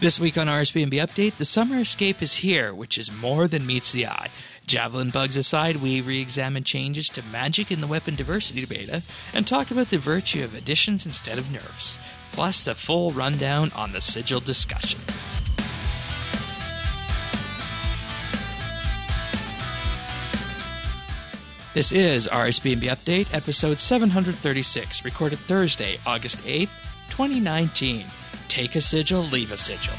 This week on RSBANDB Update, the summer escape is here, which is more than meets the eye. Javelin bugs aside, we re-examine changes to magic in the weapon diversity beta and talk about the virtue of additions instead of nerfs, plus the full rundown on the Sigil discussion. This is RSBANDB Update, episode 736, recorded Thursday, August 8th, 2019. Take a sigil, leave a sigil.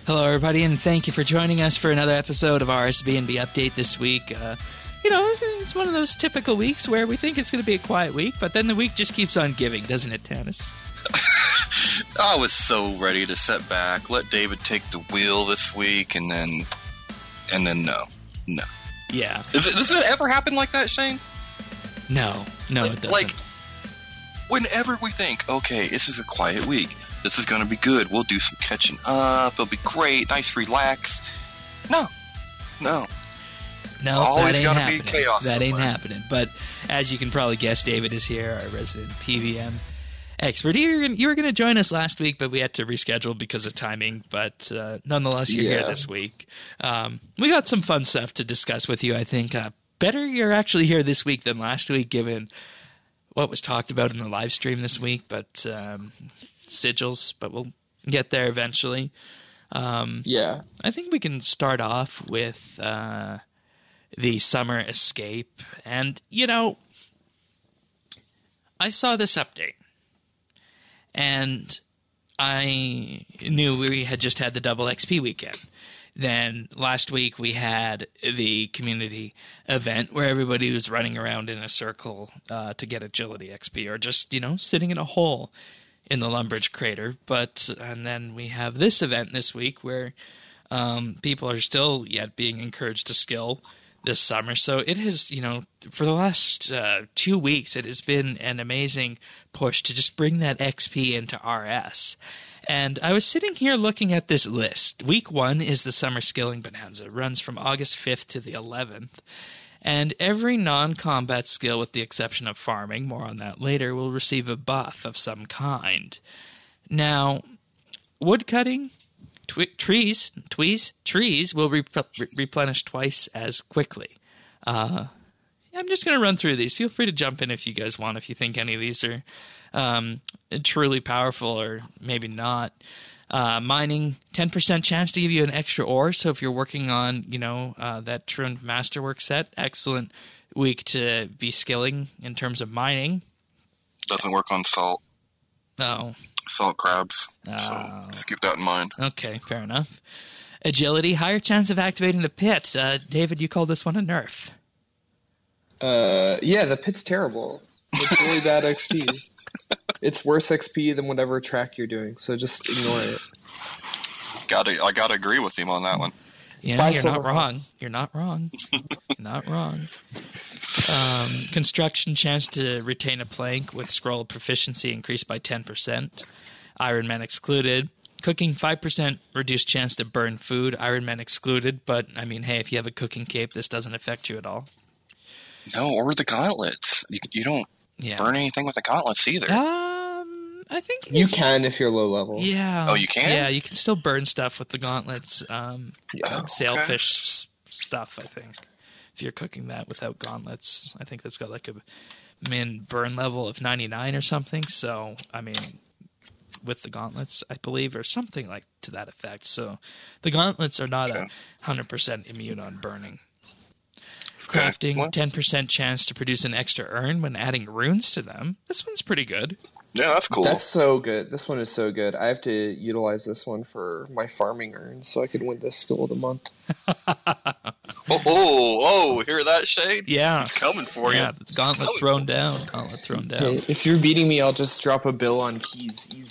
Hello, everybody, and thank you for joining us for another episode of RSBANDB Update this week. It's one of those typical weeks where we think it's going to be a quiet week, but then the week just keeps on giving, doesn't it, Tanis? I was so ready to sit back, let David take the wheel this week, and then no. Yeah. Does it ever happen like that, Shane? No, it doesn't. Like, whenever we think, okay, this is a quiet week, this is going to be good, we'll do some catching up, it'll be great, nice relax. No, that always ain't gotta happening. be chaos. That ain't somewhere. happening. But as you can probably guess, David is here, our resident PVM expert. You were going to join us last week, but we had to reschedule because of timing. But nonetheless, you're here this week. We got some fun stuff to discuss with you, I think. Better you're actually here this week than last week, given what was talked about in the live stream this week. But sigils, but we'll get there eventually. I think we can start off with the summer escape. And, I saw this update. And I knew we had just had the double XP weekend. Then last week we had the community event where everybody was running around in a circle to get agility XP, or just, sitting in a hole in the Lumbridge crater. And then we have this event this week where people are still yet being encouraged to skill this summer. So it has, for the last 2 weeks, it has been an amazing push to just bring that XP into RS. And I was sitting here looking at this list. Week 1 is the Summer Skilling Bonanza. It runs from August 5th to the 11th. And every non-combat skill, with the exception of farming, more on that later, will receive a buff of some kind. Now, woodcutting, trees will replenish twice as quickly. I'm just going to run through these. Feel free to jump in if you guys want, if you think any of these are truly powerful or maybe not. Mining, 10% chance to give you an extra ore. So if you're working on, that trimmed masterwork set, excellent week to be skilling in terms of mining. Doesn't work on salt. Oh. Salt crabs. So just keep that in mind. Okay, fair enough. Agility, higher chance of activating the pit. David, you call this one a nerf. The pit's terrible. It's really bad XP. It's worse XP than whatever track you're doing, so just ignore it. I gotta agree with him on that one. Yeah, you're not wrong. You're not wrong. Not wrong. Construction, chance to retain a plank with scroll proficiency increased by 10%. Iron Man excluded. Cooking, 5% reduced chance to burn food. Iron Man excluded, but, hey, if you have a cooking cape, this doesn't affect you at all. No, or the gauntlets. You don't burn anything with the gauntlets either. I think you can if you're low level. Yeah. Oh, you can? Yeah, you can still burn stuff with the gauntlets. Sailfish stuff, I think. If you're cooking that without gauntlets, I think that's got like a min burn level of 99 or something. So, with the gauntlets, I believe, or something like to that effect. So, the gauntlets are not 100% immune on burning. Crafting, 10% chance to produce an extra urn when adding runes to them. This one's pretty good. Yeah, that's cool. That's so good. This one is so good. I have to utilize this one for my farming urns so I can win this skill of the month. Hear that, Shade? Yeah. It's coming for you. Gauntlet thrown down. Hey, if you're beating me, I'll just drop a bill on keys. Easy.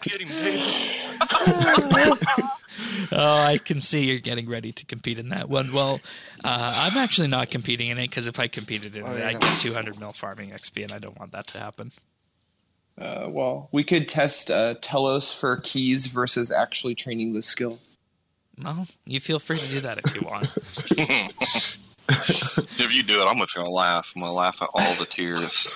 Get him, David. I can see you're getting ready to compete in that one. Well, I'm actually not competing in it because if I competed in it, I'd get 200 mil farming XP, and I don't want that to happen. Well, we could test Telos for keys versus actually training the skill. Well, you feel free to do that if you want. If you do it, I'm just going to laugh. I'm going to laugh at all the tears.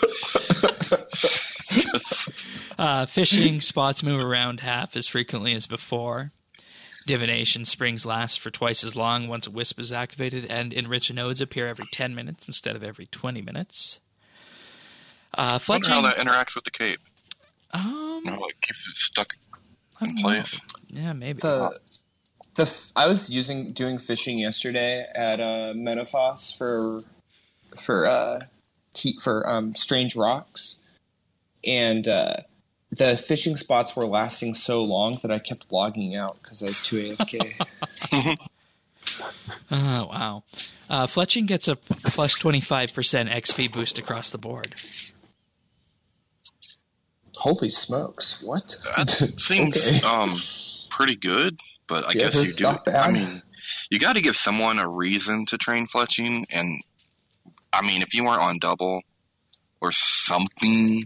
Fishing spots move around half as frequently as before. Divination springs last for twice as long once a wisp is activated, and enrich nodes appear every 10 minutes instead of every 20 minutes. I wonder how that interacts with the cape. It keeps it stuck in place. Yeah, maybe. I was doing fishing yesterday at Metaphos for strange rocks, and the fishing spots were lasting so long that I kept logging out because I was too AFK. Oh, wow. Fletching gets a plus 25% XP boost across the board. Holy smokes! What? That seems pretty good, but I guess you do. I mean, you got to give someone a reason to train fletching, and I mean, if you weren't on double or something,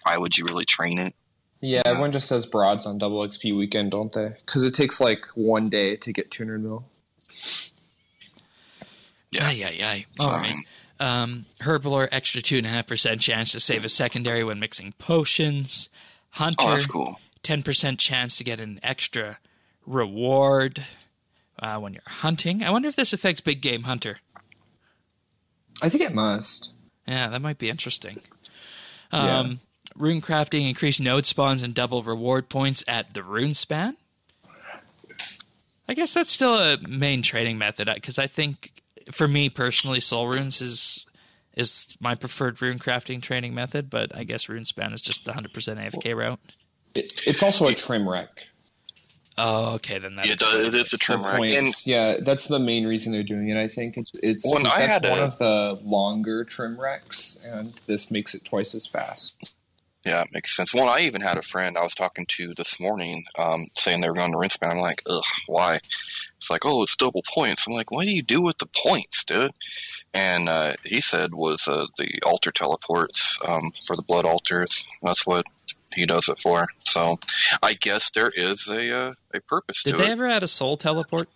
why would you really train it? Yeah, everyone just does broads on double XP weekend, don't they? Because it takes like 1 day to get 200 mil. Yeah. Aye. All right. Herblore, extra 2.5% chance to save a secondary when mixing potions. Hunter, that's cool. 10% chance to get an extra reward when you're hunting. I wonder if this affects Big Game Hunter. I think it must. Yeah, that might be interesting. Yeah. Rune crafting, increased node spawns and double reward points at the rune span. I guess that's still a main trading method, because I think, for me personally, soul runes is my preferred rune crafting trading method, but I guess rune span is just the 100% AFK route. It's also a trim wreck. Oh, okay, then that it's a trim wreck. And yeah, that's the main reason they're doing it. I think it's one of the longer trim wrecks, and this makes it twice as fast. Yeah, it makes sense. Well, I even had a friend I was talking to this morning saying they were going to Rinspan. I'm like, ugh, why? It's like, oh, it's double points. I'm like, what do you do with the points, dude? And he said was the altar teleports for the blood altars. That's what he does it for. So I guess there is a purpose to it. Did they ever add a soul teleport?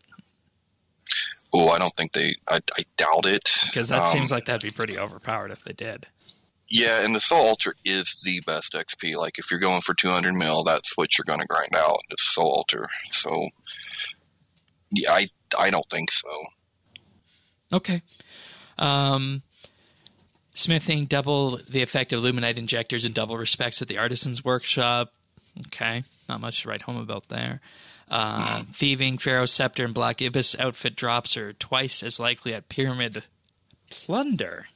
Oh, I don't think they... I doubt it. Because that seems like that'd be pretty overpowered if they did. Yeah, and the Soul Altar is the best XP. Like, if you're going for 200 mil, that's what you're going to grind out, the Soul Altar. So, yeah, I don't think so. Okay. Smithing, double the effect of Luminite injectors and double respects at the Artisan's Workshop. Okay, not much to write home about there. Thieving, Pharaoh Scepter, and Black Ibis outfit drops are twice as likely at Pyramid Plunder.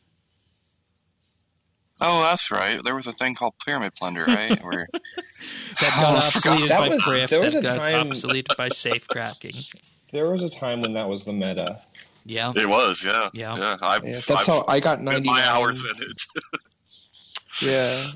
Oh, that's right. There was a thing called Pyramid Plunder, right? Where that got obsoleted by Prift, that got time... obsoleted by safe cracking. There was a time when that was the meta. Yeah. It was, yeah. That's how I got 99. My hours in it. Yeah.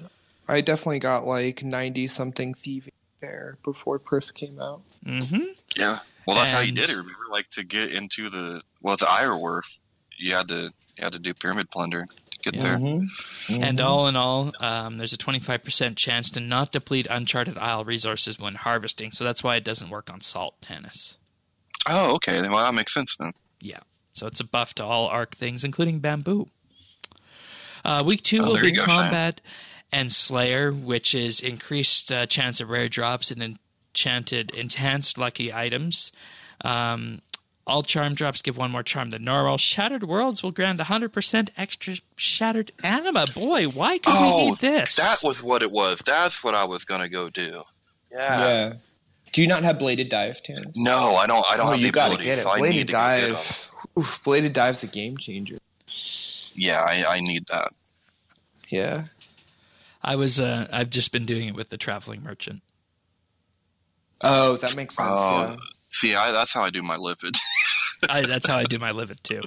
I definitely got like 90-something thieving there before Prift came out. Mm-hmm. Yeah. Well, that's how you did it. Remember, like, to get into the Ironworth, you had to do Pyramid Plunder to get there. Mm-hmm. Mm-hmm. And all in all, there's a 25% chance to not deplete Uncharted Isle resources when harvesting, so that's why it doesn't work on Salt Tennis. Oh, okay. Well, that makes sense then. Yeah. So it's a buff to all Arc things, including Bamboo. Week 2 will be Combat and Slayer, which is increased chance of rare drops and enhanced lucky items. All charm drops give one more charm than normal. Shattered Worlds will grant 100% extra shattered anima. Boy, why could we need this? That was what it was. That's what I was going to go do. Yeah. Do you not have Bladed Dive, Terrence? No, I don't have the ability. Get it. So Bladed Dive. Bladed Dive's a game changer. Yeah, I need that. Yeah. I've just been doing it with the Traveling Merchant. Oh, that makes sense. Yeah. See, that's how I do my Livid. That's how I do my Livid too.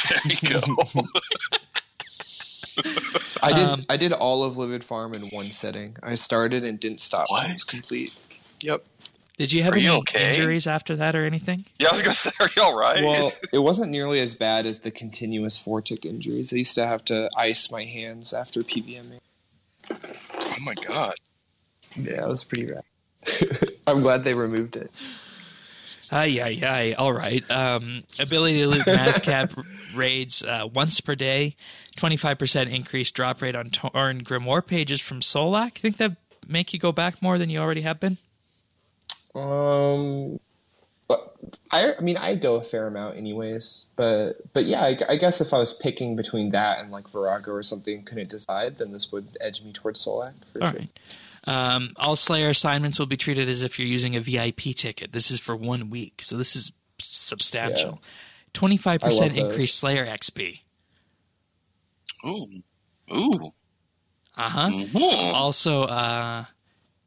There you go. I did all of Livid Farm in one setting. I started and didn't stop until it was complete. Yep. Did you have any injuries after that or anything? Yeah, I was going to say, are you all right? Well, it wasn't nearly as bad as the continuous Vortic injuries. I used to have to ice my hands after PVMing. Oh my god. Yeah, it was pretty bad. I'm glad they removed it. Aye. All right. Ability to loot Mazcap raids once per day. 25% increased drop rate on torn grimoire pages from Solak. Think that make you go back more than you already have been? But I go a fair amount anyways. But yeah, I guess if I was picking between that and like Virago or something, couldn't decide, then this would edge me towards Solak for All sure. right. All Slayer assignments will be treated as if you're using a VIP ticket. This is for 1 week, so this is substantial. 25% increased Slayer XP. Ooh. Uh-huh. Mm-hmm. Also,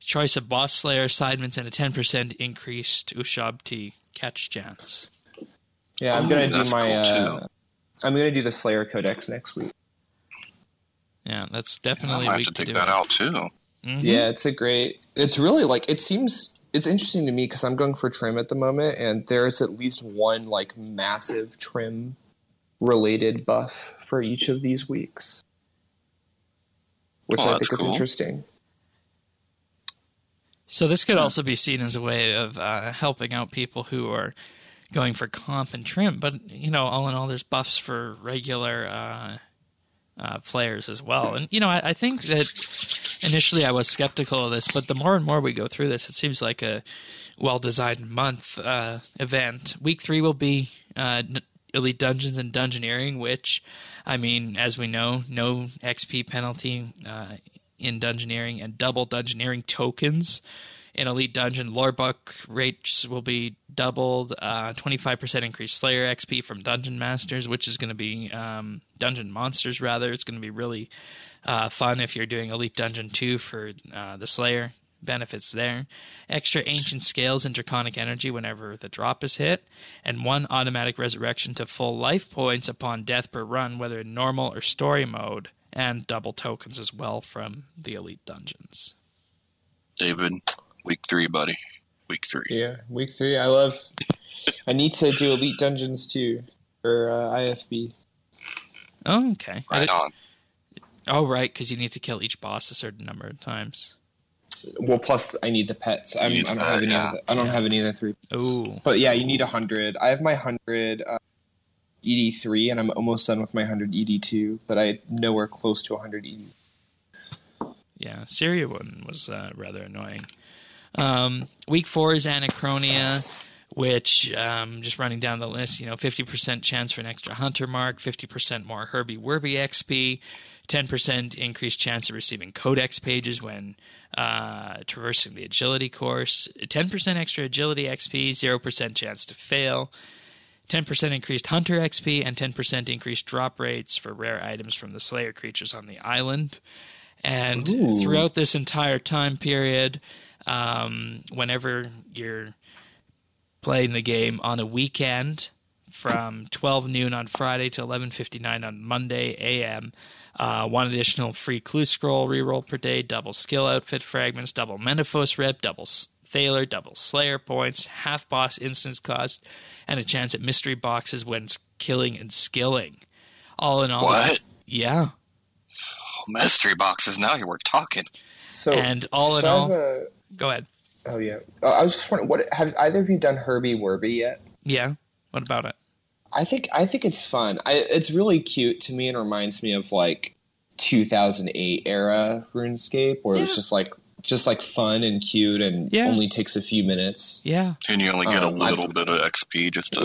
choice of boss Slayer assignments and a 10% increased Ushabti catch chance. Yeah, I'm gonna do that's my. cool, too. I'm gonna do the Slayer Codex next week. Yeah, that's I definitely might a have week to to dig do that it. out too. Mhm. Yeah, it's really like, it's interesting to me because I'm going for trim at the moment, and there's at least one like massive trim related buff for each of these weeks, which I that's think is cool. interesting. So this could also be seen as a way of helping out people who are going for comp and trim. But, all in all, there's buffs for regular players as well. And, I think that initially I was skeptical of this, but the more and more we go through this, it seems like a well-designed month event. Week 3 will be Elite Dungeons and Dungeoneering, which, as we know, no XP penalty in Dungeoneering and double Dungeoneering tokens. In Elite Dungeon, lore book rates will be doubled, 25% increased Slayer XP from Dungeon Masters, which is going to be Dungeon Monsters, rather. It's going to be really fun if you're doing Elite Dungeon 2 for the Slayer. Benefits there. Extra Ancient Scales and Draconic Energy whenever the drop is hit. And 1 automatic resurrection to full life points upon death per run, whether in normal or story mode. And double tokens as well from the Elite Dungeons. David, week 3, buddy. Week 3. Yeah, week 3. I need to do Elite Dungeons too, or IFB. Oh, okay. Right on. Oh, right, because you need to kill each boss a certain number of times. Well, plus I need the pets. I don't have any. I don't have any of the 3. Oh, But yeah, you need 100. I have my 100 ED3, and I'm almost done with my 100 ED2, but I'm nowhere close to 100 ED. yeah. Syria one was rather annoying. Week 4 is Anachronia, which, just running down the list, 50% chance for an extra hunter mark, 50% more Herbie Werby XP, 10% increased chance of receiving codex pages when traversing the agility course, 10% extra agility XP, 0% chance to fail, 10% increased hunter XP, and 10% increased drop rates for rare items from the Slayer creatures on the island. And throughout this entire time period, whenever you're playing the game on a weekend from 12 noon on Friday to 11:59 on Monday a.m., 1 additional free clue scroll reroll per day, double skill outfit fragments, double Menaphos rep, double Thaler, double Slayer points, half boss instance cost, and a chance at mystery boxes when killing and skilling. All in all, What? Yeah. Mystery boxes. Now you were talking. So, And all in so all, I have go ahead. oh yeah, I was just wondering, what have either of you done Herbie Werby yet? Yeah. What about it? I think it's fun. It's really cute to me, and reminds me of like 2008 era RuneScape, where it's just like fun and cute, and only takes a few minutes. Yeah. And you only get a little bit of XP just to,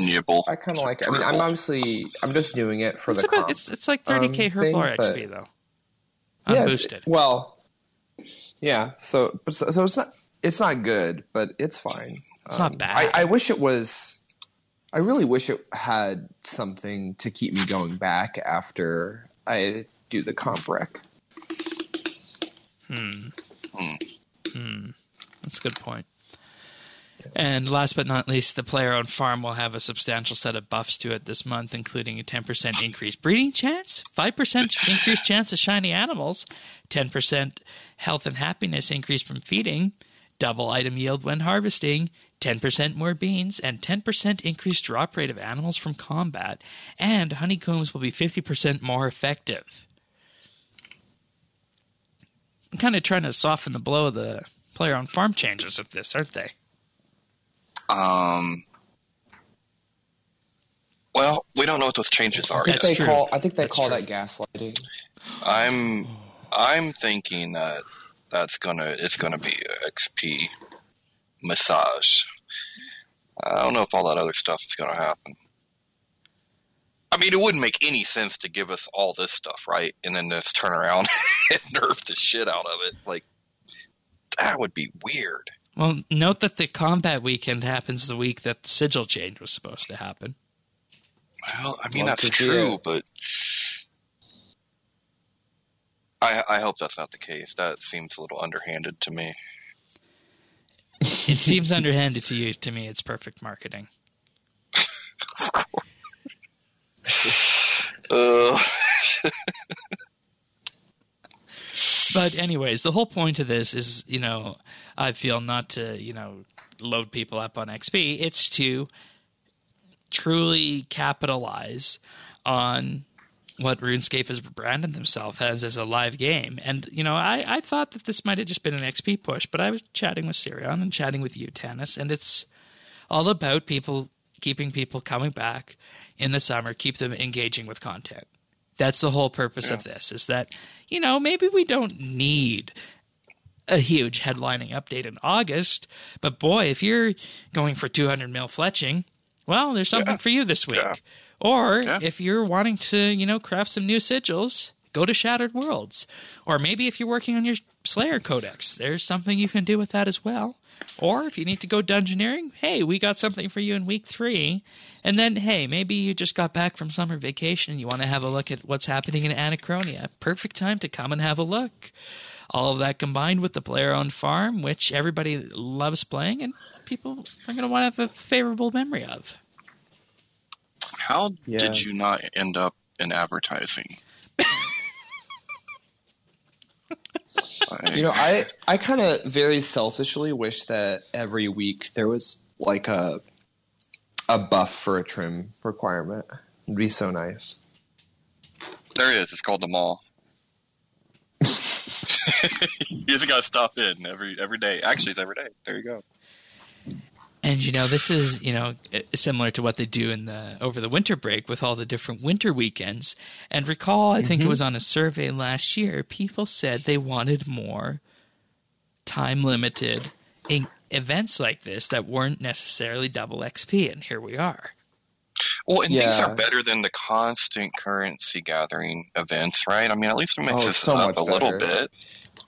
nibble. I kind of like it. I mean, I'm just doing it for It's like 30k Herblore XP though. Unboosted. Yeah. So it's not good, but it's fine. It's not bad. I really wish it had something to keep me going back after I do the comp rec. That's a good point. And last but not least, the player-owned farm will have a substantial set of buffs to it this month, including a 10% increased breeding chance, 5% increased chance of shiny animals, 10% health and happiness increase from feeding, double item yield when harvesting, 10% more beans, and 10% increased drop rate of animals from combat, and honeycombs will be 50% more effective. I'm kind of trying to soften the blow of the player-owned farm changes of this, aren't they? Well, we don't know what those changes are I yet. think they call that gaslighting. I'm thinking that it's gonna be a XP massage. I don't know if all that other stuff is gonna happen. I mean, it wouldn't make any sense to give us all this stuff, right? And then just turn around and nerf the shit out of it. Like, that would be weird. Well, note that the combat weekend happens the week that the Sigil change was supposed to happen. Well, I mean, that's true, but I hope that's not the case. That seems a little underhanded to me. It seems underhanded to you. To me, it's perfect marketing. But anyways, the whole point of this is, I feel not to, load people up on XP. It's to truly capitalize on what RuneScape has branded themselves as a live game. And, I thought that this might have just been an XP push, but I was chatting with Sirion and chatting with you, Tanis, and it's all about keeping people coming back in the summer, keep them engaging with content. That's the whole purpose of this, is that, maybe we don't need a huge headlining update in August, but boy, if you're going for 200 mil fletching, well, there's something for you this week. Yeah. Or if you're wanting to, craft some new sigils, go to Shattered Worlds. Or maybe if you're working on your Slayer Codex, there's something you can do with that as well. Or if you need to go dungeoneering, hey, we got something for you in week 3. And then, hey, maybe you just got back from summer vacation and you want to have a look at what's happening in Anachronia. Perfect time to come and have a look. All of that combined with the player-owned farm, which everybody loves playing and people are going to want to have a favorable memory of. How did you not end up in advertising? I kind of very selfishly wish that every week there was like a buff for a trim requirement. It'd be so nice. There it is. It's called the mall. You just gotta stop in every day. Actually, it's every day. There you go. And this is similar to what they do over the winter break with all the different winter weekends. And recall, I think it was on a survey last year, people said they wanted more time limited events like this that weren't necessarily double XP, and here we are. Well, and these are better than the constant currency gathering events, right? I mean, at least it makes this up a little bit.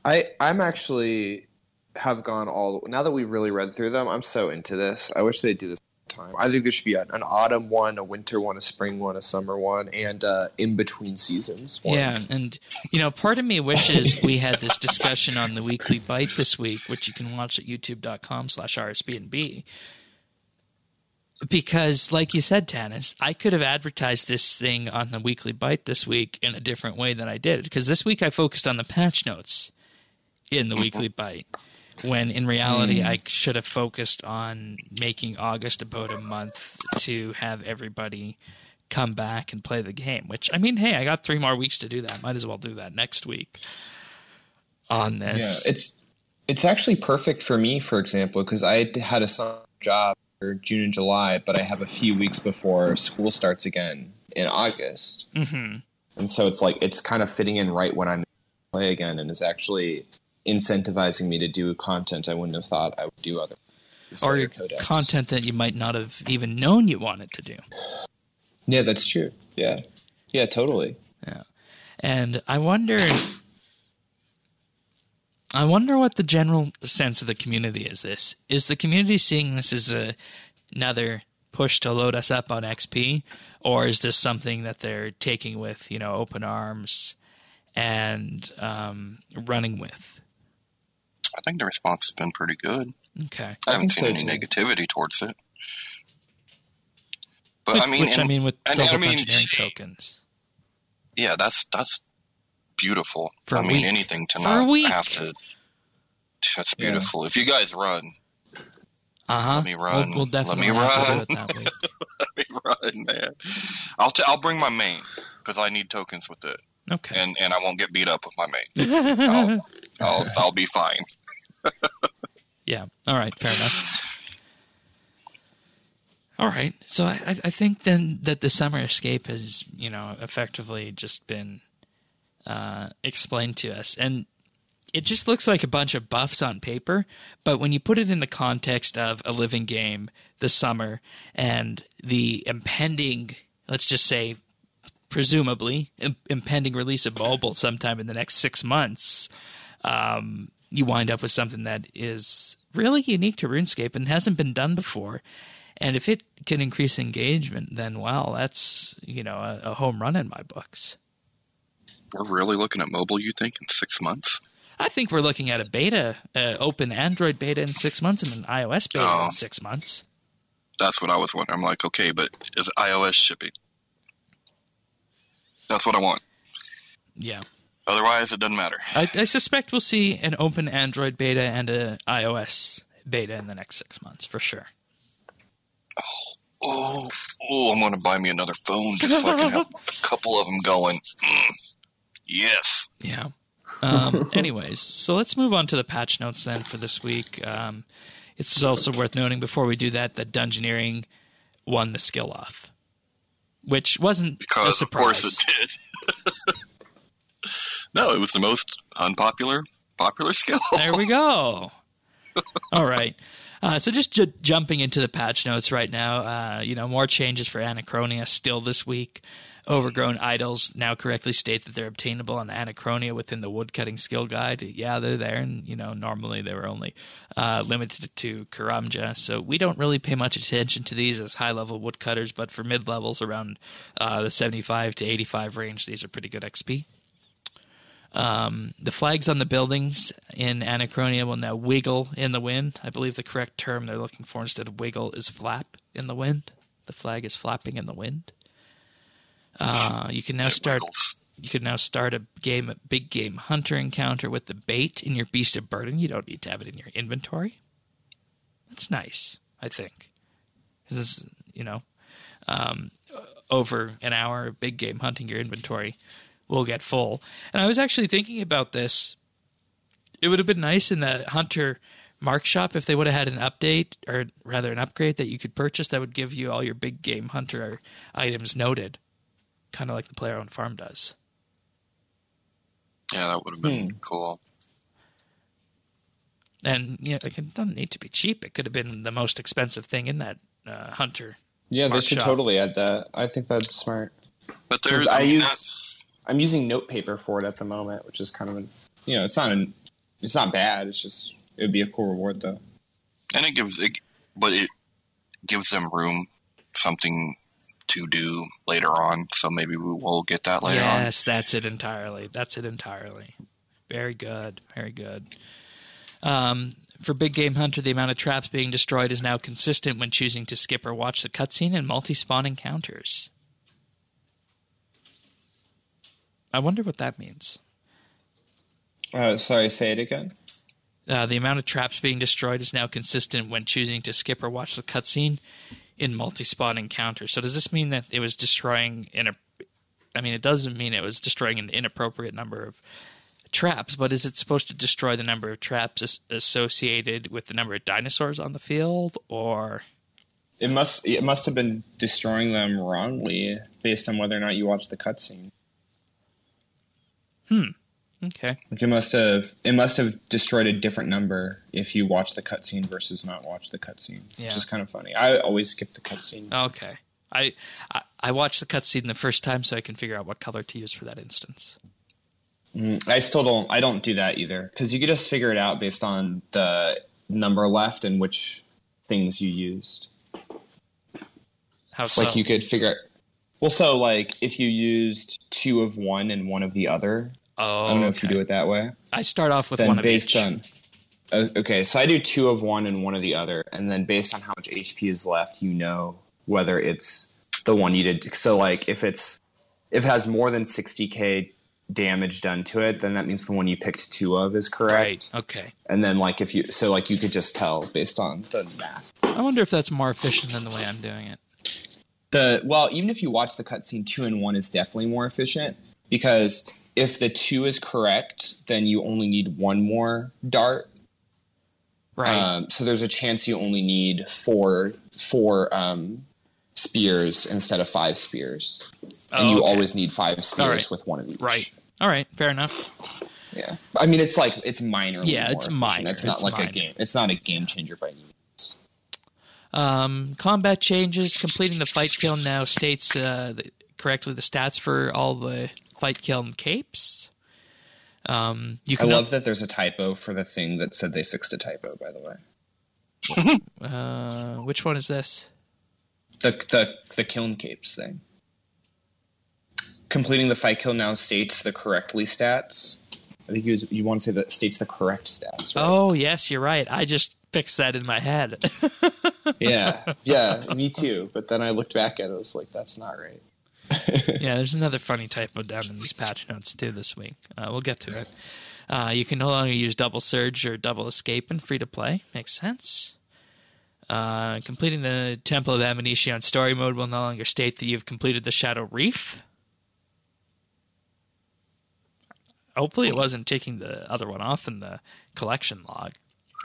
I'm actually have gone now that we've really read through them. I'm so into this. I wish they'd do this all the time. I think there should be an autumn one, a winter one, a spring one, a summer one, and in between seasons ones. Yeah, and part of me wishes we had this discussion on the Weekly Bite this week, which you can watch at youtube.com/RSBANDB. Because, like you said, Tanis, I could have advertised this thing on the Weekly Bite this week in a different way than I did. Because this week I focused on the patch notes in the Weekly Bite, when in reality I should have focused on making August about a month to have everybody come back and play the game. Which, I mean, hey, I got 3 more weeks to do that. Might as well do that next week on this. Yeah, it's actually perfect for me, for example, because I had a summer job June and July, but I have a few weeks before school starts again in August. Mm-hmm. And so it's kind of fitting in right when I'm play again, and is actually incentivizing me to do content I wouldn't have thought I would do other. Or content that you might not have even known you wanted to do. Yeah, that's true. Yeah, totally. Yeah, and I wonder what the general sense of the community is. Is the community seeing this as another push to load us up on XP, or is this something that they're taking with open arms and running with? I think the response has been pretty good. Okay, I haven't seen any negativity towards it. But with double engineering tokens. Yeah, that's beautiful. For a week. Anything to not have to. That's beautiful. Yeah. If you guys run, let me run. We'll definitely do it that way. Let me run, man. I'll bring my main because I need tokens with it. Okay. And I won't get beat up with my main. I'll be fine. Yeah. All right. Fair enough. All right. So I think then that the summer escape has, effectively just been explained to us. And it just looks like a bunch of buffs on paper, but when you put it in the context of a living game, the summer, and the impending, let's just say, presumably, impending release of mobile sometime in the next 6 months, you wind up with something that is really unique to RuneScape and hasn't been done before. And if it can increase engagement, then, well, that's, a home run in my books. We're really looking at mobile, you think, in 6 months? I think we're looking at a beta, open Android beta in 6 months and an iOS beta in 6 months. That's what I was wondering. I'm like, okay, but is iOS shipping? That's what I want. Yeah. Otherwise, it doesn't matter. I suspect we'll see an open Android beta and an iOS beta in the next 6 months, for sure. Oh, I'm going to buy me another phone just so I can have a couple of them going. Yes. Yeah. Anyways, so let's move on to the patch notes then for this week. It's also worth noting before we do that Dungeoneering won the skill off, which wasn't a surprise. Of course it did. No, it was the most popular skill. There we go. All right. So just jumping into the patch notes right now, more changes for Anachronia still this week. Overgrown idols now correctly state that they're obtainable on Anachronia within the woodcutting skill guide. Yeah, they're there, and normally they were only limited to Karamja, so we don't really pay much attention to these as high-level woodcutters, but for mid-levels around the 75 to 85 range, these are pretty good XP. The flags on the buildings in Anachronia will now wiggle in the wind. I believe the correct term they're looking for instead of wiggle is flap in the wind. The flag is flapping in the wind. You can now start a big game hunter encounter with the bait in your Beast of Burden. You don't need to have it in your inventory. That's nice, I think. This is, over an hour of big game hunting, your inventory will get full. And I was actually thinking about this. It would have been nice in the hunter mark shop if they would have had an update, or rather an upgrade that you could purchase that would give you all your big game hunter items noted. Kind of like the player-owned farm does. Yeah, that would have been cool. And it doesn't need to be cheap. It could have been the most expensive thing in that hunter. Yeah, they should shop. totally add that. I think that's smart. But there's, I'm using notepaper for it at the moment, which is kind of it's not bad. It's just it would be a cool reward though. And it gives them room, something to do later on, so maybe we will get that later on. Yes, that's it entirely. Very good. Very good. For Big Game Hunter, the amount of traps being destroyed is now consistent when choosing to skip or watch the cutscene in multi-spawn encounters. I wonder what that means. Sorry, say it again. The amount of traps being destroyed is now consistent when choosing to skip or watch the cutscene in multi-spawn encounters. So does this mean that it was destroying it doesn't mean it was destroying an inappropriate number of traps, but is it supposed to destroy the number of traps associated with the number of dinosaurs on the field, or it must have been destroying them wrongly based on whether or not you watched the cutscene. Okay. Like it must have destroyed a different number if you watch the cutscene versus not watch the cutscene, which is kind of funny. I always skip the cutscene. Okay. I watched the cutscene the first time so I can figure out what color to use for that instance. I don't do that either, because you could just figure it out based on the number left and which things you used. How so? Like you could figure out. Well, so like if you used 2 of one and 1 of the other. Oh, I don't know if you do it that way. I start off with then 1 of each. Okay, so I do 2 of one and 1 of the other, and then based on how much HP is left, whether it's the one you did. So like if it has more than 60k damage done to it, then that means the one you picked 2 of is correct. Right. Okay. And then like you could just tell based on the math. I wonder if that's more efficient than the way I'm doing it. Even if you watch the cutscene, 2 and 1 is definitely more efficient, because if the 2 is correct, then you only need 1 more dart. Right. So there's a chance you only need 4 4 spears instead of 5 spears. And you always need 5 spears with one of each. Right. All right. Fair enough. Yeah. I mean, it's like, it's minor. Yeah, it's minor. It's not like a game. It's not a game changer by any means. Combat changes. Completing the fight kill now states correctly the stats for all the fight kill and capes. I love that there's a typo for the thing that said they fixed a typo, by the way. Which one is this? The kiln capes thing. Completing the fight kill now states the correctly stats. I think you want to say that states the correct stats, right? Oh, yes, you're right. I just fixed that in my head. Yeah, me too. But then I looked back at it, I was like, that's not right. Yeah, there's another funny typo down in these patch notes, too, this week. We'll get to it. You can no longer use double surge or double escape in free-to-play. Makes sense. Completing the Temple of Amnesia on story mode will no longer state that you've completed the Shadow Reef. Hopefully it wasn't taking the other one off in the collection log,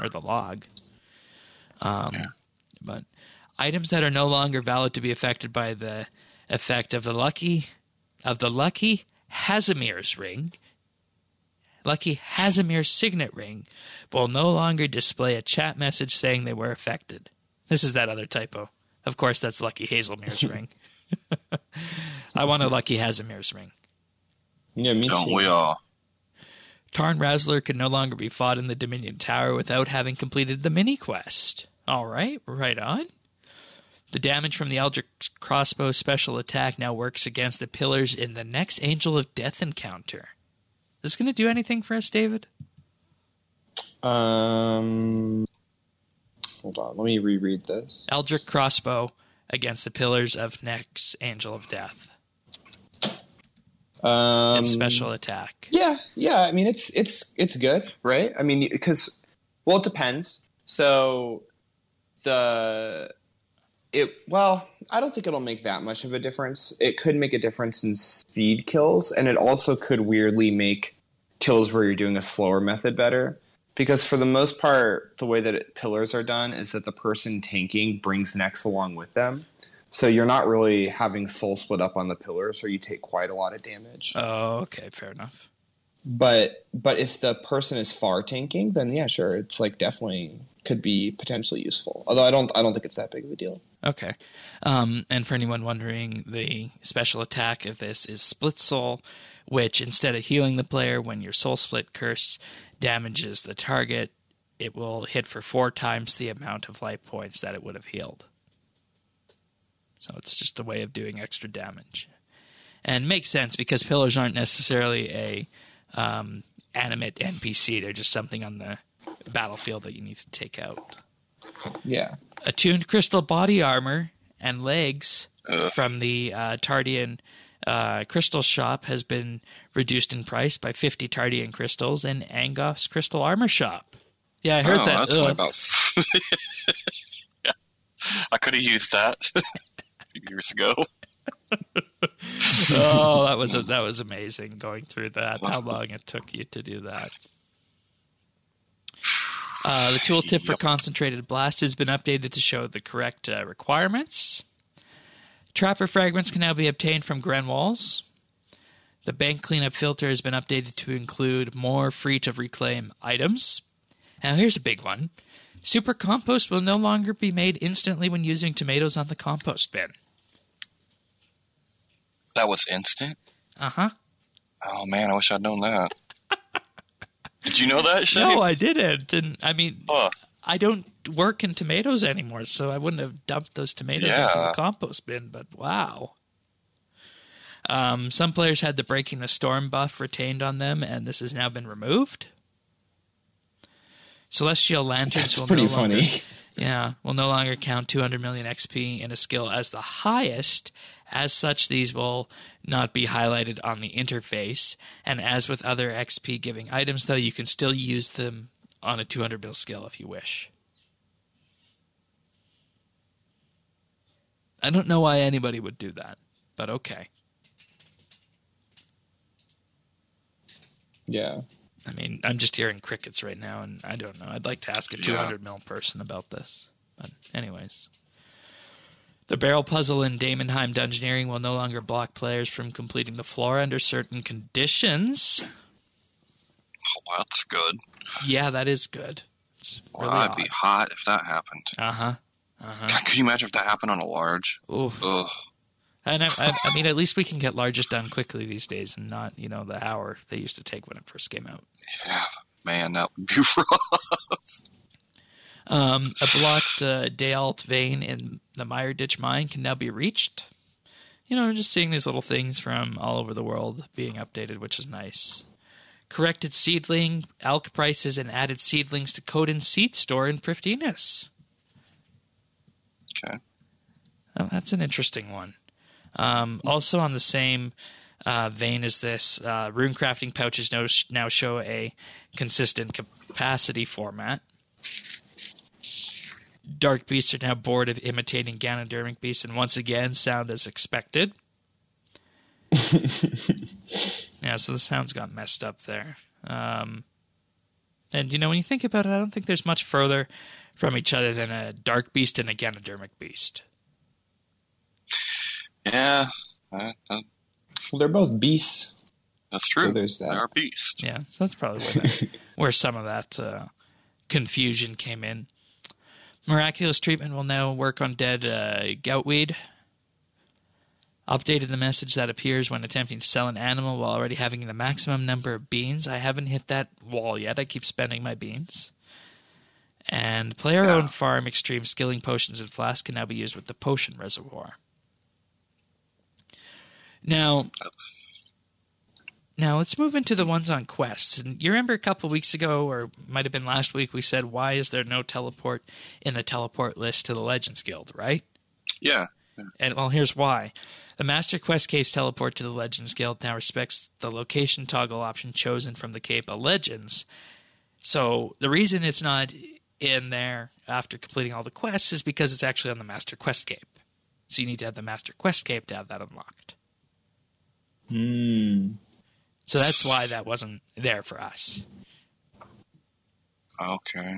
or the log. But items that are no longer valid to be affected by the effect of the Lucky Hazamir's ring, Lucky Hazamir's signet ring, will no longer display a chat message saying they were affected. This is that other typo. Of course, that's Lucky Hazelmir's ring. I want a Lucky Hazamir's ring. Yeah, me too. Don't we all? Tarn Razzler can no longer be fought in the Dominion Tower without having completed the mini-quest. All right, right on. The damage from the Eldritch Crossbow special attack now works against the pillars in the next Angel of Death encounter. Is this going to do anything for us, David? Hold on, let me reread this. Eldritch Crossbow against the pillars of next Angel of Death. It's special attack. Yeah. I mean, it's good, right? I mean, because it depends. So I don't think it'll make that much of a difference. It could make a difference in speed kills, and it also could weirdly make kills where you're doing a slower method better. Because for the most part, the way that pillars are done is that the person tanking brings Nex along with them. So you're not really having soul split up on the pillars, or you take quite a lot of damage. Oh, okay, fair enough. But if the person is far tanking, then yeah, sure, it's like definitely could be potentially useful. Although I don't think it's that big of a deal. Okay. And for anyone wondering, the special attack of this is Split Soul, which instead of healing the player when your soul split curse damages the target, it will hit for 4 times the amount of life points that it would have healed. So it's just a way of doing extra damage. And makes sense because pillars aren't necessarily a animate NPC. They're just something on the battlefield that you need to take out. Yeah. Attuned crystal body armor and legs from the Tardian crystal shop has been reduced in price by 50 Tardian crystals in Angof's crystal armor shop. Yeah, I heard that. That's about... Yeah. I could have used that a few years ago. Oh, that was amazing going through that. How long it took you to do that. The tooltip for Concentrated Blast has been updated to show the correct requirements. Trapper fragments can now be obtained from Grenwalls. The bank cleanup filter has been updated to include more free-to-reclaim items. Now, here's a big one. Super compost will no longer be made instantly when using tomatoes on the compost bin. That was instant? Uh-huh. Oh, man, I wish I'd known that. Did you know that, Shay? No, I didn't. And I mean, I don't work in tomatoes anymore, so I wouldn't have dumped those tomatoes into the compost bin, but wow. Some players had the Breaking the Storm buff retained on them, and this has now been removed. Celestial Lanterns will no longer... funny. Yeah, will no longer count 200 million XP in a skill as the highest. As such, these will not be highlighted on the interface. And as with other XP-giving items, though, you can still use them on a 200 mil skill if you wish. I don't know why anybody would do that, but okay. Yeah. I mean, I'm just hearing crickets right now, and I don't know. I'd like to ask a 200 mil person about this. But anyways. The barrel puzzle in Daemonheim Dungeoneering will no longer block players from completing the floor under certain conditions. Well, that's good. Yeah, that is good. It's Well, really I'd be hot if that happened. God, could you imagine if that happened on a large? Oof. Ugh. And I mean, at least we can get larges done quickly these days and not, the hour they used to take when it first came out. Yeah, man, that would be rough. A blocked Dayalt vein in the Mire Ditch mine can now be reached. Just seeing these little things from all over the world being updated, which is nice. Corrected seedling, elk prices, and added seedlings to Coden Seed Store in Prifddinas. Okay. Oh, that's an interesting one. Also on the same vein as this, rune crafting pouches now show a consistent capacity format. Dark beasts are now bored of imitating Ganodermic beasts and once again sound as expected. Yeah, so the sounds got messed up there. And, when you think about it, I don't think there's much further from each other than a dark beast and a Ganodermic beast. Yeah. Well, they're both beasts. That's true. So there's that. They're beasts. Yeah, so that's probably where some of that confusion came in. Miraculous treatment will now work on dead goutweed. Updated the message that appears when attempting to sell an animal while already having the maximum number of beans. I haven't hit that wall yet. I keep spending my beans. And player-owned farm extreme skilling potions and flasks can now be used with the potion reservoir. Now let's move into the ones on quests. And you remember a couple weeks ago, or might have been last week, we said, why is there no teleport in the teleport list to the Legends Guild, right? Yeah. And, well, here's why. The Master Quest Cave's teleport to the Legends Guild now respects the location toggle option chosen from the Cape of Legends. So the reason it's not in there after completing all the quests is because it's actually on the Master Quest Cape. So you need to have the Master Quest Cape to have that unlocked. So that's why that wasn't there for us. Okay.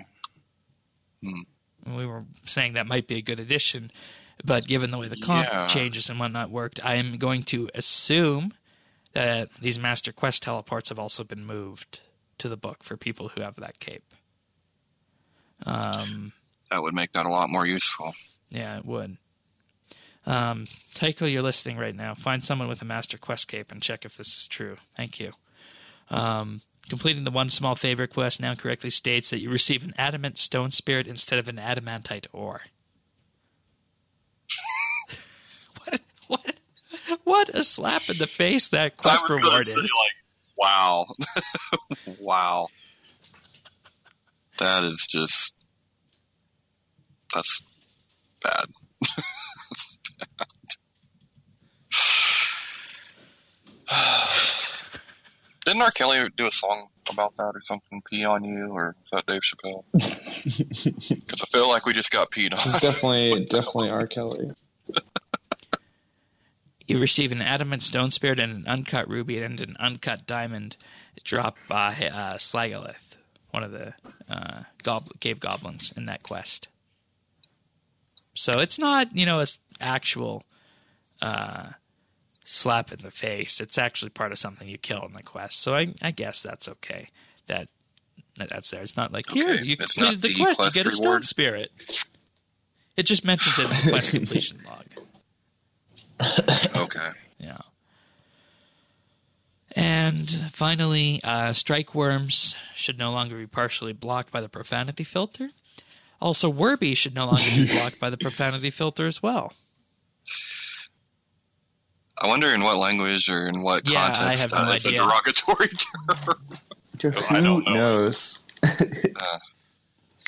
We were saying that might be a good addition, but given the way the comp changes and whatnot worked, I am going to assume that these Master Quest teleports have also been moved to the book for people who have that cape. That would make that a lot more useful. Yeah, it would. Tycho, you're listening right now. Find someone with a Master Quest cape and check if this is true. Thank you. Completing the one small favor quest now correctly states that you receive an adamant stone spirit instead of an adamantite ore. What a slap in the face that quest reward is. Wow. Wow. That is just... That's bad. Didn't R. Kelly do a song about that or something? Pee on you, or is that Dave Chappelle? Because I feel like we just got peed on. It's definitely R. Kelly. You receive an adamant stone spirit and an uncut ruby and an uncut diamond dropped by Slagolith, one of the cave goblins in that quest. So it's not, an actual slap in the face. It's actually part of something you kill in the quest. So I guess that's okay. That's there. It's not like, here, you completed the quest, you get a stone spirit. It just mentions it in the quest completion log. Okay. Yeah. And finally, strike worms should no longer be partially blocked by the profanity filter. Also, Werby should no longer be blocked by the profanity filter as well. I wonder in what language or in what context I have no that is a idea. derogatory term. I don't know. Knows? You're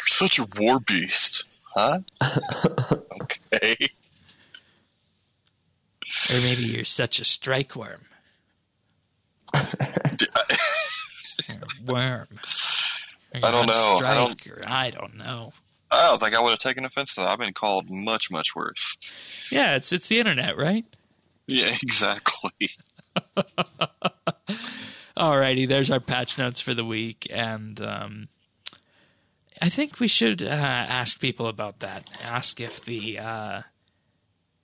such a war beast, huh? Okay. Or maybe you're such a strike worm. Worm. I don't know. I don't know. I don't think I would have taken offense to that. I've been called much, much worse. Yeah, it's the internet, right? Yeah, exactly. Alrighty, there's our patch notes for the week, and I think we should ask people about that. Ask if the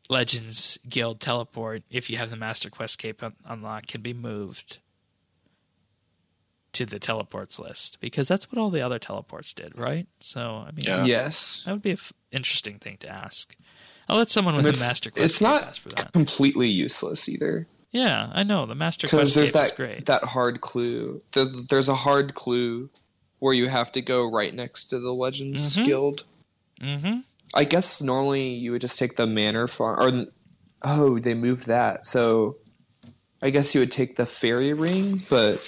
Legends Guild teleport, if you have the Master Quest cape unlocked, can be moved to the teleports list, because that's what all the other teleports did, right? So, I mean, yes, that would be an interesting thing to ask. I'll let someone with a Master Quest it's cape not ask for that. Completely useless either. Yeah, I know. The Master Quest cape is great. That hard clue. There's a hard clue where you have to go right next to the Legends Guild. Mm-hmm. I guess normally you would just take the Manor Farm. Oh, they moved that. So I guess you would take the Fairy Ring, but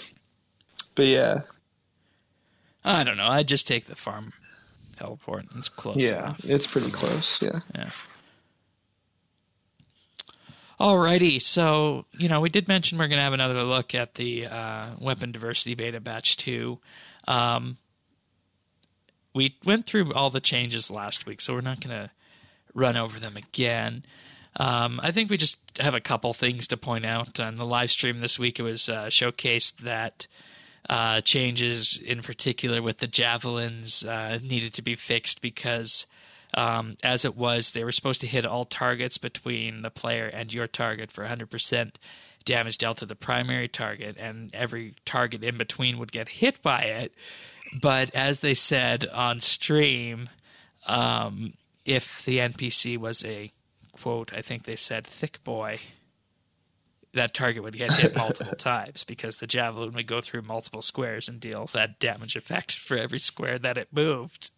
yeah. I don't know. I'd just take the farm teleport. It's close enough. Yeah, it's pretty close, yeah. Alrighty, so, we did mention we're going to have another look at the Weapon Diversity Beta Batch 2. We went through all the changes last week, so we're not going to run over them again. I think we just have a couple things to point out. On the live stream this week, it was showcased that changes, in particular with the Javelins, needed to be fixed because... as it was, they were supposed to hit all targets between the player and your target for 100% damage dealt to the primary target, and every target in between would get hit by it. But as they said on stream, if the NPC was a, quote, I think they said, thick boy, that target would get hit multiple times because the Javelin would go through multiple squares and deal that damage effect for every square that it moved.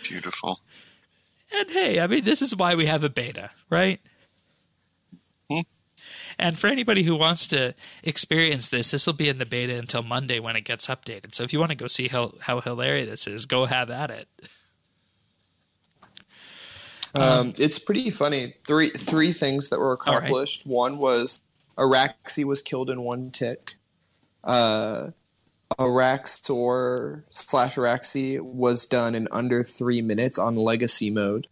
Beautiful. And hey, I mean, this is why we have a beta, right? And for anybody who wants to experience this will be in the beta until Monday when it gets updated. So if you want to go see how hilarious this is, go have at it. It's pretty funny. Three things that were accomplished. Right. One was Araxi was killed in one tick. Araxor/Araxi was done in under 3 minutes on Legacy mode.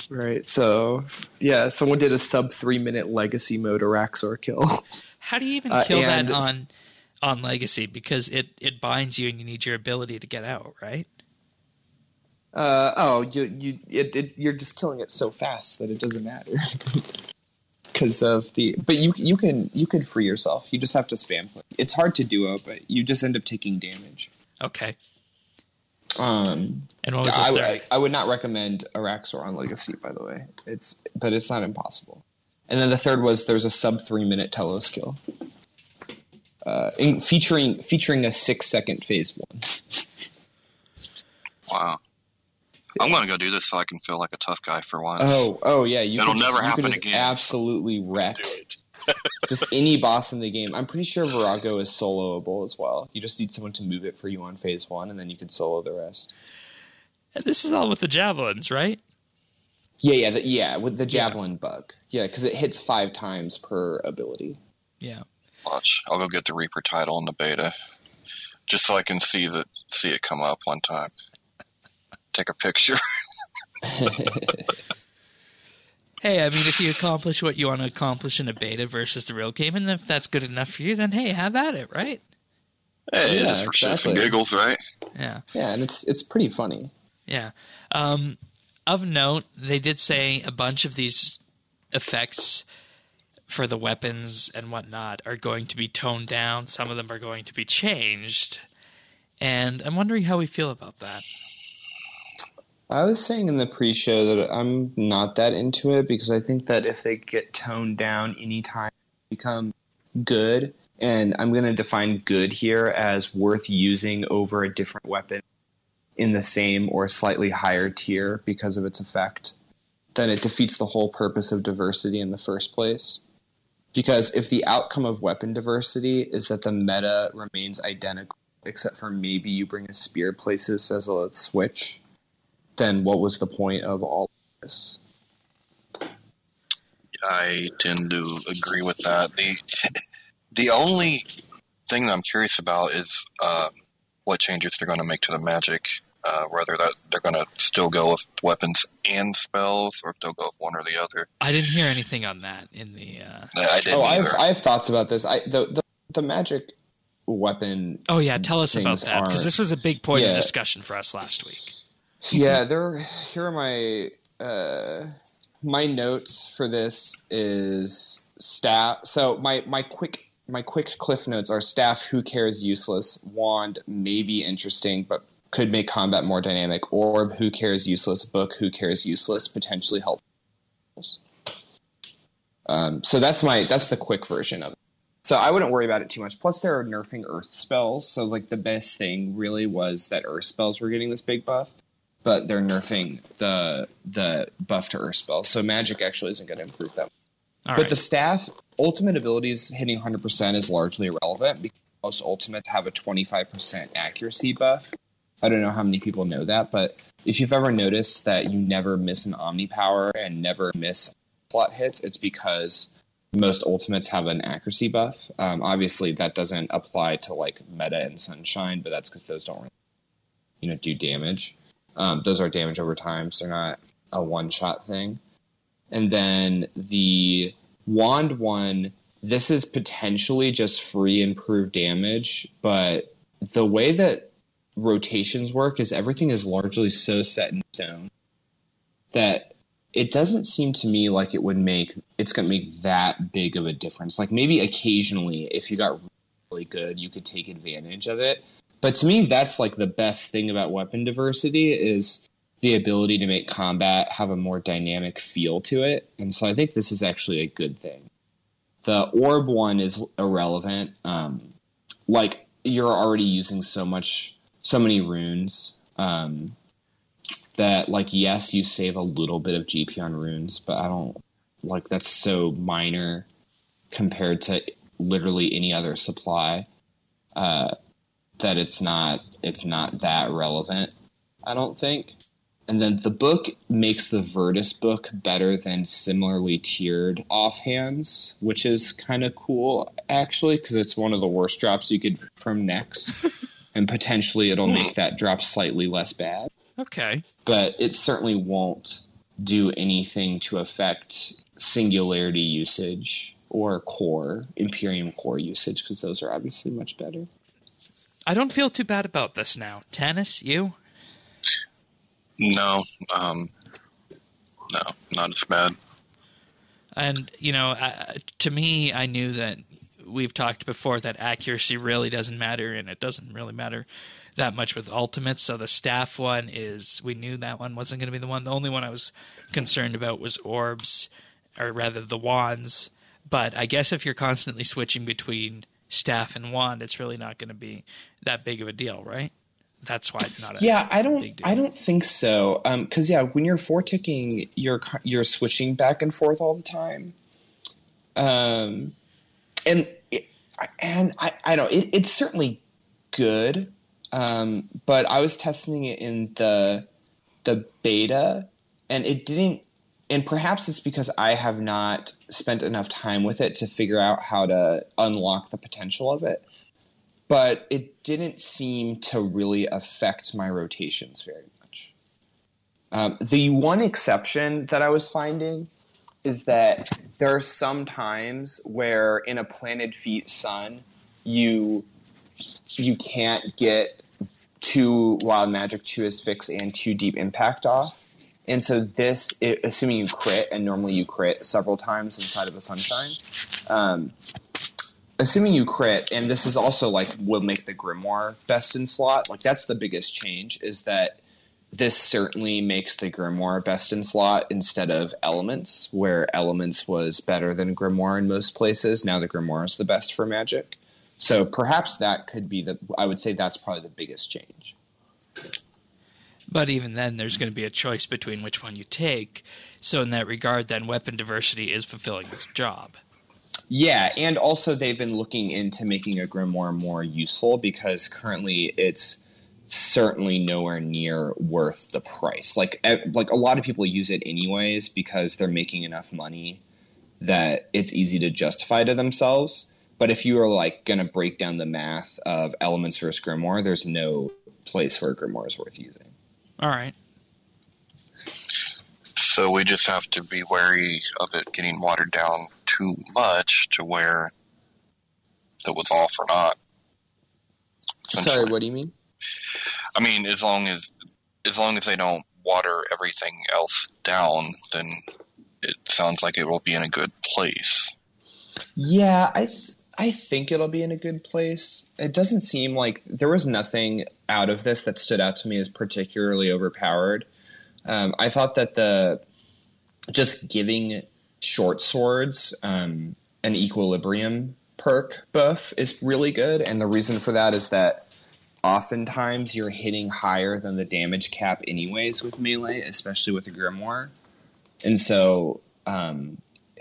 Right, so yeah, someone did a sub 3 minute Legacy mode Araxor kill. How do you even kill that on Legacy? Because it binds you and you need your ability to get out, right? You're just killing it so fast that it doesn't matter. Because of but you can free yourself. You just have to spam play. It's hard to duo, but you just end up taking damage. Okay. And what was the third? I would not recommend Araxor on Legacy, by the way. But it's not impossible. And then the third was there's a sub 3 minute Telos kill, featuring a 6-second phase 1. Wow. I'm going to go do this so I can feel like a tough guy for once. Oh yeah. It'll never happen again. Absolutely wreck just any boss in the game. I'm pretty sure Virago is soloable as well. You just need someone to move it for you on phase 1, and then you can solo the rest. And this is all with the Javelins, right? Yeah, with the Javelin bug. Yeah, because it hits 5 times per ability. Yeah. Watch. I'll go get the Reaper title in the beta, just so I can see it come up one time. Take a picture. Hey, I mean, if you accomplish what you want to accomplish in a beta versus the real game, and if that's good enough for you, then hey, have at it, right? Hey, yeah, it's for shits and giggles, right? Yeah. Yeah, and it's pretty funny. Yeah. Of note, they did say a bunch of these effects for the weapons and whatnot are going to be toned down. Some of them are going to be changed. And I'm wondering how we feel about that. I was saying in the pre-show that I'm not that into it because I think that if they get toned down anytime they become good, and I'm going to define good here as worth using over a different weapon in the same or slightly higher tier because of its effect, then it defeats the whole purpose of diversity in the first place. Because if the outcome of weapon diversity is that the meta remains identical, except for maybe you bring a spear places as a switch, then what was the point of all of this? I tend to agree with that. The only thing that I'm curious about is what changes they're going to make to the magic, whether that they're going to still go with weapons and spells, or if they'll go with one or the other. I didn't hear anything on that in the. I didn't either. I have thoughts about this. The magic weapon. Oh yeah, tell us about that, because this was a big point of discussion for us last week. Yeah, here are my my notes for this is staff. So my quick cliff notes are staff, who cares, useless. Wand, maybe interesting, but could make combat more dynamic. Orb, who cares, useless. Book, who cares, useless, potentially helpful. So that's the quick version of it. So I wouldn't worry about it too much. Plus, they're nerfing Earth spells, so like the best thing really was that Earth spells were getting this big buff, but they're nerfing the buff to Earth spells, so magic actually isn't going to improve that. But the staff ultimate abilities hitting 100% is largely irrelevant because most ultimates have a 25% accuracy buff. I don't know how many people know that, but if you've ever noticed that you never miss an Omni Power and never miss slot hits, it's because most ultimates have an accuracy buff. Obviously, that doesn't apply to like Meta and Sunshine, but that's because those don't really, do damage. Those are damage over time, so they're not a one-shot thing. And then the Wand one, this is potentially just free improved damage, but the way that rotations work is everything is largely so set in stone that it doesn't seem to me like it's going to make that big of a difference. Like maybe occasionally, if you got really good, you could take advantage of it. But to me, that's like the best thing about weapon diversity is the ability to make combat have a more dynamic feel to it. And so I think this is actually a good thing. The orb one is irrelevant. Like you're already using so many runes. That, like, yes, you save a little bit of GP on runes, but I don't, like, that's so minor compared to literally any other supply that it's not that relevant, I don't think. And then the book makes the Virtus book better than similarly tiered offhands, which is kind of cool, actually, because it's one of the worst drops you could from Nex, and potentially it'll make that drop slightly less bad. Okay. But it certainly won't do anything to affect Singularity usage or Imperium core usage, because those are obviously much better. I don't feel too bad about this now. Tannis, you? No, not as bad. And, to me, I knew that we've talked before that accuracy really doesn't matter, and it doesn't really matter that much with ultimates. So the staff one we knew that one wasn't going to be the one. The only one I was concerned about was orbs, or rather the wands. But I guess if you're constantly switching between staff and wand, it's really not going to be that big of a deal, right? That's why it's not a big deal. I don't think so. Because when you're 4-ticking, you're switching back and forth all the time. And I don't. It's certainly good. But I was testing it in the beta, and it didn't. And perhaps it's because I have not spent enough time with it to figure out how to unlock the potential of it. But it didn't seem to really affect my rotations very much. The one exception that I was finding is that there are some times where in a planted feet sun, you can't get 2 Wild Magic, 2 Asphyx, and 2 Deep Impact off. And so assuming you crit, and normally you crit several times inside of a Sunshine, assuming you crit, and this is also will make the Grimoire best in slot, that's the biggest change, is that this certainly makes the Grimoire best in slot instead of Elements, where Elements was better than Grimoire in most places. Now the Grimoire is the best for Magic. So perhaps that could be I would say that's probably the biggest change. But even then, there's going to be a choice between which one you take. So in that regard, then weapon diversity is fulfilling its job. Yeah, and also they've been looking into making a Grimoire more useful because currently it's certainly nowhere near worth the price. A lot of people use it anyways because they're making enough money that it's easy to justify to themselves. But if you are going to break down the math of Elements versus Grimoire, there's no place where Grimoire is worth using. All right. So we just have to be wary of it getting watered down too much to where it was off or not. Sorry, what do you mean? I mean, as long as they don't water everything else down, then it sounds like it will be in a good place. Yeah, I think it'll be in a good place. It doesn't seem like there was nothing out of this that stood out to me as particularly overpowered. I thought that just giving short swords an equilibrium perk buff is really good, and the reason for that is that oftentimes you're hitting higher than the damage cap anyways with melee, especially with a grimoire, and so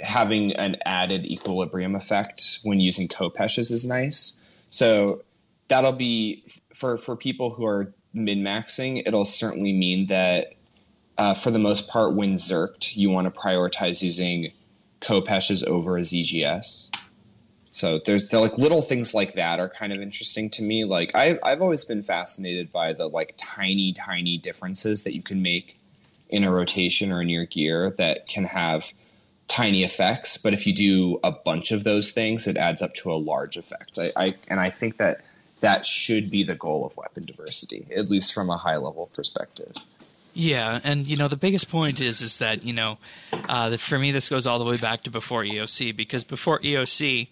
having an added equilibrium effect when using Kopeshes is nice. So that'll be for people who are min-maxing. It'll certainly mean that for the most part, when zerked, you want to prioritize using Kopeshes over a ZGS. So there's like little things like that are kind of interesting to me. Like I've always been fascinated by the like tiny differences that you can make in a rotation or in your gear that can have tiny effects. But if you do a bunch of those things, it adds up to a large effect. I think that should be the goal of weapon diversity, at least from a high level perspective. Yeah, and the biggest point is that that for me this goes all the way back to before EOC, because before EOC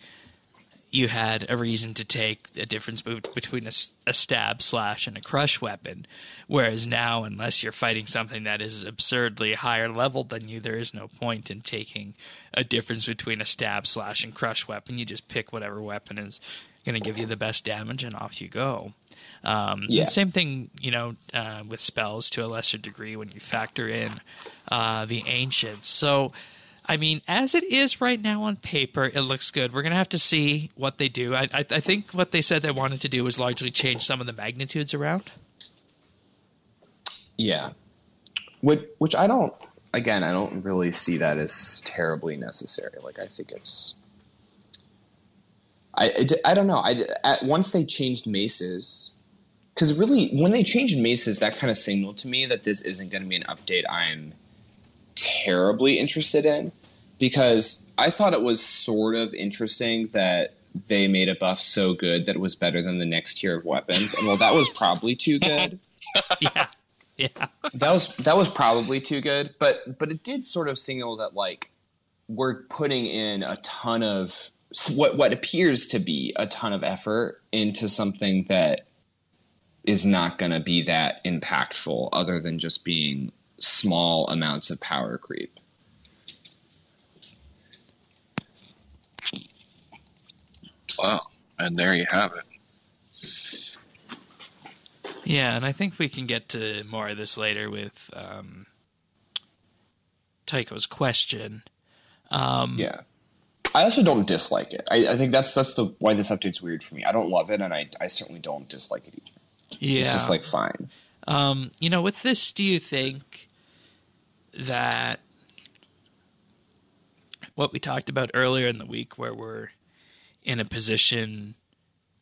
you had a reason to take a difference between a stab, slash, and a crush weapon, whereas now, unless you're fighting something that is absurdly higher level than you, there is no point in taking a difference between a stab, slash, and crush weapon. You just pick whatever weapon is going to give you the best damage, and off you go. And same thing, with spells to a lesser degree when you factor in the ancients. So, I mean, as it is right now on paper, it looks good. We're going to have to see what they do. I think what they said they wanted to do was largely change some of the magnitudes around. Yeah. Which I don't really see that as terribly necessary. Like, I think it's... I don't know. Once they changed maces... Because really, when they changed maces, that kind of signaled to me that this isn't going to be an update I'm terribly interested in, because I thought it was sort of interesting that they made a buff so good that it was better than the next tier of weapons. And well, that was probably too good. Yeah. That was probably too good, but it did sort of signal that like we're putting in a ton of what appears to be a ton of effort into something that is not going to be that impactful other than just being small amounts of power creep. Wow. And there you have it. Yeah, and I think we can get to more of this later with Tycho's question. Yeah. I also don't dislike it. I think that's why this update's weird for me. I don't love it, and I certainly don't dislike it either. Yeah. It's just like fine. With this, do you think that what we talked about earlier in the week, where we're in a position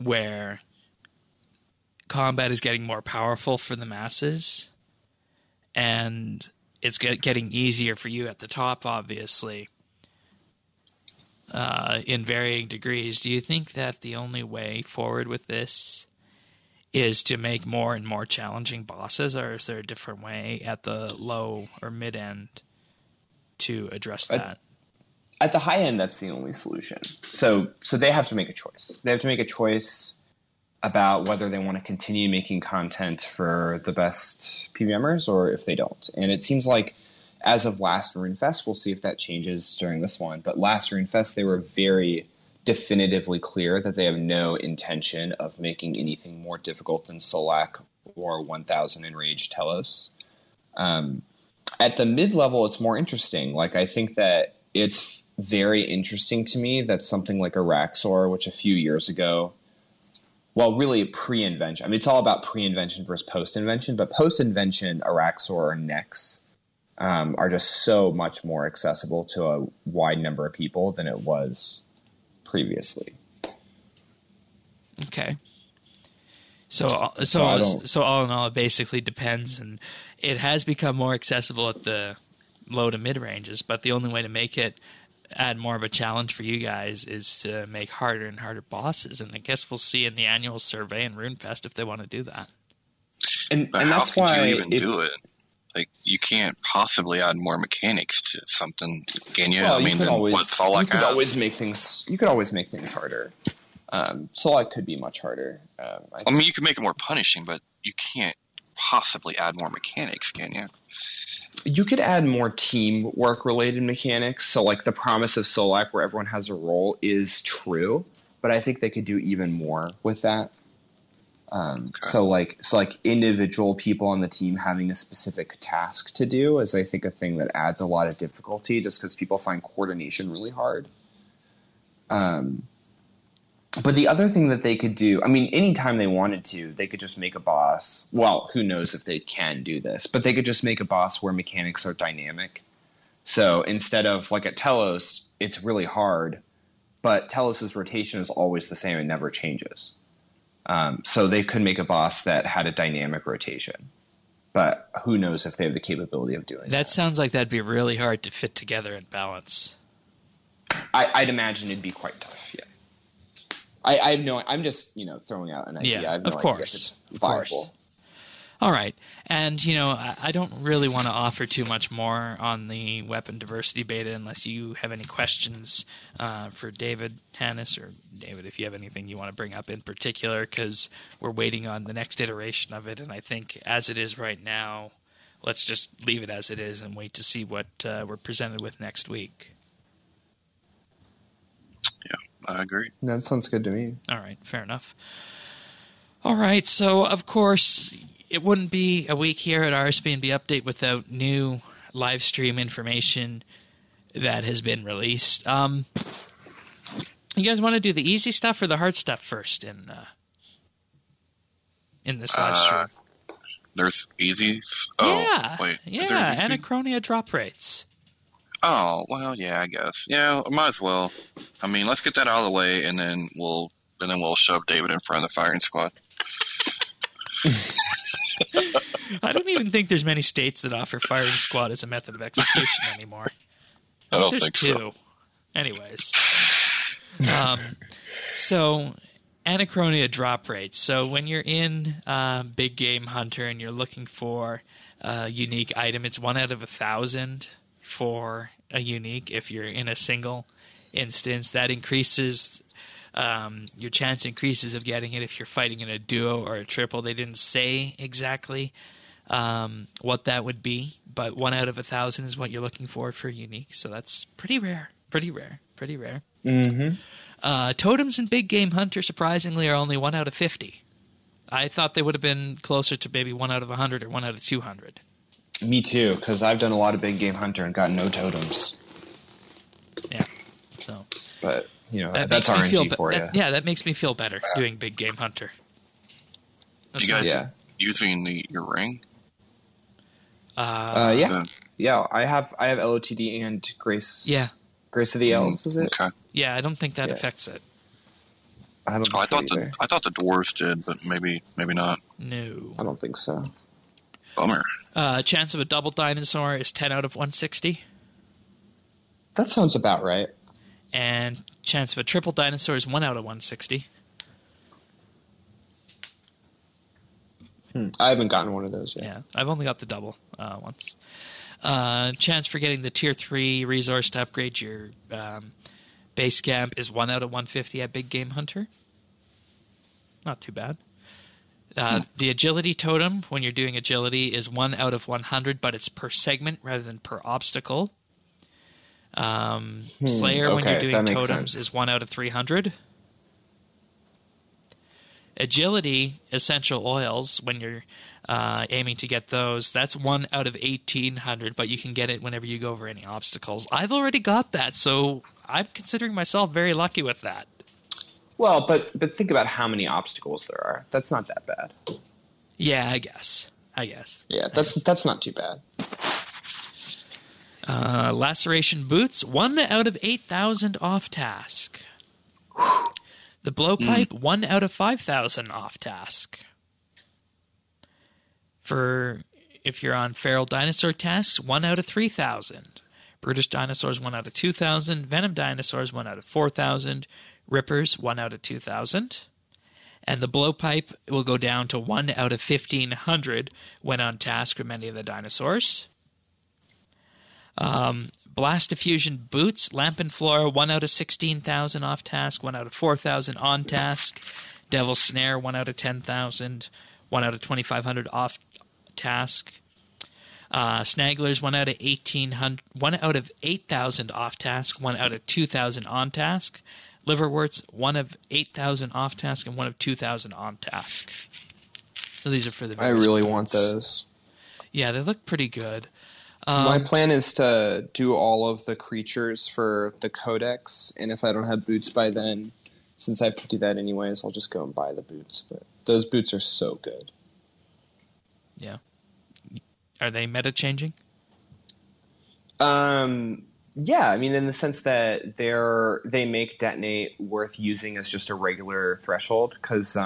where combat is getting more powerful for the masses, and it's getting easier for you at the top, obviously, in varying degrees, do you think that the only way forward with this is to make more and more challenging bosses, or is there a different way at the low or mid end to address that? At the high end, that's the only solution. So they have to make a choice. They have to make a choice about whether they want to continue making content for the best PVMers or if they don't. And it seems like as of last RuneFest, we'll see if that changes during this one, but last RuneFest, they were very definitively clear that they have no intention of making anything more difficult than Solak or 1000 Enraged Telos. At the mid-level, it's more interesting. Like, I think that it's very interesting to me that something like Araxor, which a few years ago, well, really pre-invention. I mean, it's all about pre-invention versus post-invention, but post-invention, Araxor and Nex are just so much more accessible to a wide number of people than it was previously. Okay. So all in all, it basically depends, and it has become more accessible at the low to mid ranges, but the only way to make it add more of a challenge for you guys is to make harder and harder bosses, and I guess we'll see in the annual survey in RuneFest if they want to do that. And that's why you even do it. Like, you can't possibly add more mechanics to something, can you? Well, I mean, what's all you could always make things harder. Solak could be much harder. I mean, you can make it more punishing, but you can't possibly add more mechanics, can you? You could add more teamwork related mechanics. So, like, the promise of Solak, where everyone has a role, is true, but I think they could do even more with that. So individual people on the team having a specific task to do is, I think, a thing that adds a lot of difficulty, just because people find coordination really hard. But the other thing that they could do, I mean, anytime they wanted to, they could just make a boss. Well, who knows if they can do this, but they could just make a boss where mechanics are dynamic. So instead of, like, at Telos, it's really hard, but Telos' rotation is always the same and never changes. So they could make a boss that had a dynamic rotation, but who knows if they have the capability of doing that. That sounds like that'd be really hard to fit together and balance. I'd imagine it'd be quite tough, yeah. I have no. I'm just throwing out an idea. Yeah, I have no of idea course, if it's of viable. course. All right, and I don't really want to offer too much more on the weapon diversity beta unless you have any questions for David Hannes, or David, if you have anything you want to bring up in particular, because we're waiting on the next iteration of it, and I think as it is right now, let's just leave it as it is and wait to see what we're presented with next week. I agree. That sounds good to me. All right, fair enough. All right, so of course, it wouldn't be a week here at RSBANDB Update without new live stream information that has been released. You guys want to do the easy stuff or the hard stuff first in this live stream? There's easy. Anachronia drop rates. Oh, well, yeah, I guess. Yeah, might as well. I mean, let's get that out of the way, and then we'll shove David in front of the firing squad. I don't even think there's many states that offer firing squad as a method of execution anymore. I don't think think there's two. so. Anyways. So, Anachronia drop rates. So when you're in Big Game Hunter and you're looking for a unique item, it's 1 out of 1,000 for a unique. If you're in a single instance, that increases your chance increases of getting it if you're fighting in a duo or a triple. They didn't say exactly what that would be, but 1 out of 1,000 is what you're looking for unique. So that's pretty rare. Mm-hmm. Totems in Big Game Hunter, surprisingly, are only 1 out of 50. I thought they would have been closer to maybe 1 out of 100 or 1 out of 200. Me too, because I've done a lot of Big Game Hunter and gotten no totems. Yeah, so. But, that's RNG for you. Yeah, that makes me feel better doing Big Game Hunter. You guys using your ring? Yeah. Yeah, I have LOTD and Grace. Yeah. Grace of the Elves, is it? Okay. Yeah, I don't think that affects it. I don't think so either. I thought the dwarves did, but maybe not. No. I don't think so. Bummer. Chance of a double dinosaur is 10 out of 160. That sounds about right. And chance of a triple dinosaur is 1 out of 160. I haven't gotten one of those yet. Yeah, I've only got the double once. Chance for getting the Tier 3 resource to upgrade your base camp is 1 out of 150 at Big Game Hunter. Not too bad. The agility totem, when you're doing agility, is 1 out of 100, but it's per segment rather than per obstacle. Slayer, when you're doing totems, is 1 out of 300. Agility, essential oils, when you're aiming to get those, that's 1 out of 1,800, but you can get it whenever you go over any obstacles. I've already got that, so I'm considering myself very lucky with that. Well, but think about how many obstacles there are. That's not that bad. Yeah, I guess. Yeah, that's not too bad. Laceration boots, 1 out of 8,000 off task. The blowpipe, 1 out of 5,000 off task. For if you're on feral dinosaur tasks, 1 out of 3,000. Brutish dinosaurs, 1 out of 2,000. Venom dinosaurs, 1 out of 4,000. Rippers, 1 out of 2,000. And the blowpipe will go down to 1 out of 1,500 when on task from any of the dinosaurs. Blast Diffusion Boots, Lamp and Floor, 1 out of 16,000 off task, 1 out of 4,000 on task. Devil Snare, 1 out of 10,000, 1 out of 2,500 off task. Snagglers, 1 out of 1,800, 1 out of 8,000 off task, 1 out of 2,000 on task. Liverworts, 1 of 8,000 off task, and 1 of 2,000 on task. So these are for the. I really want those. Yeah, they look pretty good. My plan is to do all of the creatures for the codex, and if I don't have boots by then, since I have to do that anyways, I'll just go and buy the boots. But those boots are so good. Yeah. Are they meta changing? Yeah, I mean, in the sense that they make detonate worth using as just a regular threshold, because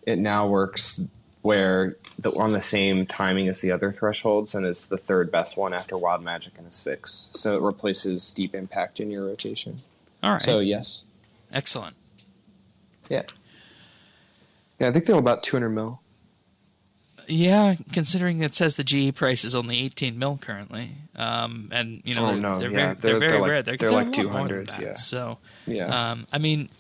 it now works where on the same timing as the other thresholds, and is the third best one after Wild Magic and Asphyx. So it replaces Deep Impact in your rotation. All right. So yes. Excellent. Yeah. Yeah, I think they're about 200 mil. Yeah, considering it says the GE price is only 18 mil currently, and you know they're very rare. They're like 200. Yeah. So yeah. I mean,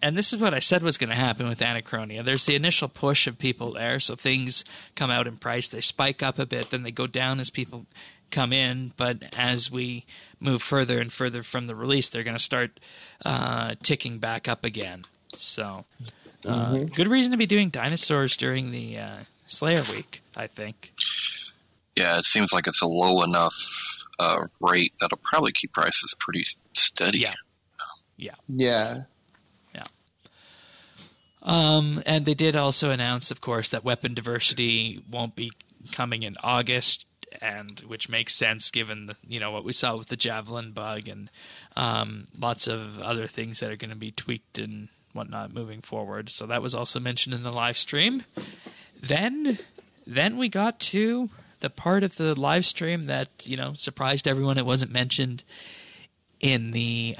and this is what I said was going to happen with Anachronia. There's the initial push of people there, so things come out in price. They spike up a bit, then they go down as people come in. But as we move further and further from the release, they're going to start ticking back up again. So good reason to be doing dinosaurs during the Slayer Week, I think. Yeah, it seems like it's a low enough rate that'll probably keep prices pretty steady. Yeah. And they did also announce, of course, that weapon diversity won't be coming in August, and which makes sense given what we saw with the Javelin bug and lots of other things that are going to be tweaked and whatnot moving forward. So that was also mentioned in the live stream. Then we got to the part of the live stream that surprised everyone. It wasn't mentioned in the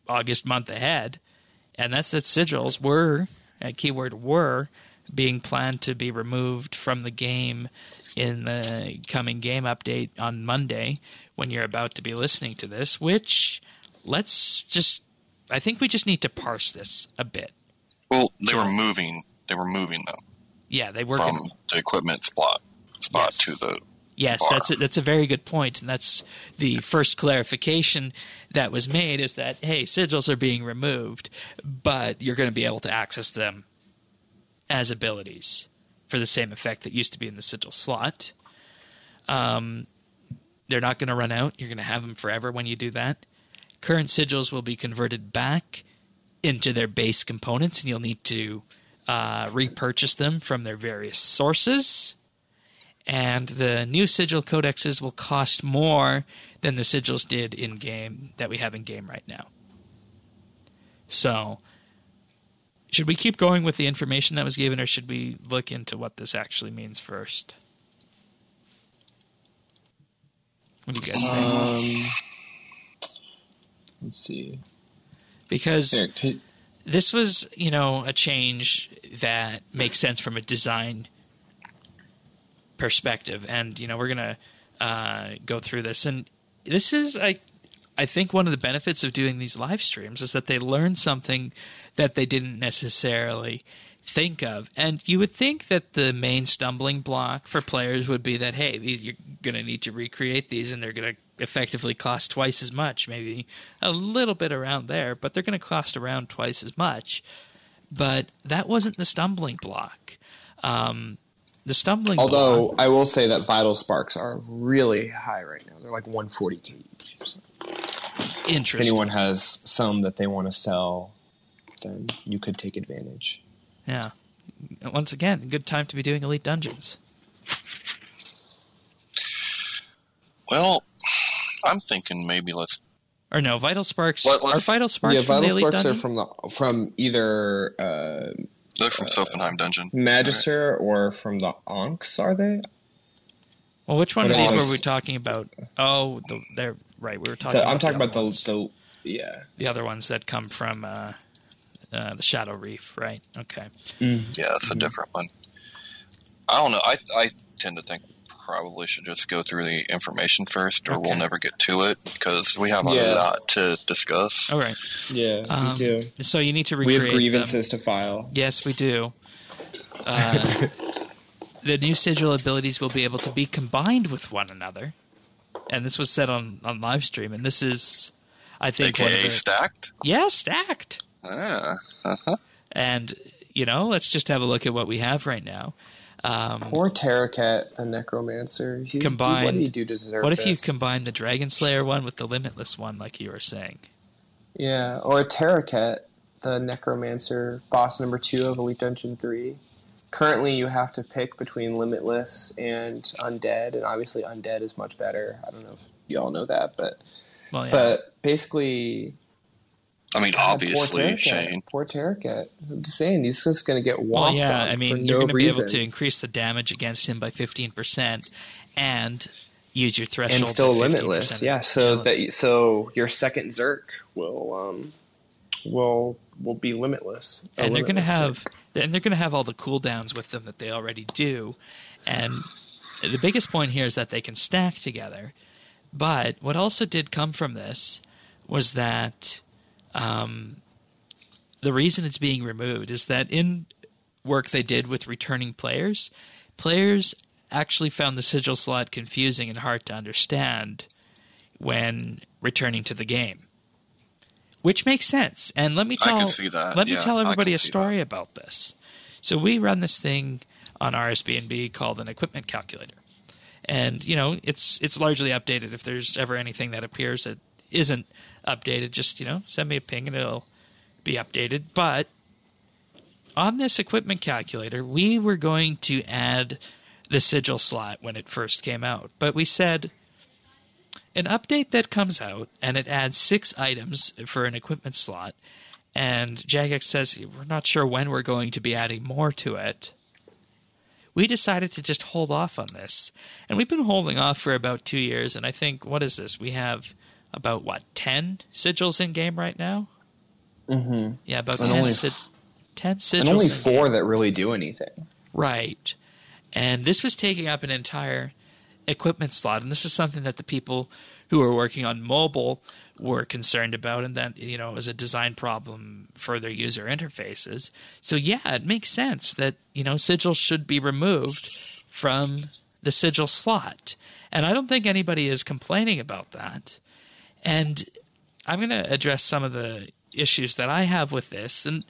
August month ahead, and that's that sigils were, keyword were, being planned to be removed from the game in the coming game update on Monday when you're about to be listening to this, which I think we just need to parse this a bit. Well, they were moving though. Yeah, they were from the equipment spot yes. to the Yes, bar. That's a very good point, and that's the first clarification that was made is that, hey, sigils are being removed, but you're going to be able to access them as abilities for the same effect that used to be in the sigil slot. They're not going to run out. You're going to have them forever when you do that. Current sigils will be converted back into their base components, and you'll need to repurchase them from their various sources. And the new sigil codexes will cost more than the sigils did in-game that we have in-game right now. So, should we keep going with the information that was given, or should we look into what this actually means first? What do you guys think? Let's see. Because this was, a change that makes sense from a design perspective, and we're gonna go through this, and this is I think one of the benefits of doing these live streams is that they learn something that they didn't necessarily think of. And you would think that the main stumbling block for players would be that, hey, you're going to need to recreate these, and they're going to effectively cost twice as much, maybe a little bit around there, but they're going to cost around twice as much. But that wasn't the stumbling block. The stumbling Although block, I will say that Vital Sparks are really high right now. They're like 140k each. So. Interesting. If anyone has some that they want to sell, then you could take advantage. Yeah. Once again, a good time to be doing Elite Dungeons. Well, I'm thinking maybe let's... Or no, Vital Sparks... Are Vital Sparks from the Elite Dungeon? Yeah, Vital Sparks are from either... they're from Sophenheim Dungeon. Magister or from the Onks, are they? Well, which one of these were we talking about? Oh, they're right. We were talking. I'm talking about the Yeah. The other ones that come from the Shadow Reef, right? Okay. Yeah, it's a different one. I don't know. I tend to think probably should just go through the information first, or we'll never get to it because we have a lot to discuss. All right. Yeah, we do. So you need to We recreate have grievances to file. Yes, we do. The new Sigil abilities will be able to be combined with one another. And this was said on live stream, and this is, I think, AKA stacked? Yeah, stacked. And, let's just have a look at what we have right now. Poor Terracat, the Necromancer. What did he do to deserve What if this? you combine the Dragon Slayer one with the Limitless one, like you were saying? Yeah, or Terracat, the Necromancer, boss number 2 of Elite Dungeon 3. Currently, you have to pick between Limitless and Undead, and obviously Undead is much better. I don't know if you all know that, but basically... I mean, obviously, Shane. Poor Terracat. I'm just saying, he's just going to get whomped Well, yeah, on I mean, for you're no going to be able reason. to increase the damage against him by 15% and use your threshold And still to 15%. Limitless, yeah. So your second Zerk will be Limitless. And they're going to have all the cooldowns with them that they already do. And the biggest point here is that they can stack together. But what also did come from this was that the reason it's being removed is that in work they did with returning players actually found the Sigil slot confusing and hard to understand when returning to the game. Which makes sense. And let me tell everybody a story about this. So we run this thing on RSBANDB called an equipment calculator. And, it's largely updated. If there's ever anything that appears that isn't updated, just, send me a ping and it'll be updated. But on this equipment calculator, we were going to add the Sigil slot when it first came out. But we said an update that comes out and it adds 6 items for an equipment slot. And Jagex says, we're not sure when we're going to be adding more to it. We decided to just hold off on this. And we've been holding off for about 2 years. And I think, what is this? We have about, 10 sigils in game right now? Mm-hmm. Yeah, about 10 sigils. And only 4 that really do anything. Right. And this was taking up an entire equipment slot. And this is something that the people who are working on mobile were concerned about, and that, it was a design problem for their user interfaces. So yeah, it makes sense that, Sigil should be removed from the Sigil slot. And I don't think anybody is complaining about that. And I'm going to address some of the issues that I have with this. And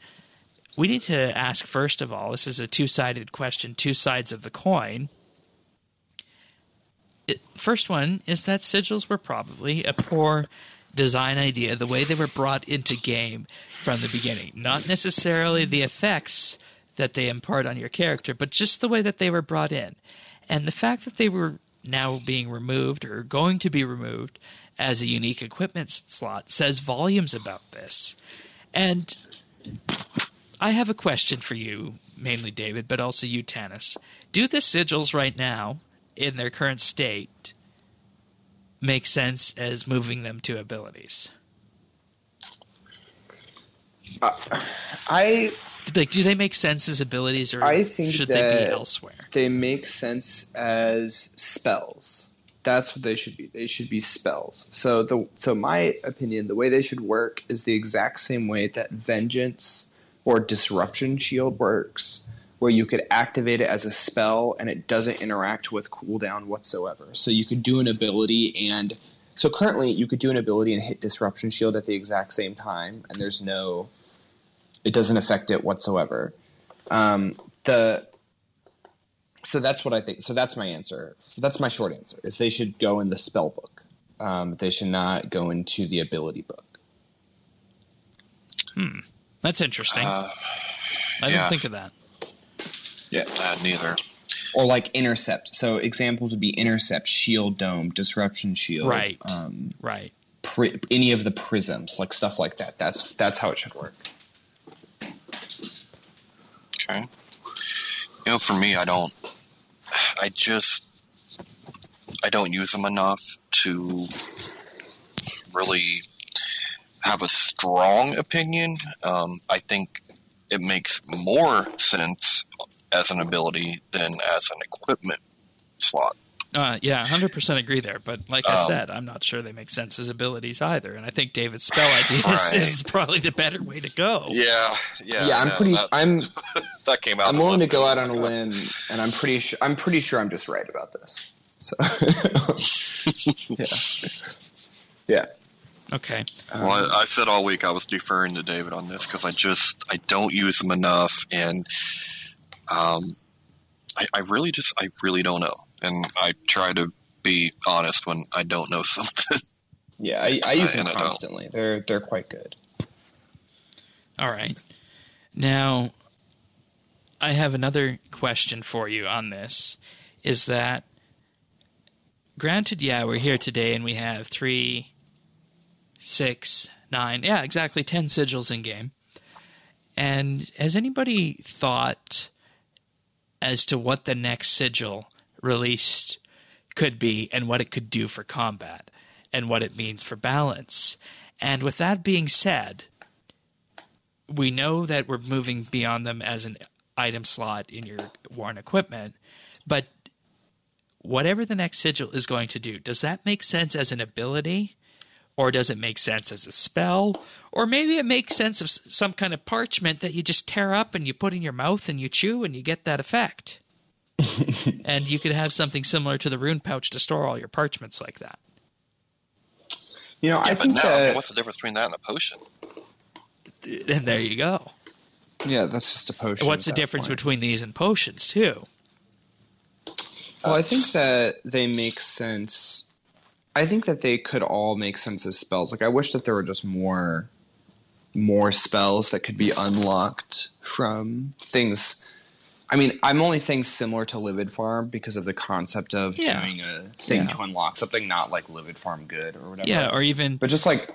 we need to ask, first of all, this is a two-sided question, 2 sides of the coin. First one is that sigils were probably a poor design idea, the way they were brought into game from the beginning. Not necessarily the effects that they impart on your character, but just the way that they were brought in. And the fact that they were now being removed or going to be removed as a unique equipment slot says volumes about this. And I have a question for you, mainly David, but also you, Tanis. Do the sigils right now, in their current state, make sense as moving them to abilities? Do they make sense as abilities, or I think should they be elsewhere? They make sense as spells. That's what they should be. They should be spells. So my opinion, the way they should work is the exact same way that Vengeance or Disruption Shield works, where you could activate it as a spell and it doesn't interact with cooldown whatsoever. So you could do an ability, and so currently you could do an ability and hit Disruption Shield at the exact same time, and it doesn't affect it whatsoever. So that's what I think. So that's my answer. That's my short answer, is they should go in the spell book. They should not go into the ability book. That's interesting. I didn't think of that. Yeah, neither. Or like Intercept. So examples would be Intercept, Shield Dome, Disruption Shield. Right. Right. Any of the prisms, like stuff like that. That's how it should work. Okay. For me, I don't use them enough to really have a strong opinion. I think it makes more sense as an ability than as an equipment slot. Yeah, 100% agree there. But like I said, I'm not sure they make sense as abilities either. And I think David's spell idea is probably the better way to go. Yeah. That came out. I'm willing to go out on a limb, and I'm pretty sure I'm just right about this. So, yeah. Okay. Well, I said all week I was deferring to David on this because I don't use them enough, and I really don't know, and I try to be honest when I don't know something. Yeah, I use them constantly. They're quite good. All right. Now, I have another question for you on this. Is that, granted, yeah, we're here today and we have 3, 6, 9, yeah, exactly 10 sigils in game. And has anybody thought as to what the next sigil released could be and what it could do for combat and what it means for balance? And with that being said, we know that we're moving beyond them as an item slot in your worn equipment, but whatever the next sigil is going to do, does that make sense as an ability? Or does it make sense as a spell? Or maybe it makes sense of some kind of parchment that you just tear up and you put in your mouth and you chew and you get that effect. And you could have something similar to the rune pouch to store all your parchments like that. I think that... what's the difference between that and a potion? And there you go. Yeah, that's just a potion. What's the difference between these and potions, too? Well, I think that they make sense... I think that they could all make sense as spells. Like, I wish that there were just more spells that could be unlocked from things. I mean, I'm only saying similar to Livid Farm because of the concept of doing a thing to unlock something, not like Livid Farm good or whatever. Yeah, or even... But just like,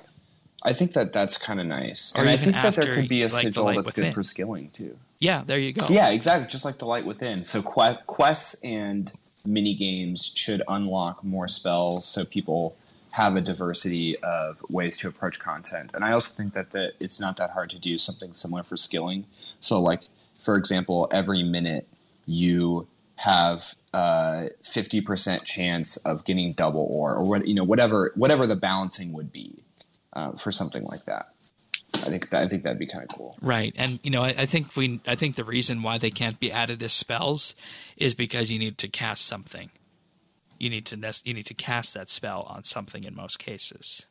I think that that's kind of nice. Or and even I think that there could be a like sigil that's Within. good for skilling, too. Yeah, there you go. Yeah, exactly. Just like the Light Within. So quests and mini games should unlock more spells so people have a diversity of ways to approach content. And I also think that it's not that hard to do something similar for skilling. So, like, for example, every minute you have a 50% chance of getting double or whatever the balancing would be for something like that. I think that'd be kind of cool. Right. And I think the reason why they can't be added as spells is because you need to cast something. You need to cast that spell on something in most cases.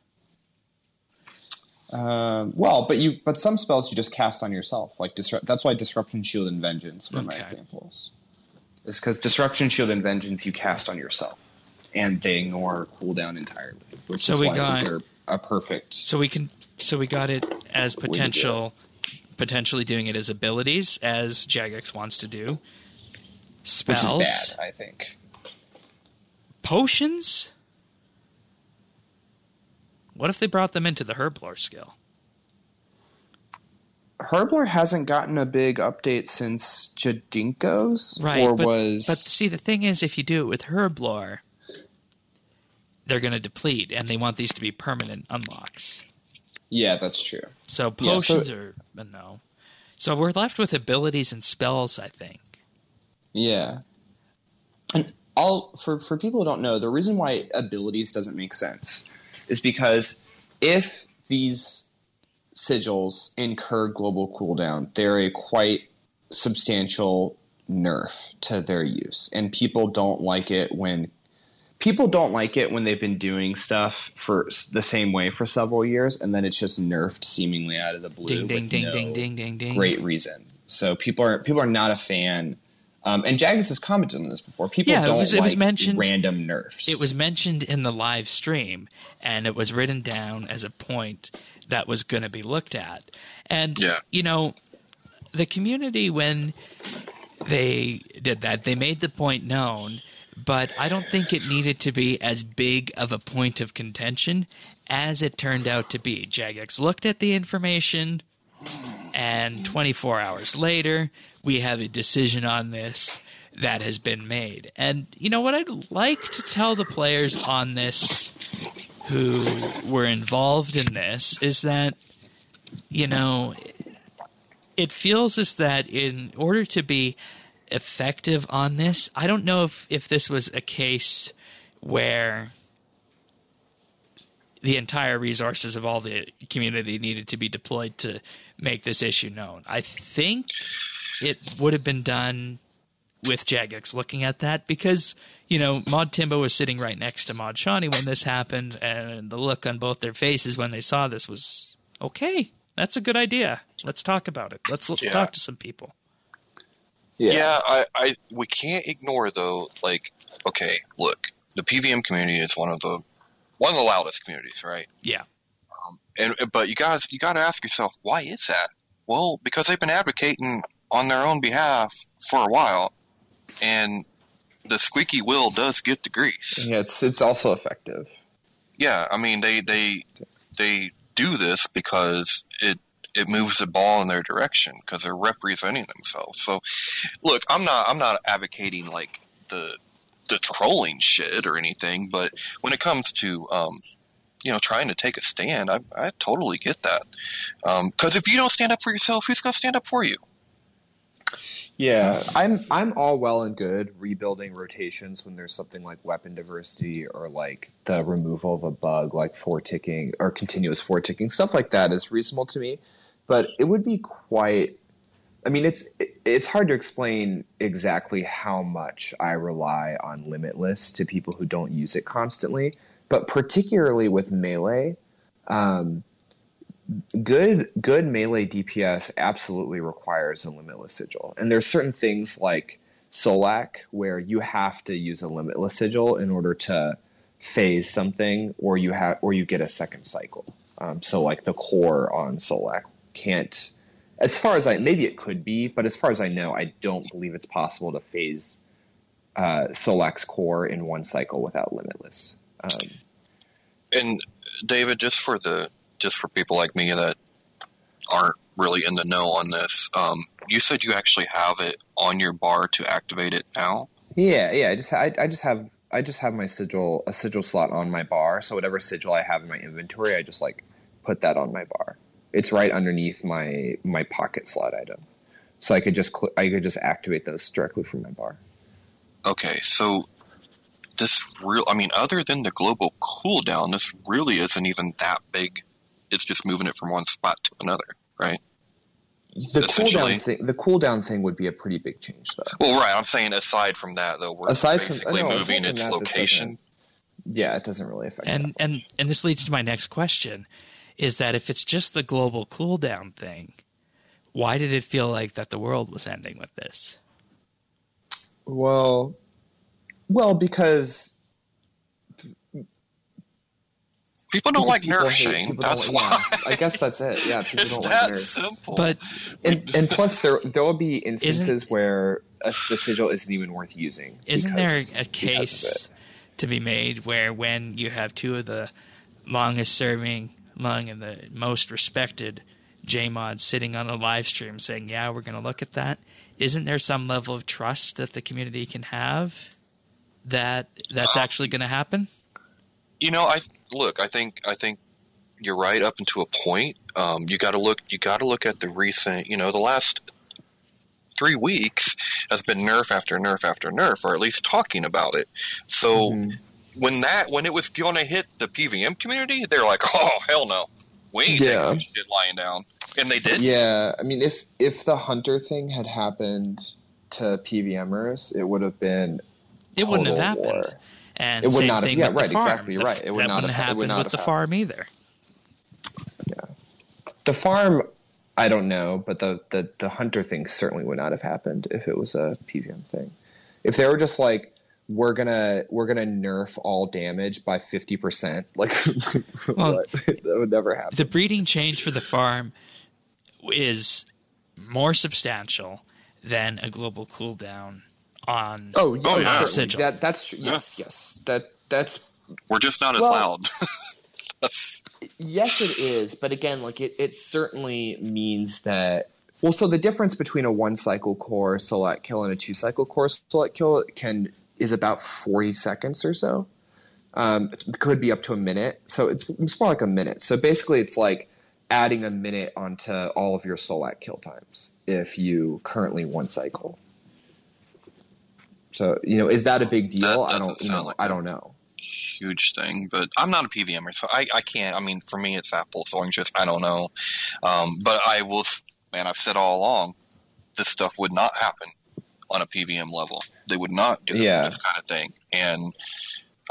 But some spells you just cast on yourself. Like that's why Disruption, Shield, and Vengeance were my examples. It's because Disruption, Shield, and Vengeance you cast on yourself, and they ignore cooldown entirely. Which is why I think they're a perfect. So we got it as potentially doing it as abilities, as Jagex wants to do. Spells, which is bad, I think. Potions. What if they brought them into the Herblore skill? Herblore hasn't gotten a big update since Jadinko's, right? But see, the thing is, if you do it with Herblore, they're going to deplete, and they want these to be permanent unlocks. Yeah, that's true. So potions are a no. So we're left with abilities and spells, I think. Yeah. And for people who don't know, the reason why abilities doesn't make sense is because if these sigils incur global cooldown, they're a quite substantial nerf to their use. And people don't like it when they've been doing stuff for the same way for several years, and then it's just nerfed seemingly out of the blue. Ding. Great reason. So people are not a fan. And Jagex has commented on this before. People don't like random nerfs. It was mentioned in the live stream, and it was written down as a point that was going to be looked at. And, the community, when they did that, they made the point known, but I don't think it needed to be as big of a point of contention as it turned out to be. Jagex looked at the information, and 24 hours later, we have a decision on this that has been made. And you know what I'd like to tell the players on this who were involved in this is that, it feels as that in order to be effective on this, I don't know if this was a case where the entire resources of all the community needed to be deployed to make this issue known. I think it would have been done with Jagex looking at that because, Mod Timbo was sitting right next to Mod Shawnee when this happened, and the look on both their faces when they saw this was, okay, that's a good idea. Let's talk about it. Let's talk to some people. Yeah, we can't ignore though. Like, okay, look, the PVM community is one of the loudest communities, right? Yeah. But you got to ask yourself, why is that? Well, because they've been advocating on their own behalf for a while, and the squeaky wheel does get the grease. Yeah, it's also effective. Yeah, I mean they do this because it moves the ball in their direction because they're representing themselves. So, look, I'm not advocating like the trolling shit or anything, but when it comes to trying to take a stand, I totally get that. Because if you don't stand up for yourself, who's going to stand up for you? Yeah, I'm all well and good rebuilding rotations when there's something like weapon diversity or like the removal of a bug like ticking or continuous ticking. Stuff like that is reasonable to me, but it would be quite. I mean, it's hard to explain exactly how much I rely on Limitless to people who don't use it constantly, but particularly with melee. Good melee DPS absolutely requires a Limitless Sigil. And there's certain things like Solak where you have to use a Limitless Sigil in order to phase something or you get a second cycle. So like the core on Solak can't, as far as maybe it could be, but as far as I know, I don't believe it's possible to phase Solak's core in one cycle without Limitless. And David, just for people like me that aren't really in the know on this, you said you actually have it on your bar to activate it now? Yeah. I just have my sigil, a sigil slot on my bar. So whatever sigil I have in my inventory, I just like put that on my bar. It's right underneath my pocket slot item, so I could just activate those directly from my bar. Okay, so other than the global cooldown, this really isn't even that big. It's just moving it from one spot to another, right? The cooldown thing would be a pretty big change, though. Well, right. I'm saying aside from that, though, we're basically moving its location. Yeah, it doesn't really affect. And this leads to my next question: is that if it's just the global cooldown thing, why did it feel like that the world was ending with this? Well, because people don't like nerf Shane. That's why. Yeah, I guess that's it. Yeah, people it's don't that like nerfs. simple. But and plus, there will be instances where the sigil isn't even worth using. Isn't there a case to be made where when you have two of the longest serving, and the most respected JMods sitting on a live stream saying, "Yeah, we're going to look at that"? Isn't there some level of trust that the community can have that's actually going to happen? I think you're right up until a point. You got to look at the recent, the last 3 weeks has been nerf after nerf after nerf, or at least talking about it. So when it was going to hit the PVM community, they're like, "Oh, hell no, we ain't taking shit lying down," and they did. Yeah, I mean, if the Hunter thing had happened to PVMers, it would have been. It wouldn't have happened. War. And it would same not thing have. Yeah, with the right. farm. Exactly right. It would not have happened with the farm either. Yeah, the farm. I don't know, but the Hunter thing certainly would not have happened if it was a PVM thing. If they were just like, we're gonna nerf all damage by 50%, like that would never happen. The breeding change for the farm is more substantial than a global cooldown on Sigil. That's yes. That's we're just not as loud. Yes, it is, but again, like it certainly means that. Well, so the difference between a 1-cycle core select kill and a 2-cycle core select kill is about 40 seconds or so. It could be up to a minute. So it's more like a minute. So basically it's like adding a minute onto all of your Solak kill times if you currently one cycle. So, is that a big deal? I don't know. Huge thing, but I'm not a PVMer, so I can't. I mean, for me, it's apples, oranges. I don't know. But I've said all along, this stuff would not happen on a PVM level. They would not do this kind of thing. And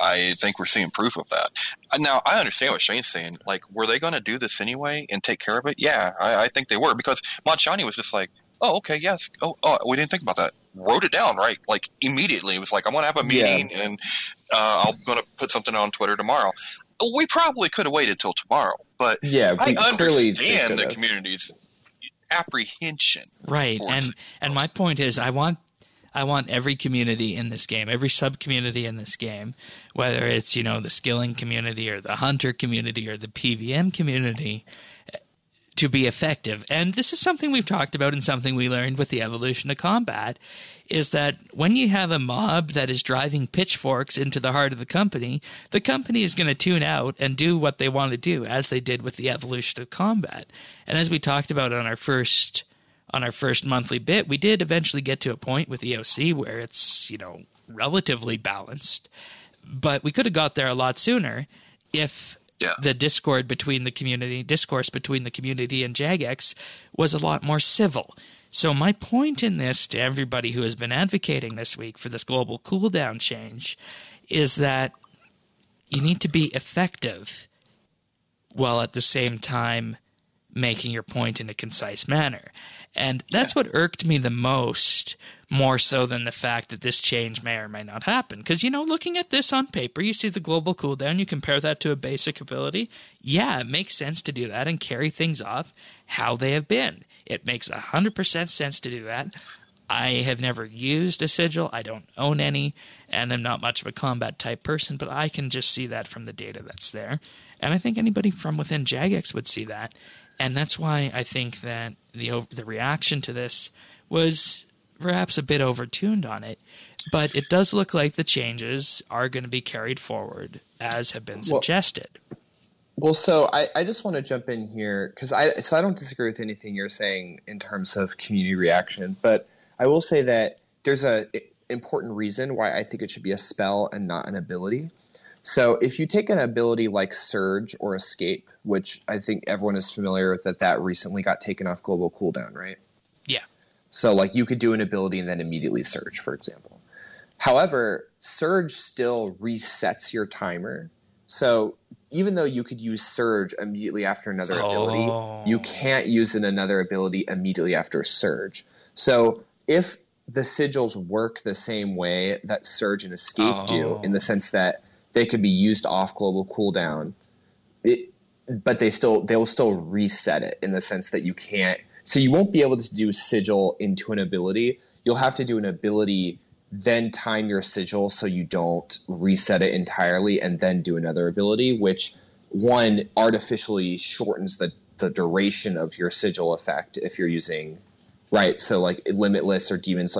I think we're seeing proof of that. Now, I understand what Shane's saying. Like, were they going to do this anyway and take care of it? Yeah, I think they were, because Mod Shiny was just like, oh, okay, yes. Oh, we didn't think about that. Wrote it down, right? Like, immediately. It was like, I'm going to have a meeting, and I'm going to put something on Twitter tomorrow. We probably could have waited till tomorrow, but I understand the community's apprehension. Right, and my point is, I want every community in this game, every sub-community in this game, whether it's, the skilling community or the hunter community or the PVM community, to be effective. And this is something we've talked about and something we learned with the evolution of combat, is that when you have a mob that is driving pitchforks into the heart of the company is going to tune out and do what they want to do, as they did with the evolution of combat. And as we talked about on our first monthly bit, we did eventually get to a point with EOC where it's, relatively balanced. But we could have got there a lot sooner if the discourse between the community and Jagex was a lot more civil. So my point in this to everybody who has been advocating this week for this global cooldown change is that you need to be effective while at the same time making your point in a concise manner. And that's what irked me the most, more so than the fact that this change may or may not happen. Because, looking at this on paper, you see the global cooldown, you compare that to a basic ability. Yeah, it makes sense to do that and carry things off how they have been. It makes 100% sense to do that. I have never used a sigil. I don't own any, and I'm not much of a combat type person, but I can just see that from the data that's there. And I think anybody from within Jagex would see that. And that's why I think that the reaction to this was perhaps a bit overtuned on it. But it does look like the changes are going to be carried forward as have been suggested. Well, so I just want to jump in here because I don't disagree with anything you're saying in terms of community reaction. But I will say that there's an important reason why I think it should be a spell and not an ability. So if you take an ability like Surge or Escape, which I think everyone is familiar with, that recently got taken off global cooldown, right? Yeah. So like you could do an ability and then immediately Surge, for example. However, Surge still resets your timer. So even though you could use Surge immediately after another ability, you can't use another ability immediately after Surge. So if the sigils work the same way that Surge and Escape do, in the sense that they could be used off global cooldown, but they will still reset it in the sense that you can't. So you won't be able to do sigil into an ability. You'll have to do an ability, then time your sigil so you don't reset it entirely, and then do another ability, which one artificially shortens the duration of your sigil effect if you're using so like Limitless or Demons,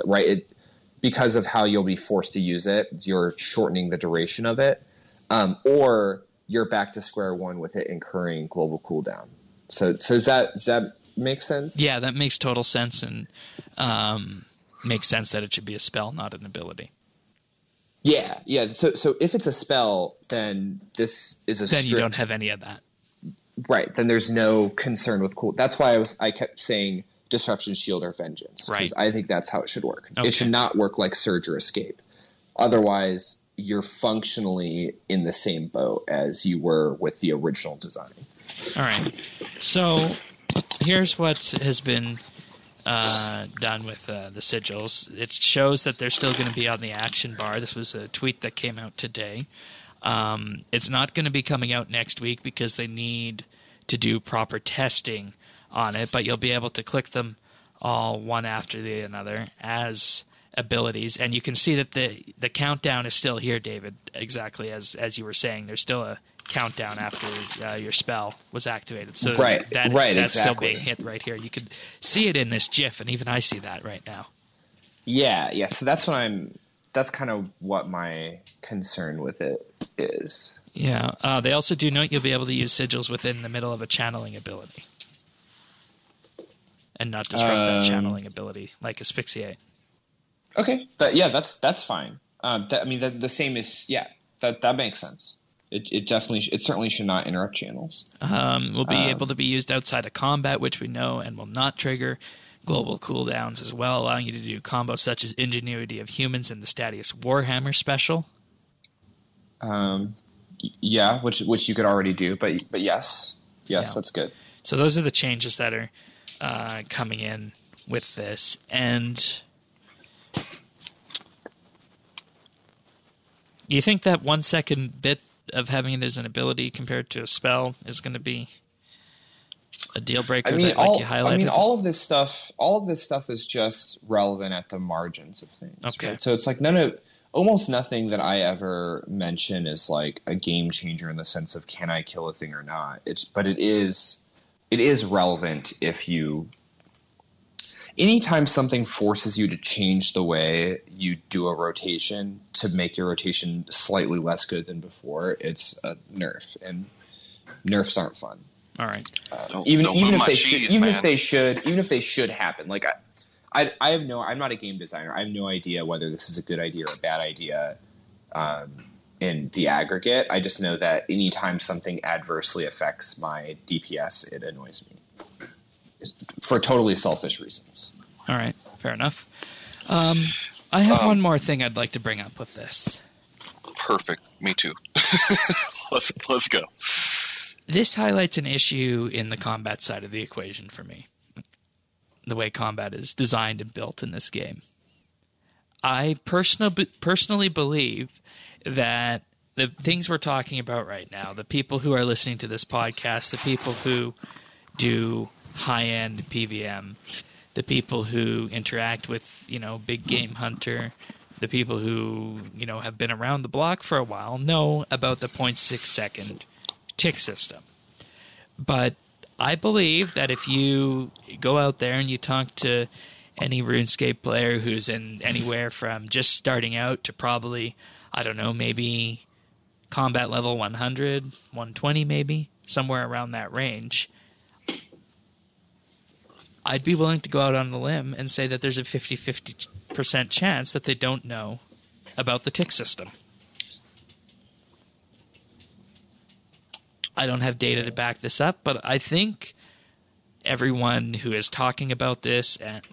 because of how you'll be forced to use it, you're shortening the duration of it, or you're back to square one with it incurring global cooldown. So does that make sense? Yeah, that makes total sense, and makes sense that it should be a spell, not an ability. Yeah. So if it's a spell, then this is a. Then you don't have any of that. Right. Then there's no concern with cool. That's why I kept saying Disruption, Shield, or Vengeance. Right. Because I think that's how it should work. Okay. It should not work like Surge or Escape. Otherwise, you're functionally in the same boat as you were with the original design. All right. So here's what has been done with the sigils. It shows that they're still going to be on the action bar. This was a tweet that came out today. It's not going to be coming out next week because they need to do proper testing on it, but you'll be able to click them all one after the another as abilities, and you can see that the countdown is still here, David, exactly as you were saying. There's still a countdown after your spell was activated. So that's exactly. Still being hit right here. You could see it in this GIF, and even I see that right now. Yeah. So that's what kind of what my concern with it is. Yeah. They also do note you'll be able to use sigils within the middle of a channeling ability, and not disrupt that channeling ability like asphyxiate. Okay. That's fine. The same is that makes sense. It certainly should not interrupt channels. Will be able to be used outside of combat, which we know, and will not trigger global cooldowns as well, allowing you to do combos such as Ingenuity of Humans and the Statius Warhammer special. Yeah, which you could already do, but yes, that's good. So those are the changes that are coming in with this, and you think that 1 second bit of having it as an ability compared to a spell is going to be a deal breaker? You highlighted? All of this stuff is just relevant at the margins of things. Okay. Right? So it's like almost nothing that I ever mention is like a game changer in the sense of can I kill a thing or not. But it is relevant if you. Anytime something forces you to change the way you do a rotation to make your rotation slightly less good than before, it's a nerf, and nerfs aren't fun. All right. Even if they should happen. Like I have I'm not a game designer. I have no idea whether this is a good idea or a bad idea in the aggregate. I just know that anytime something adversely affects my DPS, it annoys me for totally selfish reasons. All right. Fair enough. I have one more thing I'd like to bring up with this. Perfect. Me too. Let's go. This highlights an issue in the combat side of the equation for me. The way combat is designed and built in this game. I personally believe that the things we're talking about right now, the people who are listening to this podcast, the people who do high-end PVM, the people who interact with, Big Game Hunter, the people who, have been around the block for a while know about the 0.6 second tick system. But I believe that if you go out there and you talk to any RuneScape player who's in anywhere from just starting out to probably, I don't know, maybe combat level 100, 120 maybe, somewhere around that range, I'd be willing to go out on the limb and say that there's a 50% chance that they don't know about the tick system. I don't have data to back this up, but I think everyone who is talking about this, and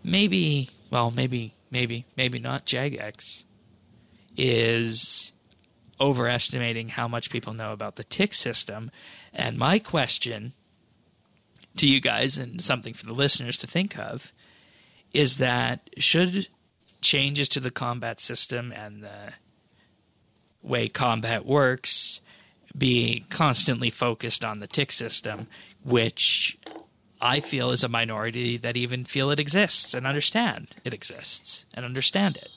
maybe not Jagex, is overestimating how much people know about the tick system. And my question to you guys, and something for the listeners to think of, is that should changes to the combat system and the way combat works be constantly focused on the tick system, which I feel is a minority that even feel it exists and understand it exists and understand it.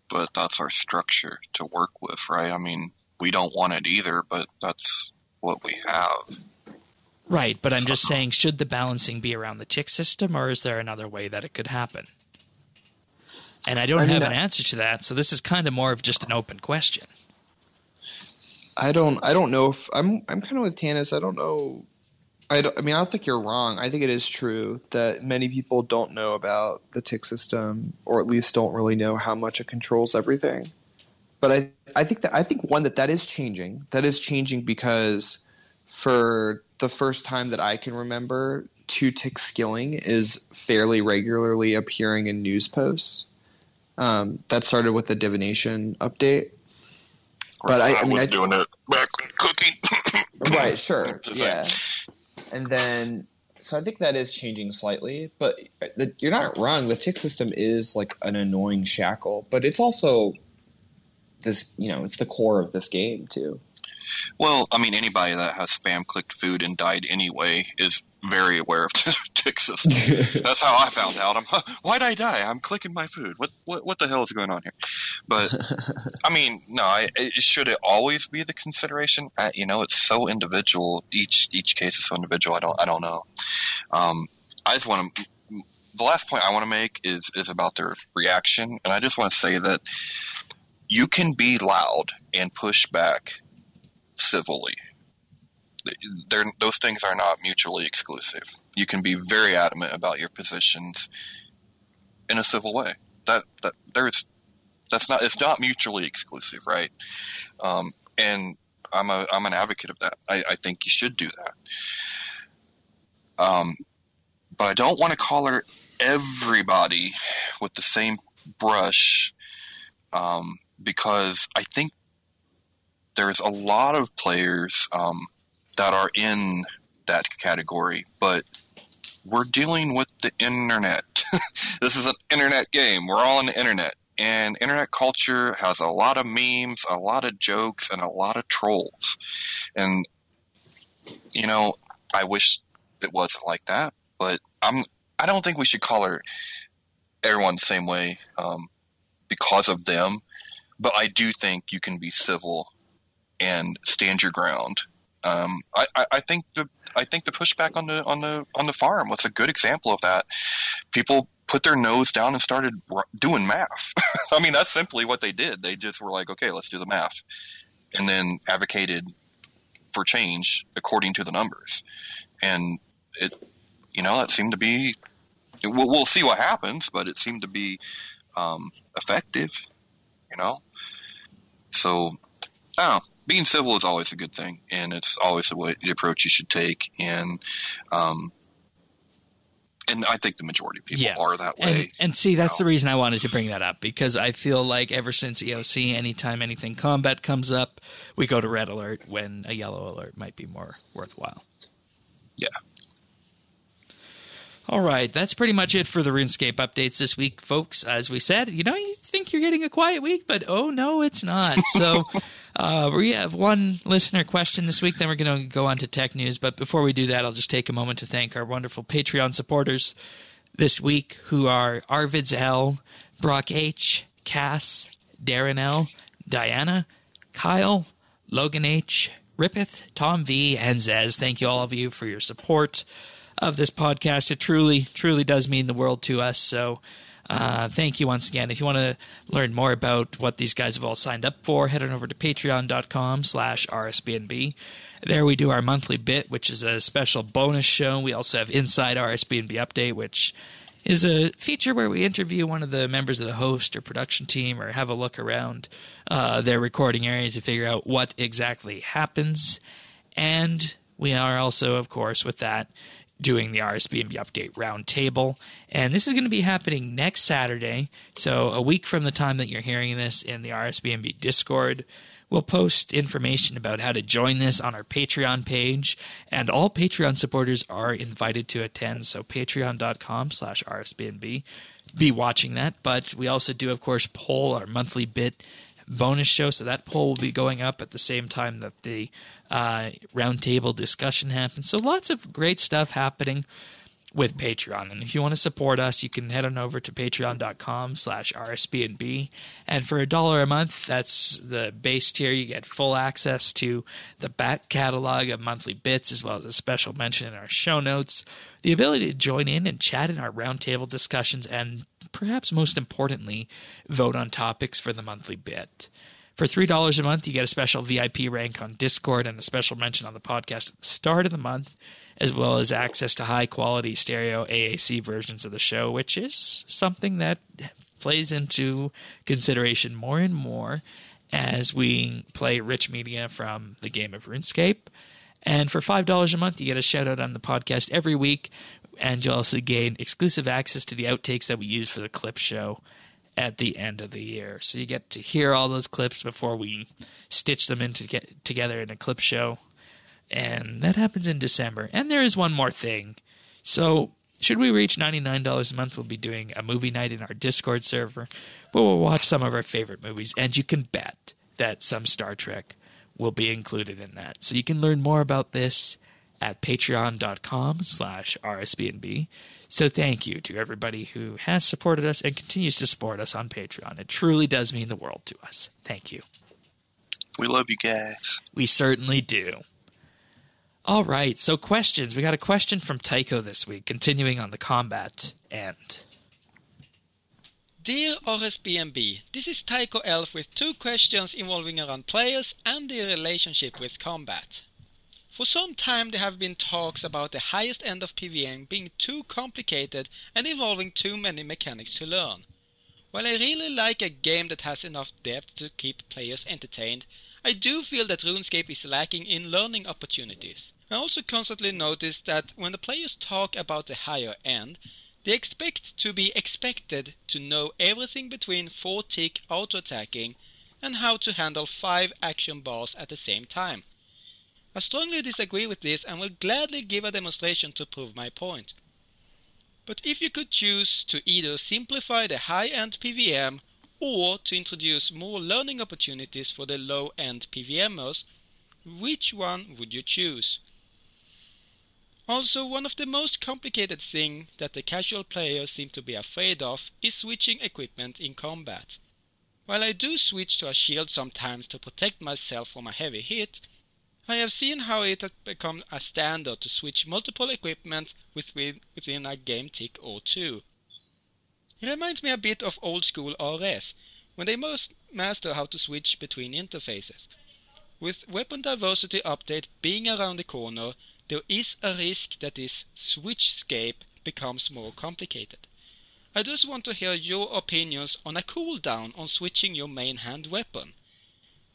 But that's our structure to work with, right? I mean, we don't want it either, but that's what we have. Right, but I'm just saying, should the balancing be around the tick system, or is there another way that it could happen? And I don't have an answer to that, so this is kind of more of just an open question. I don't know if I'm kind of with Tanis. I don't know. I don't think you're wrong. I think it is true that many people don't know about the tick system, or at least don't really know how much it controls everything. But I think that is changing. That is changing because for the first time that I can remember, 2-tick skilling is fairly regularly appearing in news posts. That started with the divination update. But I was doing it back when cooking. Right, sure, yeah. And then, so I think that is changing slightly. But you're not wrong. The tick system is like an annoying shackle, but it's also this. It's the core of this game too. Well, I mean, anybody that has spam clicked food and died anyway is very aware of tick system. That's how I found out. Why'd I die? I'm clicking my food. What the hell is going on here? But I mean, no. Should it always be the consideration? It's so individual. Each case is so individual. I don't know. I just want to the last point I want to make is about their reaction, and I just want to say that you can be loud and push back civilly. Those things are not mutually exclusive. You can be very adamant about your positions in a civil way. It's not mutually exclusive, right? And I'm an advocate of that. I think you should do that. But I don't want to color everybody with the same brush, because I think there's a lot of players that are in that category, but we're dealing with the internet. This is an internet game. We're all on the internet. And internet culture has a lot of memes, a lot of jokes, and a lot of trolls. And, you know, I wish it wasn't like that, but I don't think we should color everyone the same way because of them. But I do think you can be civil and stand your ground. I think the pushback on the farm was a good example of that. People put their nose down and started doing math. I mean, that's simply what they did. They just were like, okay, let's do the math, and then advocated for change according to the numbers. And it, you know, that seemed to be. We'll see what happens, but it seemed to be effective. You know, so I don't know. Being civil is always a good thing, and it's always the approach you should take. And I think the majority of people are that way. And see, that's the reason I wanted to bring that up, because I feel like ever since EOC, anytime anything combat comes up, we go to red alert when a yellow alert might be more worthwhile. Yeah. All right, that's pretty much it for the RuneScape updates this week, folks. As we said, you know, you think you're getting a quiet week, but oh no, it's not. So we have one listener question this week, then we're going to go on to tech news. But before we do that, I'll just take a moment to thank our wonderful Patreon supporters this week, who are Arvids L, Brock H, Cass, Darren L, Diana, Kyle, Logan H, Rippeth, Tom V, and Zez. Thank you all of you for your support of this podcast. It truly, truly does mean the world to us. So thank you once again. If you want to learn more about what these guys have all signed up for, head on over to patreon.com/RSBNB. There we do our monthly bit, which is a special bonus show. We also have Inside RSBNB Update, which is a feature where we interview one of the members of the host or production team, or have a look around their recording area to figure out what exactly happens. And we are also, of course, with that, doing the RSBNB Update Roundtable. And this is going to be happening next Saturday, so a week from the time that you're hearing this, in the RSBNB Discord. We'll post information about how to join this on our Patreon page, and all Patreon supporters are invited to attend, so patreon.com/RSBNB. Be watching that, but we also do, of course, poll our monthly bit bonus show, so that poll will be going up at the same time that the roundtable discussion happens. So lots of great stuff happening with Patreon. And if you want to support us, you can head on over to patreon.com/RSBNB. And for $1 a month, that's the base tier. You get full access to the back catalog of monthly bits, as well as a special mention in our show notes, the ability to join in and chat in our roundtable discussions, and perhaps most importantly, vote on topics for the monthly bit. For $3 a month, you get a special VIP rank on Discord and a special mention on the podcast at the start of the month, as well as access to high-quality stereo AAC versions of the show, which is something that plays into consideration more and more as we play rich media from the game of RuneScape. And for $5 a month, you get a shout-out on the podcast every week, and you'll also gain exclusive access to the outtakes that we use for the clip show at the end of the year. So you get to hear all those clips before we stitch them together in a clip show. And that happens in December. And there is one more thing. So should we reach $99 a month, we'll be doing a movie night in our Discord server, where we'll watch some of our favorite movies. And you can bet that some Star Trek will be included in that. So you can learn more about this at patreon.com/RSBNB. So thank you to everybody who has supported us and continues to support us on Patreon. It truly does mean the world to us. Thank you. We love you guys. We certainly do. All right, so questions. We got a question from Tycho this week, continuing on the combat end. Dear RSBANDB, this is Tycho Elf with 2 questions involving around players and their relationship with combat. For some time there have been talks about the highest end of PvM being too complicated and involving too many mechanics to learn. While I really like a game that has enough depth to keep players entertained, I do feel that RuneScape is lacking in learning opportunities. I also constantly notice that when the players talk about the higher end, they expect to be expected to know everything between 4-tick auto-attacking and how to handle 5 action bars at the same time. I strongly disagree with this and will gladly give a demonstration to prove my point. But if you could choose to either simplify the high-end PvM or to introduce more learning opportunities for the low-end PvMers, which one would you choose? Also, one of the most complicated things that the casual players seem to be afraid of is switching equipment in combat. While I do switch to a shield sometimes to protect myself from a heavy hit, I have seen how it has become a standard to switch multiple equipment within a game tick or 2. It reminds me a bit of old school RS, when they must master how to switch between interfaces. With weapon diversity update being around the corner, there is a risk that this switchscape becomes more complicated. I just want to hear your opinions on a cooldown on switching your main hand weapon.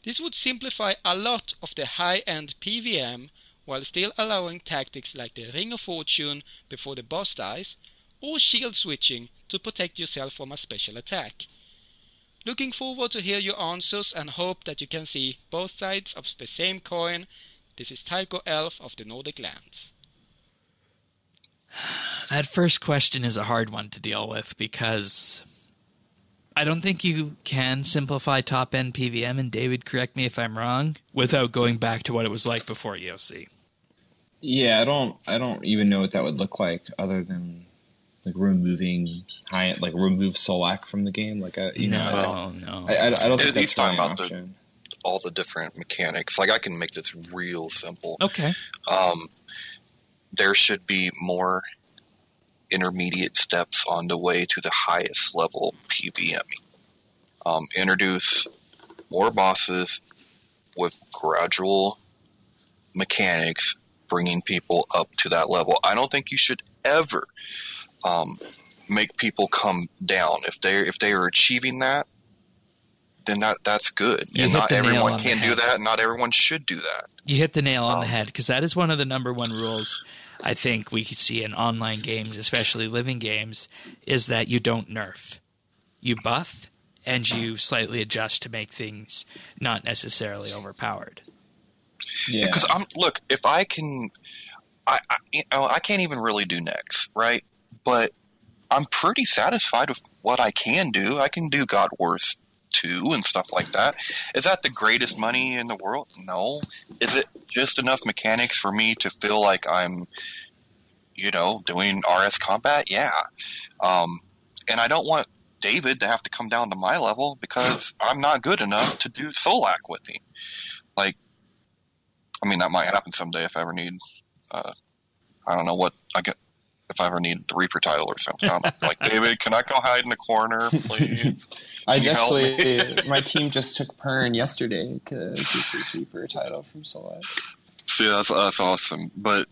This would simplify a lot of the high-end PvM while still allowing tactics like the Ring of Fortune before the boss dies, or shield switching to protect yourself from a special attack. Looking forward to hear your answers and hope that you can see both sides of the same coin. This is Tycho Elf of the Nordic lands. That first question is a hard one to deal with because I don't think you can simplify top-end PvM, and David, correct me if I'm wrong, without going back to what it was like before EOC. Yeah, I don't even know what that would look like other than like removing remove Solak from the game. Like no. I don't think that's talking an about option. All the different mechanics. Like I can make this real simple. Okay. There should be more intermediate steps on the way to the highest level PvM. Introduce more bosses with gradual mechanics, bringing people up to that level. I don't think you should ever make people come down. If they are achieving that, then that's good. You and hit not the nail everyone on can the do head. that. Not everyone should do that. You hit the nail on the head, because that is one of the number one rules I think we see in online games, especially living games, is that you don't nerf. You buff, and you slightly adjust to make things not necessarily overpowered. Yeah. Because if I can, I can't even really do next, right? But I'm pretty satisfied with what I can do. I can do God Wars 2 and stuff like that. Is that the greatest money in the world? No. Is it just enough mechanics for me to feel like I'm, doing RS combat? Yeah. And I don't want David to have to come down to my level because I'm not good enough to do Solak with him. That might happen someday if I ever need, I don't know what I get. If I ever need the Reaper title or something, I'm like, David, can I go hide in the corner, please? My team just took Pern yesterday to get his Reaper title from Solak. See, that's awesome. But,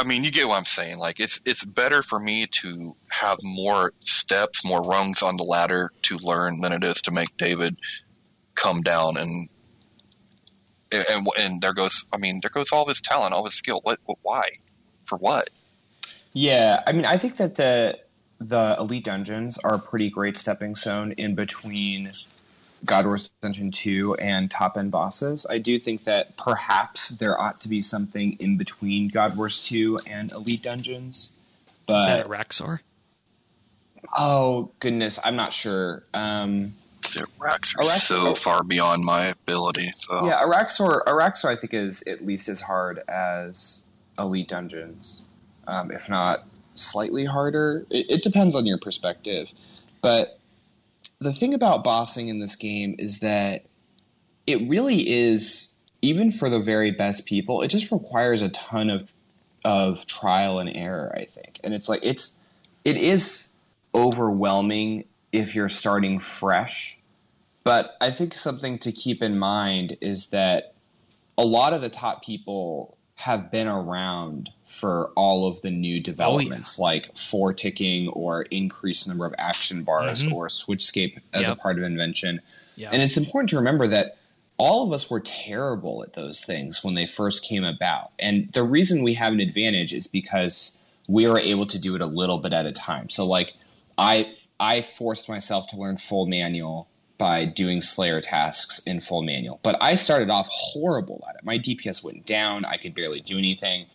you get what I'm saying. Like, it's better for me to have more steps, more rungs on the ladder to learn than it is to make David come down and there goes all his talent, all his skill. Why? For what? Yeah, I think that the Elite Dungeons are a pretty great stepping stone in between God Wars Ascension 2 and top-end bosses. I do think that perhaps there ought to be something in between God Wars 2 and Elite Dungeons. But, is that a Raxor? Oh, goodness, I'm not sure. Araxor is so far beyond my ability. So. Yeah, Araxor I think is at least as hard as Elite Dungeons. If not slightly harder. It depends on your perspective. But the thing about bossing in this game is that it really is even for the very best people, it just requires a ton of trial and error, I think. And it's like it is overwhelming if you're starting fresh. But I think something to keep in mind is that a lot of the top people have been around for all of the new developments, like 4-ticking or increased number of action bars or switchscape as a part of invention. Yep. And it's important to remember that all of us were terrible at those things when they first came about. And the reason we have an advantage is because we were able to do it a little bit at a time. So like I forced myself to learn full manual by doing Slayer tasks in full manual. But I started off horrible at it. My DPS went down. I could barely do anything.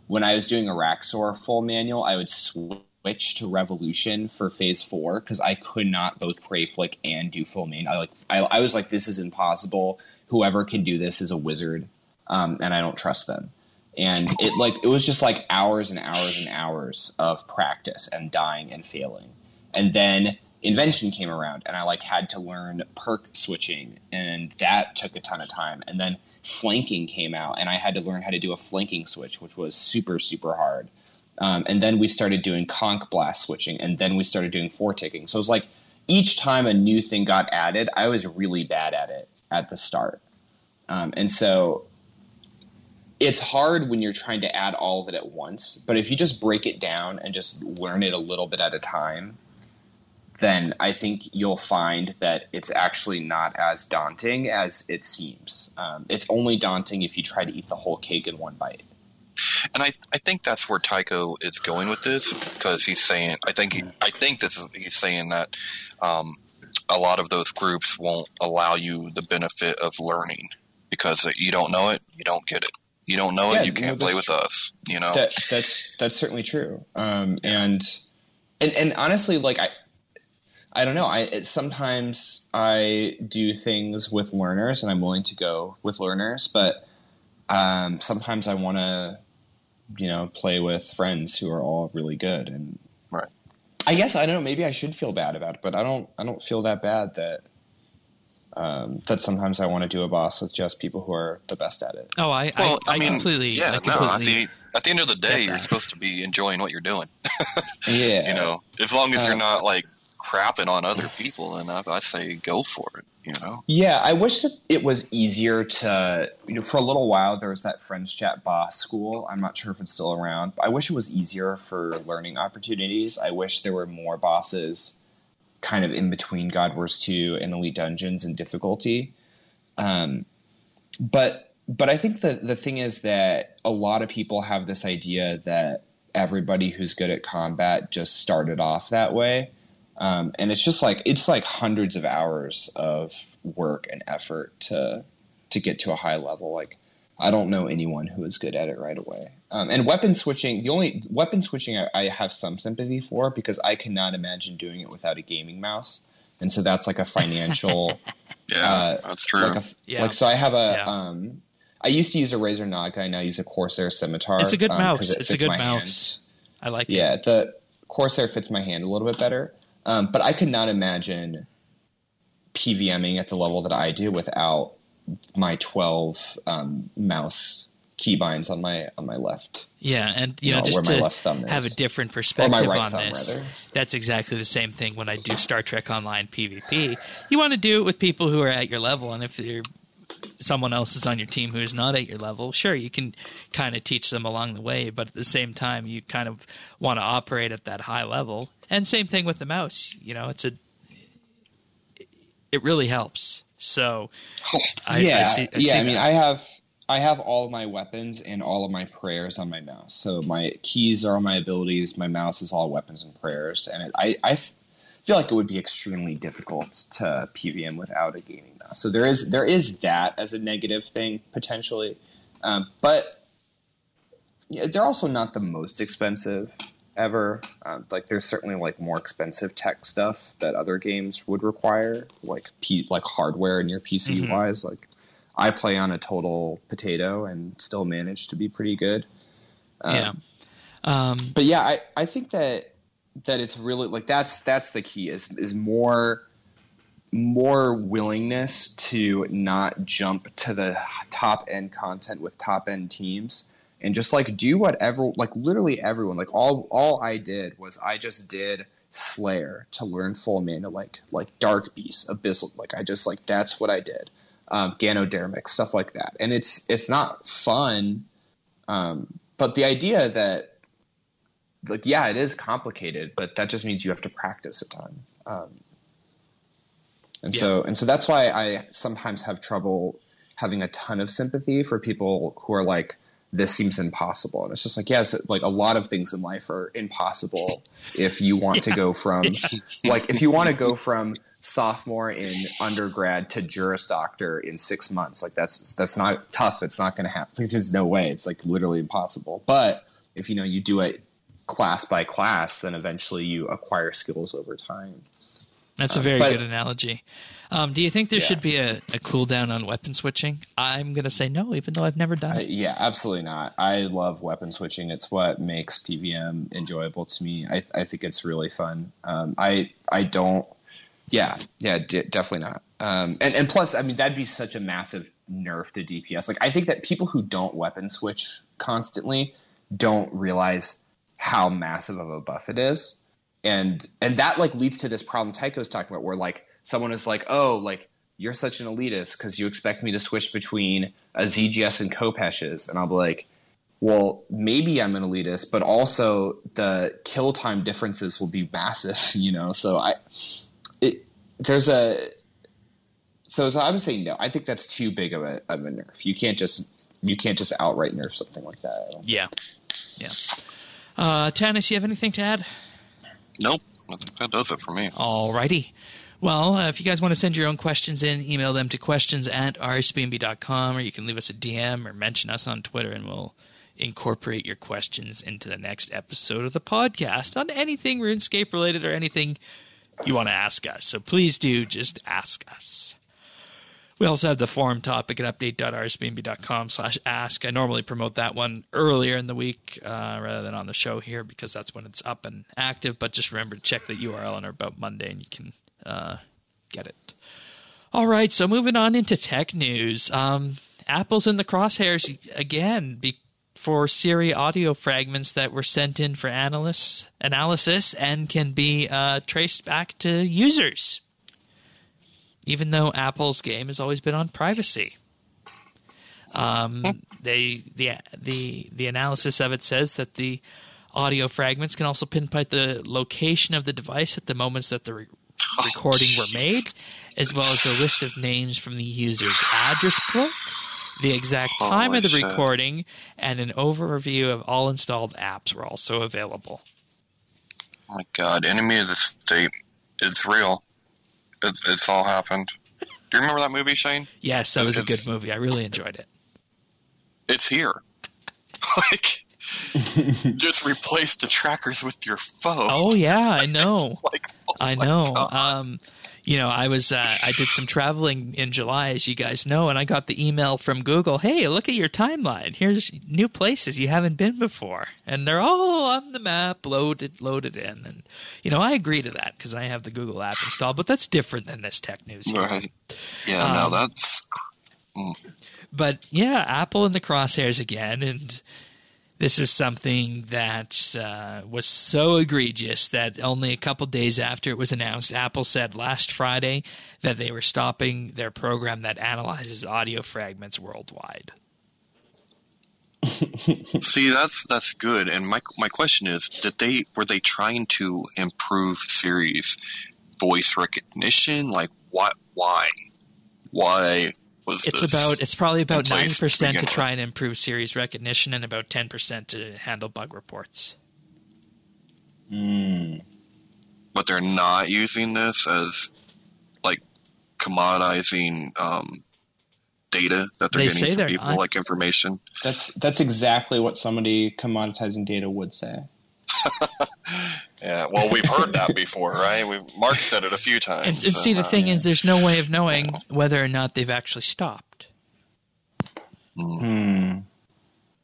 When I was doing Araxor full manual, I would switch to Revolution for Phase 4 because I could not both Prey Flick and do full main. I was like, this is impossible. Whoever can do this is a wizard, and I don't trust them. And it was just like hours and hours and hours of practice and dying and failing. And then Invention came around, and I had to learn perk switching, and that took a ton of time. And then flanking came out, and I had to learn how to do a flanking switch, which was super, super hard. And then we started doing conch blast switching, and then we started doing 4-ticking. So it was like each time a new thing got added, I was really bad at it at the start. And so it's hard when you're trying to add all of it at once. But if you just break it down and just learn it a little bit at a time, then I think you'll find that it's actually not as daunting as it seems. It's only daunting if you try to eat the whole cake in one bite. And I think that's where Tycho is going with this, because he's saying, he's saying that a lot of those groups won't allow you the benefit of learning, because you don't know it, you don't get it. You don't know it, you can't play with us. You know, that's certainly true. And honestly, I don't know. Sometimes I do things with learners, and I'm willing to go with learners, but sometimes I want to, play with friends who are all really good. And right. I guess I don't know. Maybe I should feel bad about it, but I don't feel that bad that sometimes I want to do a boss with just people who are the best at it. Oh, I completely. Yeah, at the end of the day, you're supposed to be enjoying what you're doing. Yeah. As long as you're not crapping on other people, and I say go for it. Yeah, I wish that it was easier to. For a little while there was that Friends Chat boss school. I'm not sure if it's still around. But I wish it was easier for learning opportunities. I wish there were more bosses, kind of in between God Wars 2 and Elite Dungeons in difficulty. But I think the thing is that a lot of people have this idea that everybody who's good at combat just started off that way. And it's just it's hundreds of hours of work and effort to get to a high level. I don't know anyone who is good at it right away. And weapon switching, the only weapon switching I have some sympathy for, because I cannot imagine doing it without a gaming mouse. And so that's a financial. Yeah, that's true. So I have I used to use a Razer Naga. I now use a Corsair Scimitar. It's a good mouse. It's a good mouse. I like it. Yeah, the Corsair fits my hand a little bit better. But I could not imagine PVMing at the level that I do without my 12 mouse keybinds on my left. Yeah, and just to have a different perspective on this, that's exactly the same thing when I do Star Trek Online PvP. You want to do it with people who are at your level, and if someone else is on your team who's not at your level, sure, you can kind of teach them along the way, but at the same time, you kind of want to operate at that high level. And same thing with the mouse. It really helps. So, I have all of my weapons and all of my prayers on my mouse. So my keys are on my abilities. My mouse is all weapons and prayers. And I feel like it would be extremely difficult to PVM without a gaming mouse. So there is that as a negative thing potentially, but they're also not the most expensive ever. There's certainly more expensive tech stuff that other games would require, like hardware in your PC wise. I play on a total potato and still manage to be pretty good. But yeah, I think that it's really that's the key is more more willingness to not jump to the top end content with top end teams and just like do whatever, like literally everyone, like all I did was I just did Slayer to learn full mana, like Dark Beast, Abyssal, like I just like that's what I did. Ganodermic, stuff like that. And it's not fun, but the idea that like yeah, it is complicated, but that just means you have to practice a ton. So that's why I sometimes have trouble having a ton of sympathy for people who are like, this seems impossible. And it's just like, yes, like a lot of things in life are impossible if you want to go from like, if you want to go from sophomore in undergrad to Juris Doctor in 6 months, like that's not tough. It's not going to happen. There's no way. It's like literally impossible. But if, you do it class by class, then eventually you acquire skills over time. That's a very good analogy. Do you think there should be a cooldown on weapon switching? I'm going to say no, even though I've never done it. Yeah, absolutely not. I love weapon switching. It's what makes PVM enjoyable to me. I think it's really fun. I don't. Yeah, definitely not. And plus, I mean, that'd be such a massive nerf to DPS. Like, I think that people who don't weapon switch constantly don't realize how massive of a buff it is. And that like leads to this problem Tycho's talking about, where like someone is like, oh, like you're such an elitist because you expect me to switch between a ZGS and Kopesh's, and I'll be like, well, maybe I'm an elitist, but also the kill time differences will be massive, So so I'm saying no. I think that's too big of a nerf. You can't just outright nerf something like that. Yeah. Tanis, you have anything to add? Nope. I think that does it for me. Alrighty. Well, if you guys want to send your own questions in, email them to questions@rsbnb.com, or you can leave us a DM or mention us on Twitter, and we'll incorporate your questions into the next episode of the podcast on anything RuneScape related or anything you want to ask us. So please do just ask us. We also have the forum topic at update.rsbnb.com/ask. I normally promote that one earlier in the week rather than on the show here because that's when it's up and active. But just remember to check the URL on or about Monday and you can get it. All right, so moving on into tech news. Apple's in the crosshairs again for Siri audio fragments that were sent in for analysis and can be traced back to users, even though Apple's game has always been on privacy. The analysis of it says that the audio fragments can also pinpoint the location of the device at the moments that the recording were made, as well as a list of names from the user's address book, the exact time of the recording, and an overview of all installed apps were also available. Oh my God, Enemy of the State. It's real. It's all happened. Do you remember that movie, Shane? Yes, that was a good movie. I really enjoyed it. It's here. Like, just replace the trackers with your phone. Oh yeah, I know. I know. God. I did some traveling in July, as you guys know, and I got the email from Google. Hey, look at your timeline. Here's new places you haven't been before, and they're all on the map, loaded in. And I agree to that because I have the Google app installed, but that's different than this tech news here. Right? Yeah, no, that's. But yeah, Apple in the crosshairs again, and this is something that was so egregious that only a couple days after it was announced, Apple said last Friday that they were stopping their program that analyzes audio fragments worldwide. See, that's good. And my question is, were they trying to improve Siri's voice recognition? Like, what? Why? It's probably about 90% to try and improve Siri's recognition and about 10% to handle bug reports. But they're not using this as like commoditizing data that they're getting from people, like information. That's exactly what somebody commoditizing data would say. Yeah, well, we've heard that before, right? Mark said it a few times. And see, the thing is, there's no way of knowing whether or not they've actually stopped.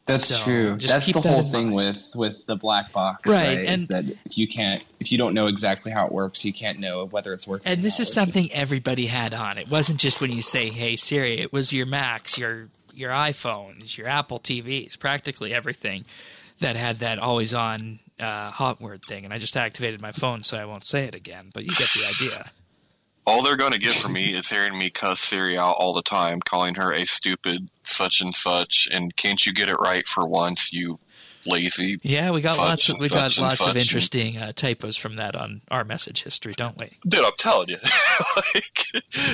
That's So true. just That's keep the that whole in thing mind. with the black box, Right, right? and- Is that if you don't know exactly how it works, you can't know whether it's working. And this or is not something everybody had on. It wasn't just when you say, "Hey Siri," it was your Macs, your iPhones, your Apple TVs, practically everything that had that always on hot word thing. And I just activated my phone, so I won't say it again, but you get the idea. All they're going to get from me is hearing me cuss Siri out all the time, calling her a stupid such and such, and can't you get it right for once, you lazy. Yeah, we got Such lots and of such. interesting typos from that on our message history, don't we? Dude, I'm telling you.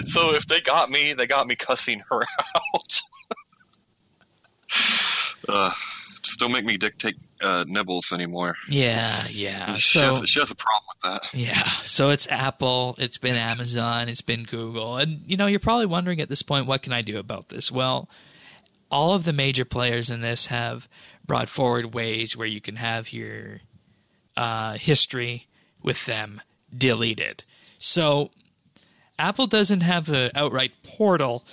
So if they got me cussing her out. Just don't make me dictate nibbles anymore. Yeah. She So has a problem with that. yeah, so it's Apple, it's been Amazon, it's been Google, and you're probably wondering at this point, what can I do about this? Well, all of the major players in this have brought forward ways where you can have your history with them deleted. So Apple doesn't have an outright portal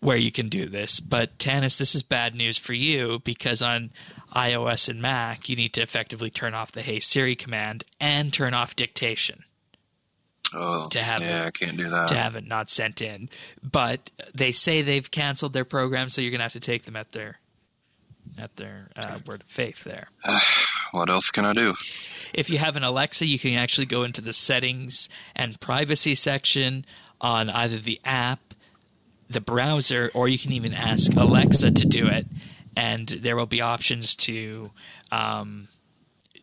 where you can do this, but Tanis, this is bad news for you, because on iOS and Mac, you need to effectively turn off the Hey Siri command and turn off dictation. Oh, I can't do that. To have it not sent in. But they say they've canceled their program, so you're going to have to take them at their word of faith there. What else can I do? If you have an Alexa, you can actually go into the settings and privacy section on either the app, the browser, or you can even ask Alexa to do it, and there will be options to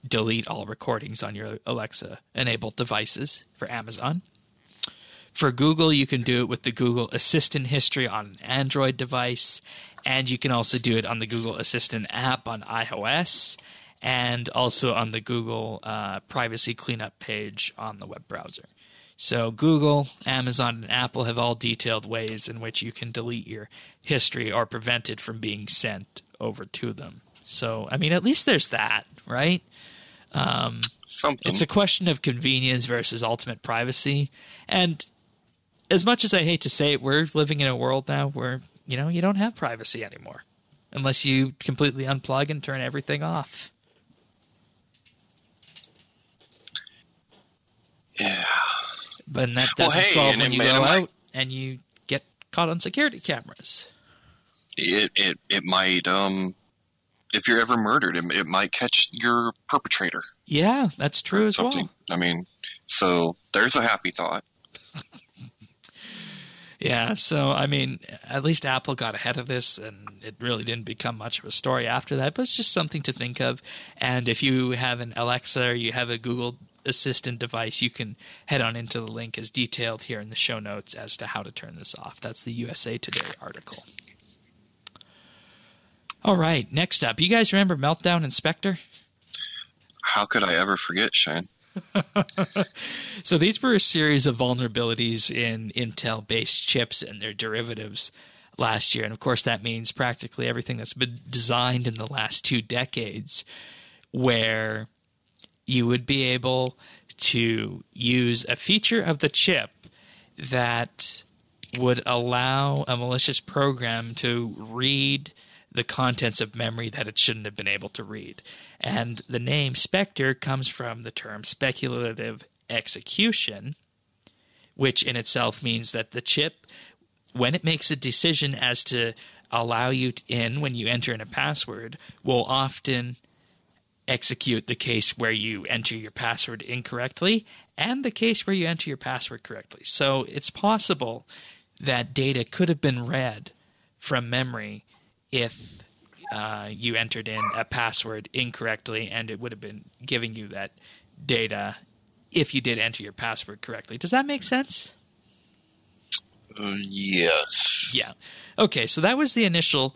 delete all recordings on your Alexa-enabled devices for Amazon. For Google, you can do it with the Google Assistant history on an Android device, and you can also do it on the Google Assistant app on iOS, and also on the Google privacy cleanup page on the web browser. So Google, Amazon, and Apple have all detailed ways in which you can delete your history or prevent it from being sent over to them. So, I mean, at least there's that, right? Something. It's a question of convenience versus ultimate privacy. And as much as I hate to say it, we're living in a world now where, you don't have privacy anymore unless you completely unplug and turn everything off. Yeah. But that doesn't solve and when it you made go them out and you get caught on security cameras. It might, if you're ever murdered, it might catch your perpetrator. Yeah, that's true as well. I mean, so there's a happy thought. Yeah, so, I mean, at least Apple got ahead of this, and it really didn't become much of a story after that, but it's just something to think of. And if you have an Alexa or you have a Google Assistant device, you can head on into the link as detailed here in the show notes as to how to turn this off. That's the USA Today article. All right, next up. You guys remember Meltdown Inspector? How could I ever forget, Shane? So these were a series of vulnerabilities in Intel-based chips and their derivatives last year. And, of course, that means practically everything that's been designed in the last 2 decades, where you would be able to use a feature of the chip that would allow a malicious program to read the contents of memory that it shouldn't have been able to read. And the name Spectre comes from the term speculative execution, which in itself means that the chip, when it makes a decision as to allow you in when you enter in a password, will often execute the case where you enter your password incorrectly and the case where you enter your password correctly. So it's possible that data could have been read from memory if you entered in a password incorrectly, and it would have been giving you that data if you did enter your password correctly. Does that make sense? Yes. Yeah. Okay, so that was the initial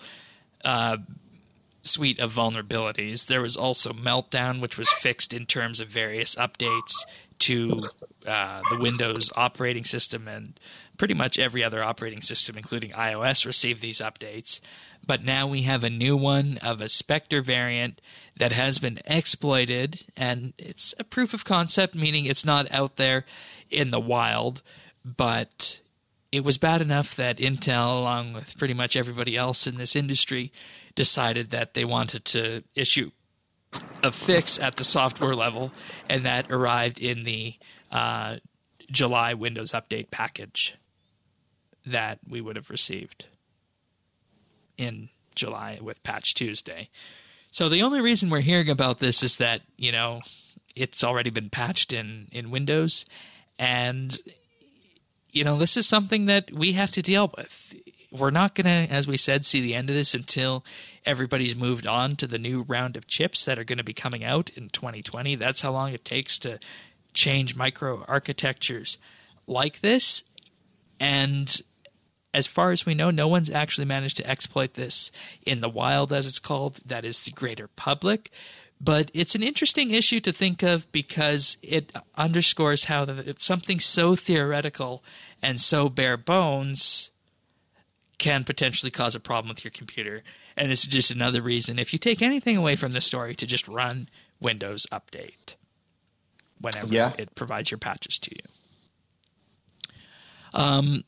suite of vulnerabilities. There was also Meltdown, which was fixed in terms of various updates to the Windows operating system, and pretty much every other operating system, including iOS, received these updates. But now we have a new one of a Spectre variant that has been exploited, and it's a proof of concept, meaning it's not out there in the wild, but it was bad enough that Intel, along with pretty much everybody else in this industry, decided that they wanted to issue a fix at the software level, and that arrived in the July Windows Update package that we would have received in July with Patch Tuesday. So the only reason we're hearing about this is that, it's already been patched in Windows, and, this is something that we have to deal with. We're not going to, as we said, see the end of this until everybody's moved on to the new round of chips that are going to be coming out in 2020. That's how long it takes to change microarchitectures like this. And as far as we know, no one's actually managed to exploit this in the wild, as it's called. That is the greater public. But it's an interesting issue to think of because it underscores how it's something so theoretical and so bare bones can potentially cause a problem with your computer. And this is just another reason, if you take anything away from the story, to just run Windows Update whenever it provides your patches to you.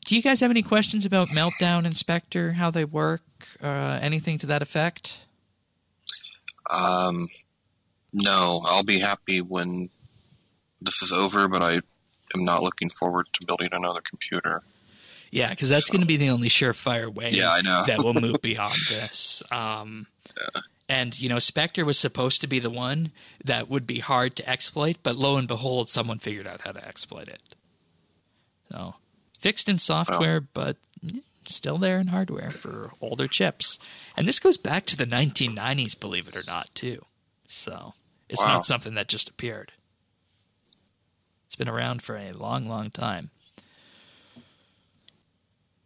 Do you guys have any questions about Meltdown and Spectre, how they work, anything to that effect? No, I'll be happy when this is over, but I am not looking forward to building another computer. Yeah, because that's going to be the only surefire way I know. that we'll move beyond this. And, Spectre was supposed to be the one that would be hard to exploit, but lo and behold, someone figured out how to exploit it. So, fixed in software, but still there in hardware for older chips. And this goes back to the 1990s, believe it or not, too. So, it's not something that just appeared. It's been around for a long, long time.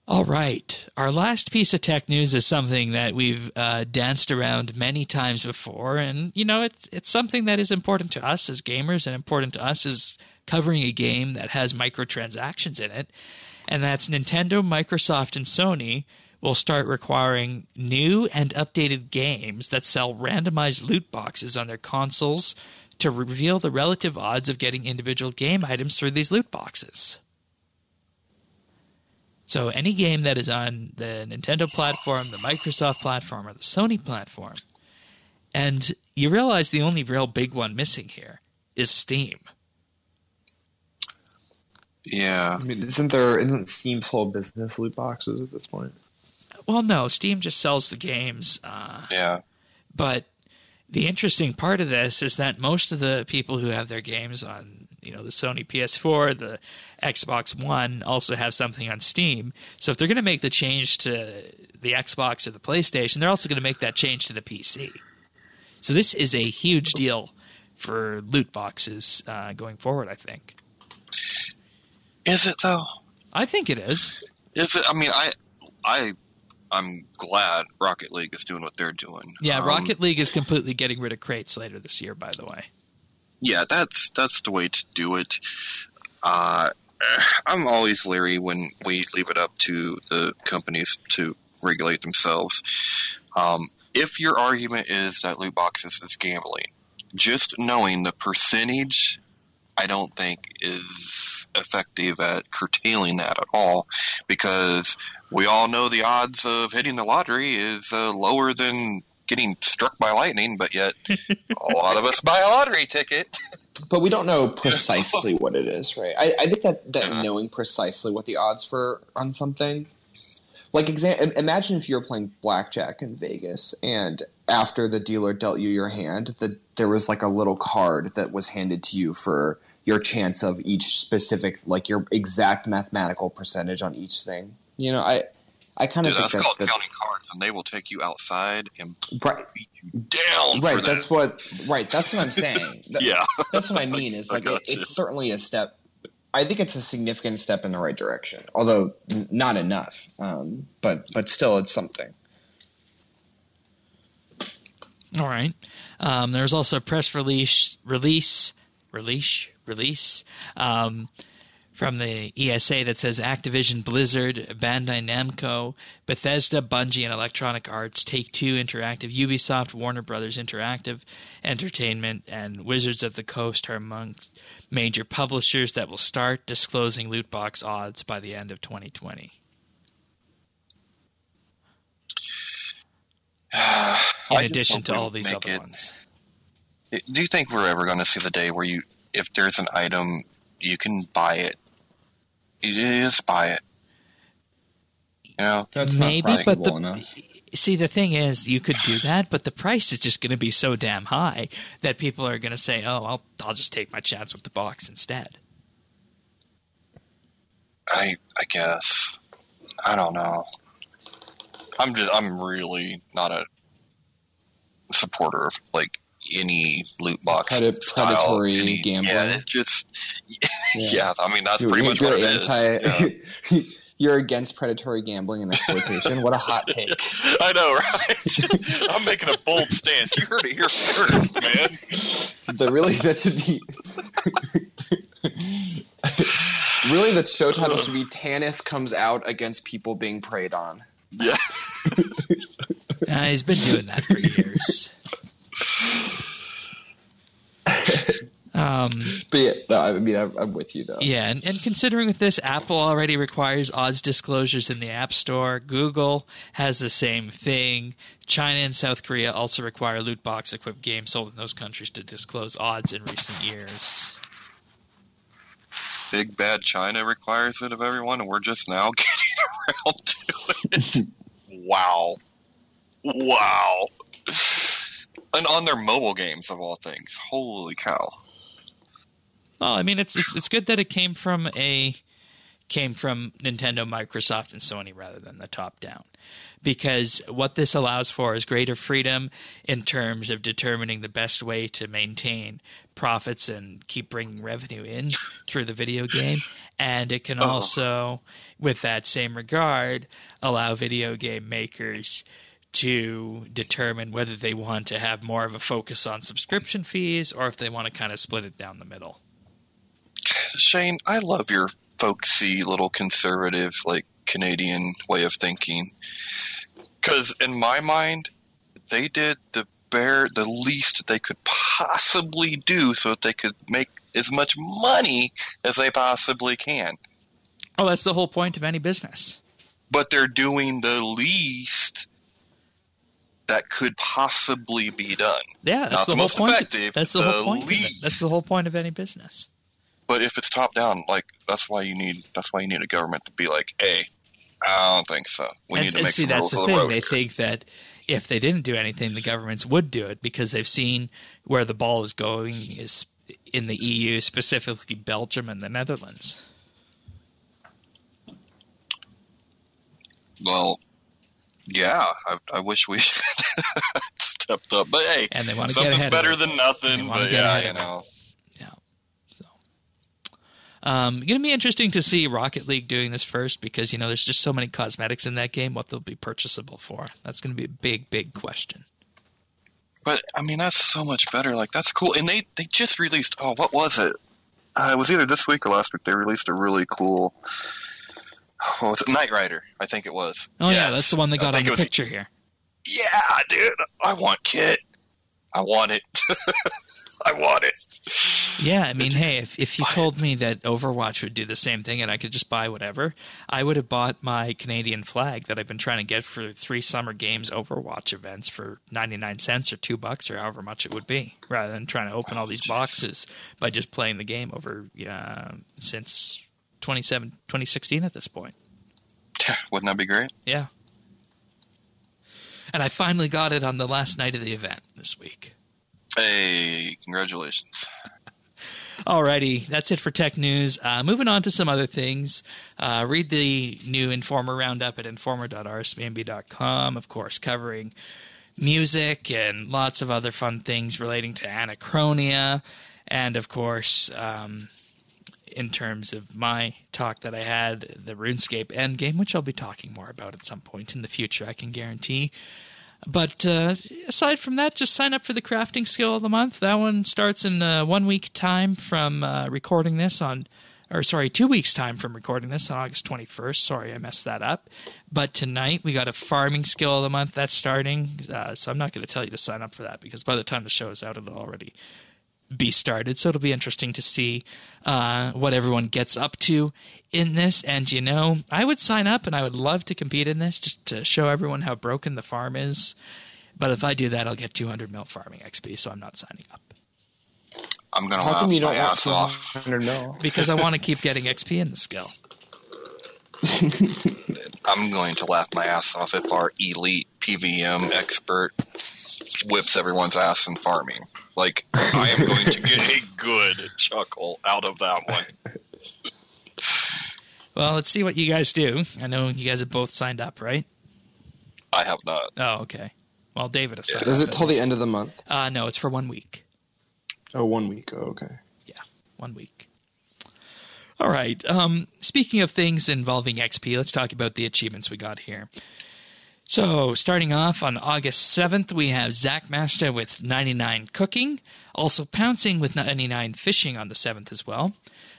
All right. Our last piece of tech news is something that we've danced around many times before. And, it's something that is important to us as gamers and important to us as covering a game that has microtransactions in it. And that's Nintendo, Microsoft, and Sony will start requiring new and updated games that sell randomized loot boxes on their consoles to reveal the relative odds of getting individual game items through these loot boxes. So any game that is on the Nintendo platform, the Microsoft platform, or the Sony platform, and you realize the only real big one missing here is Steam. Yeah. I mean, isn't Steam full of business loot boxes at this point? Well, no, Steam just sells the games. But the interesting part of this is that most of the people who have their games on, the Sony PS4, the Xbox One, also have something on Steam. So if they're going to make the change to the Xbox or the PlayStation, they're also going to make that change to the PC. So this is a huge deal for loot boxes going forward, I think. Is it, though? I think it is. Is it? I mean, I'm glad Rocket League is doing what they're doing. Yeah, Rocket League is completely getting rid of crates later this year, by the way. Yeah, that's the way to do it. I'm always leery when we leave it up to the companies to regulate themselves. If your argument is that loot boxes is gambling, just knowing the percentage, I don't think is effective at curtailing that at all, because we all know the odds of hitting the lottery is lower than getting struck by lightning, but yet a lot of us buy a lottery ticket. But we don't know precisely what it is, right? I think that knowing precisely what the odds for on something, like imagine if you were playing blackjack in Vegas, and after the dealer dealt you your hand, there was like a little card that was handed to you for your chance of each specific, like your exact mathematical percentage on each thing. I kind of think that's called counting cards, and they will take you outside and beat you down. Right, for that. That's what I'm saying. Yeah, that's what I mean. Is like it's certainly a step. I think it's a significant step in the right direction, although not enough. But still, it's something. All right. There's also a press release from the ESA that says Activision Blizzard, Bandai Namco, Bethesda, Bungie, and Electronic Arts, Take-Two Interactive, Ubisoft, Warner Brothers Interactive Entertainment, and Wizards of the Coast are among major publishers that will start disclosing loot box odds by the end of 2020. in addition to all these other ones. Do you think we're ever going to see the day where if there's an item, you can buy it? You just buy it. You know? That's maybe, not but enough. See, the thing is, you could do that, but the price is just going to be so damn high that people are going to say, "Oh, I'll just take my chance with the box instead." I guess. I don't know. I'm really not a supporter of like any loot box predatory gambling. Yeah, it's just yeah. I mean, that's pretty much what it is. You're against predatory gambling and exploitation. What a hot take! I know, right? I'm making a bold stance. You heard it here first, man. That should be. Really, the show title should be "Tannis comes out against people being preyed on." Yeah. He's been doing that for years. But yeah, no, I mean, I'm with you though. Yeah, and considering with this, Apple already requires odds disclosures in the App Store. Google has the same thing. China and South Korea also require loot box equipped games sold in those countries to disclose odds in recent years. Big bad China requires it of everyone, and we're just now getting around to it. Wow. And on their mobile games, of all things. Holy cow. Well, I mean, it's good that it came from Nintendo, Microsoft, and Sony rather than the top down, because what this allows for is greater freedom in terms of determining the best way to maintain profits and keep bringing revenue in through the video game, and it can also, with that same regard, allow video game makers to determine whether they want to have more of a focus on subscription fees or if they want to kind of split it down the middle. Shane, I love your folksy little conservative, like Canadian way of thinking. Because in my mind, they did the least they could possibly do so that they could make as much money as they possibly can. Oh, that's the whole point of any business. But they're doing the least that could possibly be done. Yeah, that's not the the whole most point. effective. That's the whole point. Least. That's the whole point of any business. But if it's top down, like that's why you need a government to be like, hey, I don't think so. We need to make some rules for the road. They think that if they didn't do anything, the governments would do it because they've seen where the ball is going is in the EU, specifically Belgium and the Netherlands. Well, yeah, I wish we stepped up. But hey, and they want to something's better than nothing. But yeah, you know. Going to be interesting to see Rocket League doing this first because, there's just so many cosmetics in that game, what they'll be purchasable for. That's going to be a big, big question. But, I mean, that's so much better. Like, that's cool. And they just released, what was it? It was either this week or last week. They released a really cool, what was it? Knight Rider, I think it was. Oh, yeah, that's the one that got on the picture here. Yeah, dude. I want Kit. I want it. I want it. Yeah, I mean, hey, if you told me that Overwatch would do the same thing and I could just buy whatever, I would have bought my Canadian flag that I've been trying to get for 3 Summer Games Overwatch events for 99 cents or $2 or however much it would be, rather than trying to open all these boxes by just playing the game over since 2016 at this point. Wouldn't that be great? Yeah. And I finally got it on the last night of the event this week. Hey, congratulations. Alrighty, that's it for tech news. Moving on to some other things. Read the new Informer Roundup at informer.rsbnb.com, of course, covering music and lots of other fun things relating to Anachronia. And, of course, in terms of my talk that I had, the RuneScape endgame, which I'll be talking more about at some point in the future, I can guarantee. But aside from that, just sign up for the crafting skill of the month. That one starts in 1 week time from recording this 2 weeks time from recording this on August 21st. Sorry, I messed that up. But tonight we got a farming skill of the month that's starting. So I'm not going to tell you to sign up for that because by the time the show is out, it'll already be started. So it'll be interesting to see what everyone gets up to in this. And, I would sign up and I would love to compete in this just to show everyone how broken the farm is. But if I do that, I'll get 200 mil farming XP, so I'm not signing up. I'm going to How laugh come you don't my want ass off. 200 mil? Because I want to keep getting XP in the skill. I'm going to laugh my ass off if our elite PVM expert whips everyone's ass in farming. Like, I am going to get a good chuckle out of that one. Well, let's see what you guys do. I know you guys have both signed up, right? I have not. Oh, okay. Well, David has signed up. Is it till the end of the month? No, it's for 1 week. Oh, 1 week. Oh, okay. Yeah, 1 week. All right. Speaking of things involving XP, let's talk about the achievements we got here. So, starting off on August 7th, we have Zach Master with 99 cooking. Also pouncing with 99 fishing on the 7th as well.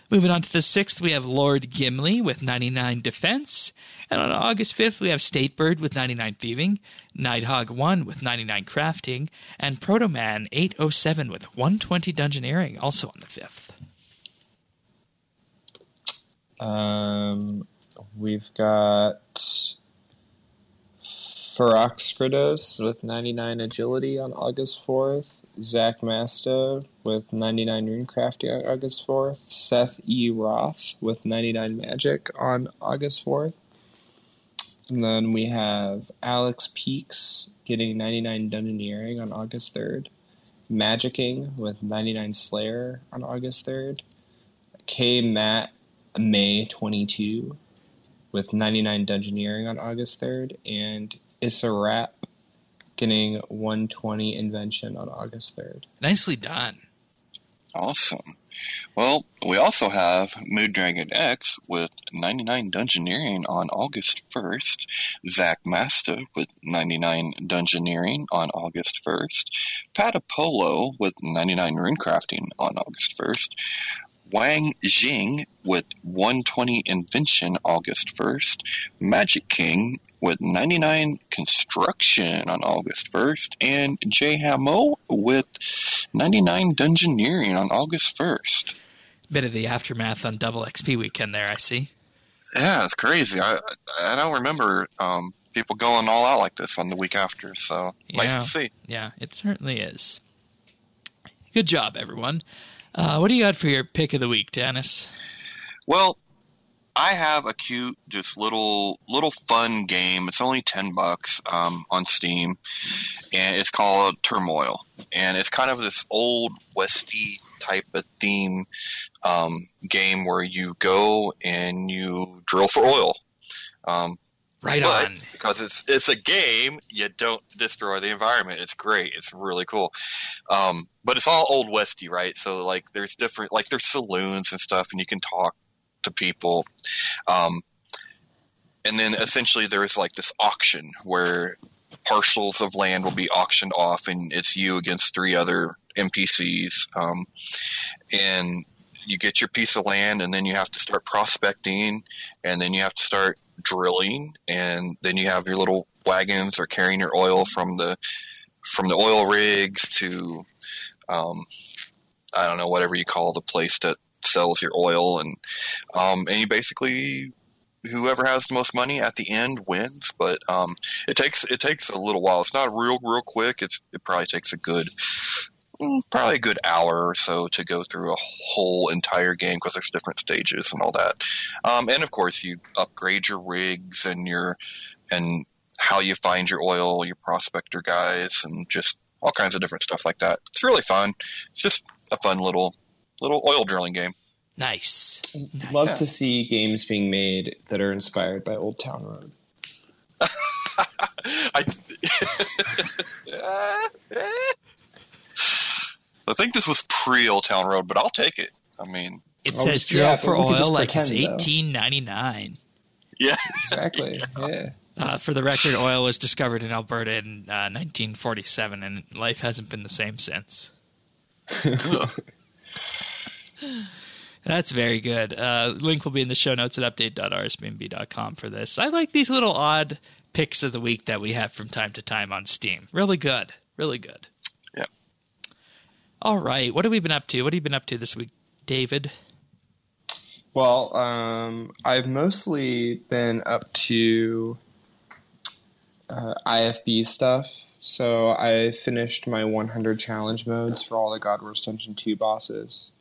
Moving on to the 6th, we have Lord Gimli with 99 defense. And on August 5th, we have Statebird with 99 thieving, Nighthog 1 with 99 crafting, and Protoman 807 with 120 dungeoneering, also on the 5th. We've got Feroxcridos with 99 agility on August 4th. Zach Masta with 99 runecrafting on August 4th. Seth E. Roth with 99 magic on August 4th. And then we have Alex Peaks getting 99 dungeoneering on August 3rd. Magicking with 99 slayer on August 3rd. K. Matt May 22 with 99 dungeoneering on August 3rd. And Issa Rap getting 120 invention on August 3rd. Nicely done. Awesome. Well, we also have Mood Dragon X with 99 dungeoneering on August 1st. Zach Masta with 99 dungeoneering on August 1st. Patapolo with 99 runecrafting on August 1st. Wang Jing with 120 invention August 1st. Magic King with 99 construction on August 1st, and Jay Hamo with 99 dungeoneering on August 1st. Bit of the aftermath on double XP weekend there, I see. Yeah, it's crazy. I don't remember people going all out like this on the week after, so nice to see. Yeah, it certainly is. Good job, everyone. What do you got for your pick of the week, Dennis? Well, I have a cute, just little fun game. It's only $10 on Steam, and it's called Turmoil. And it's kind of this old Westy type of theme game where you go and you drill for oil. Right on. Because it's a game, you don't destroy the environment. It's great. It's really cool. But it's all old Westy, right? So like there's different, like there's saloons and stuff, and you can talk to people. And then essentially there's like this auction where parcels of land will be auctioned off, and it's you against 3 other NPCs. And you get your piece of land, and then you have to start prospecting, and then you have to start drilling, and then you have your little wagons or carrying your oil from the oil rigs to I don't know, whatever you call the place that sells your oil, and you basically, whoever has the most money at the end wins. But it takes a little while. It's not real quick. It probably takes a good hour or so to go through a whole entire game, because there's different stages and all that. And of course, you upgrade your rigs and how you find your oil, your prospector guys, and just all kinds of different stuff like that. It's really fun. It's just a fun little oil drilling game. Nice. Love to see games being made that are inspired by Old Town Road. I think this was pre-Old Town Road, but I'll take it. I mean, it says drill for oil like it's $18.99. Yeah, exactly. Yeah. For the record, oil was discovered in Alberta in 1947, and life hasn't been the same since. That's very good. Link will be in the show notes at update.rsbnb.com for this. I like these little odd picks of the week that we have from time to time on Steam. Really good. Really good. Yeah. All right. What have we been up to? What have you been up to this week, David? Well, I've mostly been up to IFB stuff, So I finished my 100 challenge modes for all the God Wars Dungeon 2 bosses,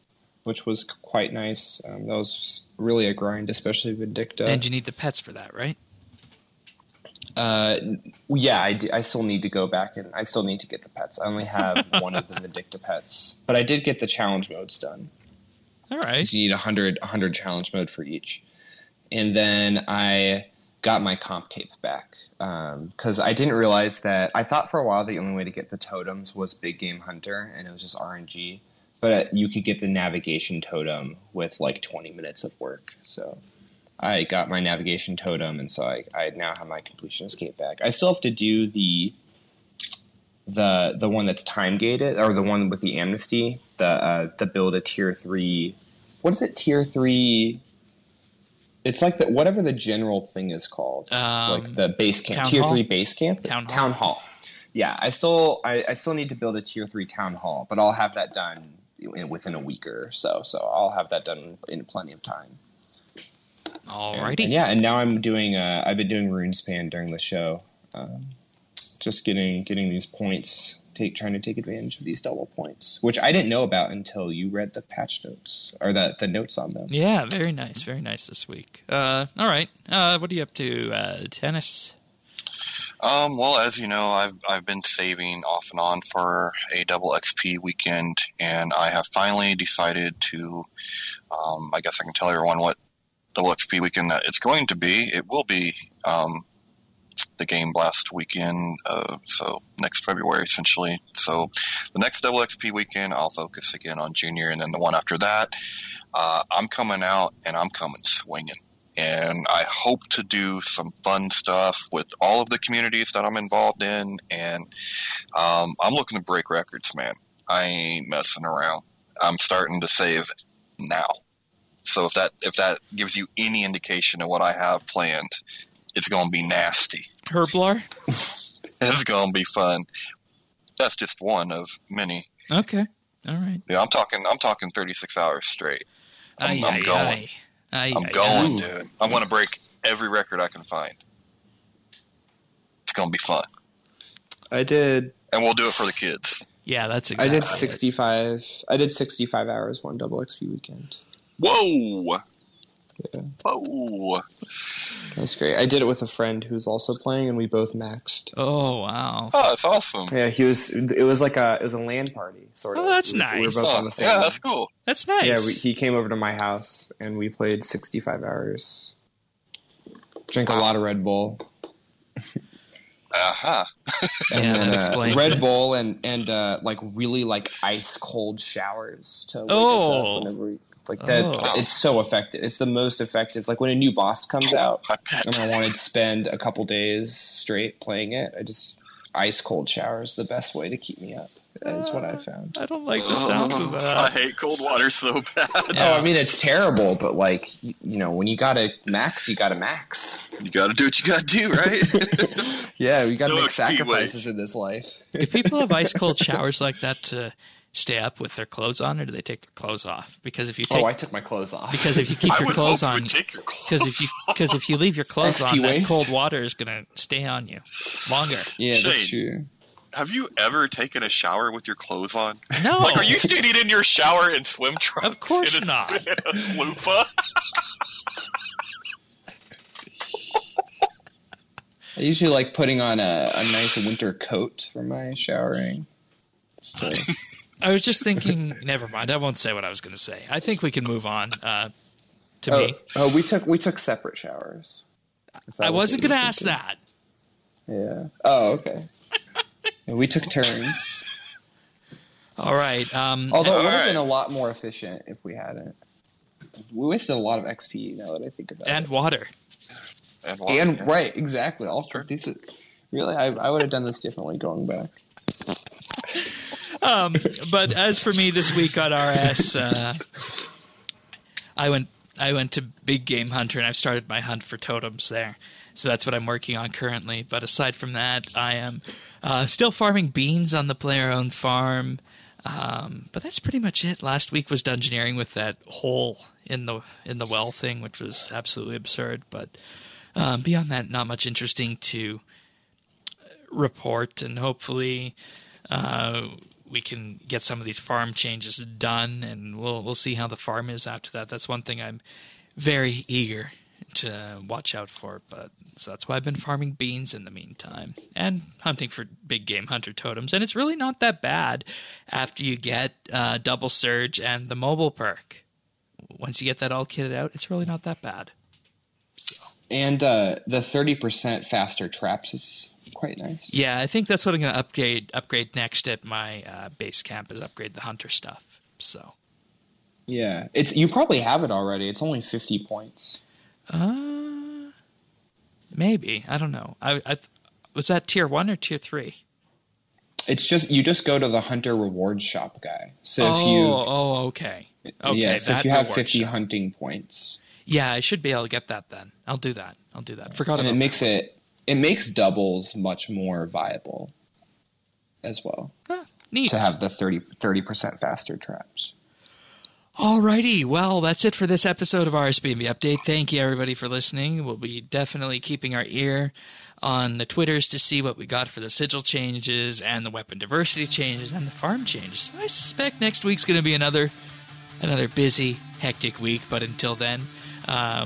which was quite nice. That was really a grind, especially Vindicta. And you need the pets for that, right? Yeah, I still need to go back and I still need to get the pets. I only have one of the Vindicta pets, but I did get the challenge modes done. All right. You need 100 challenge mode for each. And then I got my comp cape back because I didn't realize that. I thought for a while the only way to get the totems was Big Game Hunter, and it was just RNG. But you could get the navigation totem with like 20 minutes of work. So I got my navigation totem, and so I now have my completionist cape back. I still have to do the one that's time gated, or the one with the amnesty, the build a tier 3. What is it? Tier 3. It's like whatever the general thing is called, like the base camp, tier 3 base camp, town hall. Yeah, I still need to build a tier 3 town hall, but I'll have that done within a week or so. So I'll have that done in plenty of time. Alrighty. And now I'm doing. I've been doing RuneSpan during the show, just getting these points. Trying to take advantage of these double points, which I didn't know about until you read the patch notes or the notes on them. Yeah, very nice this week. All right, what are you up to, Tennis? Well, as you know, I've been saving off and on for a double XP weekend, and I have finally decided to. I guess I can tell everyone what double XP weekend that it's going to be. It will be the Game Blast weekend, so next February, essentially. So the next double XP weekend, I'll focus again on Junior, and then the one after that, I'm coming out, and I'm coming swinging. And I hope to do some fun stuff with all of the communities that I'm involved in, and I'm looking to break records, man. I ain't messing around. I'm starting to save now. So if that gives you any indication of what I have planned, it's going to be nasty. Herblar? It's going to be fun. That's just one of many. Okay. All right. Yeah, I'm talking 36 hours straight. I'm going. I'm going, dude. I'm going to break every record I can find. It's going to be fun. I did. And we'll do it for the kids. Yeah, that's exactly. I did 65. I did 65 hours one double XP weekend. Whoa. Yeah. Whoa. That's great. I did it with a friend who's also playing, and we both maxed. Oh, wow. Oh, that's awesome. Yeah, it was a LAN party, sort of. Oh, that's nice. We were both on the same. Yeah, that's cool. That's nice. Yeah, he came over to my house, and we played 65 hours. Drank a lot of Red Bull. Uh-huh. Yeah, that explains Red it. Bull and like really like ice cold showers to wake us up whenever we like that. It's so effective. It's the most effective. Like when a new boss comes out and I wanted to spend a couple days straight playing it, I just ice cold showers the best way to keep me up. That is what I found. I don't like the sounds of that. I hate cold water so bad. Oh, I mean it's terrible, but like you know, when you gotta max, you gotta max. You gotta do what you gotta do, right? Yeah, we gotta No make XP sacrifices in this life. Do people have ice cold showers like that to stay up with their clothes on, or do they take their clothes off? Because if you take, I took my clothes off. because if you keep your clothes on, because if you leave your clothes on, that cold water is gonna stay on you longer. Yeah, that's Shane, true. Have you ever taken a shower with your clothes on? No. Like, are you standing in your shower in swim trunks? Of course not. In a loofah? I usually like putting on a nice winter coat for my showering. So. I was just thinking. Never mind. I won't say what I was going to say. I think we can move on. To me. Oh, we took separate showers. I wasn't going to ask that. Yeah. Oh, okay. Yeah, we took turns. All right. Although it would have been a lot more efficient if we hadn't. We wasted a lot of XP now that I think about it. And water. And right, exactly. Really, I would have done this differently going back. But as for me this week on RS, I went to Big Game Hunter and I've started my hunt for totems there. So that's what I'm working on currently. But aside from that, I am still farming beans on the player-owned farm. But that's pretty much it. Last week was dungeoneering with that hole in the well thing, which was absolutely absurd. But beyond that, not much interesting to report, and hopefully we can get some of these farm changes done, and we'll see how the farm is after that. That's one thing I'm very eager to watch out for, but so that's why I've been farming beans in the meantime and hunting for big game hunter totems, and it's really not that bad after you get double surge and the mobile perk. Once you get that all kitted out, it's really not that bad. So. And the 30% faster traps is quite nice. Yeah, I think that's what I'm going to upgrade next at my base camp, is upgrade the hunter stuff. So, yeah, you probably have it already. It's only 50 points. Maybe, I don't know. I was that tier 1 or tier 3? It's just you just go to the hunter rewards shop guy. So okay. Okay, yeah. So if you have 50 shop. hunting points, yeah, I should be able to get that then. I'll do that. Forgot and about it makes doubles much more viable as well. Neat to have the 30% faster traps. Alrighty, well, that's it for this episode of RSBANDB Update. Thank you, everybody, for listening. We'll be definitely keeping our ear on the Twitters to see what we got for the sigil changes and the weapon diversity changes and the farm changes. I suspect next week's going to be another busy, hectic week, but until then,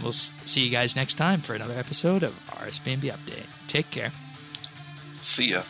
we'll see you guys next time for another episode of RSBANDB Update. Take care. See ya.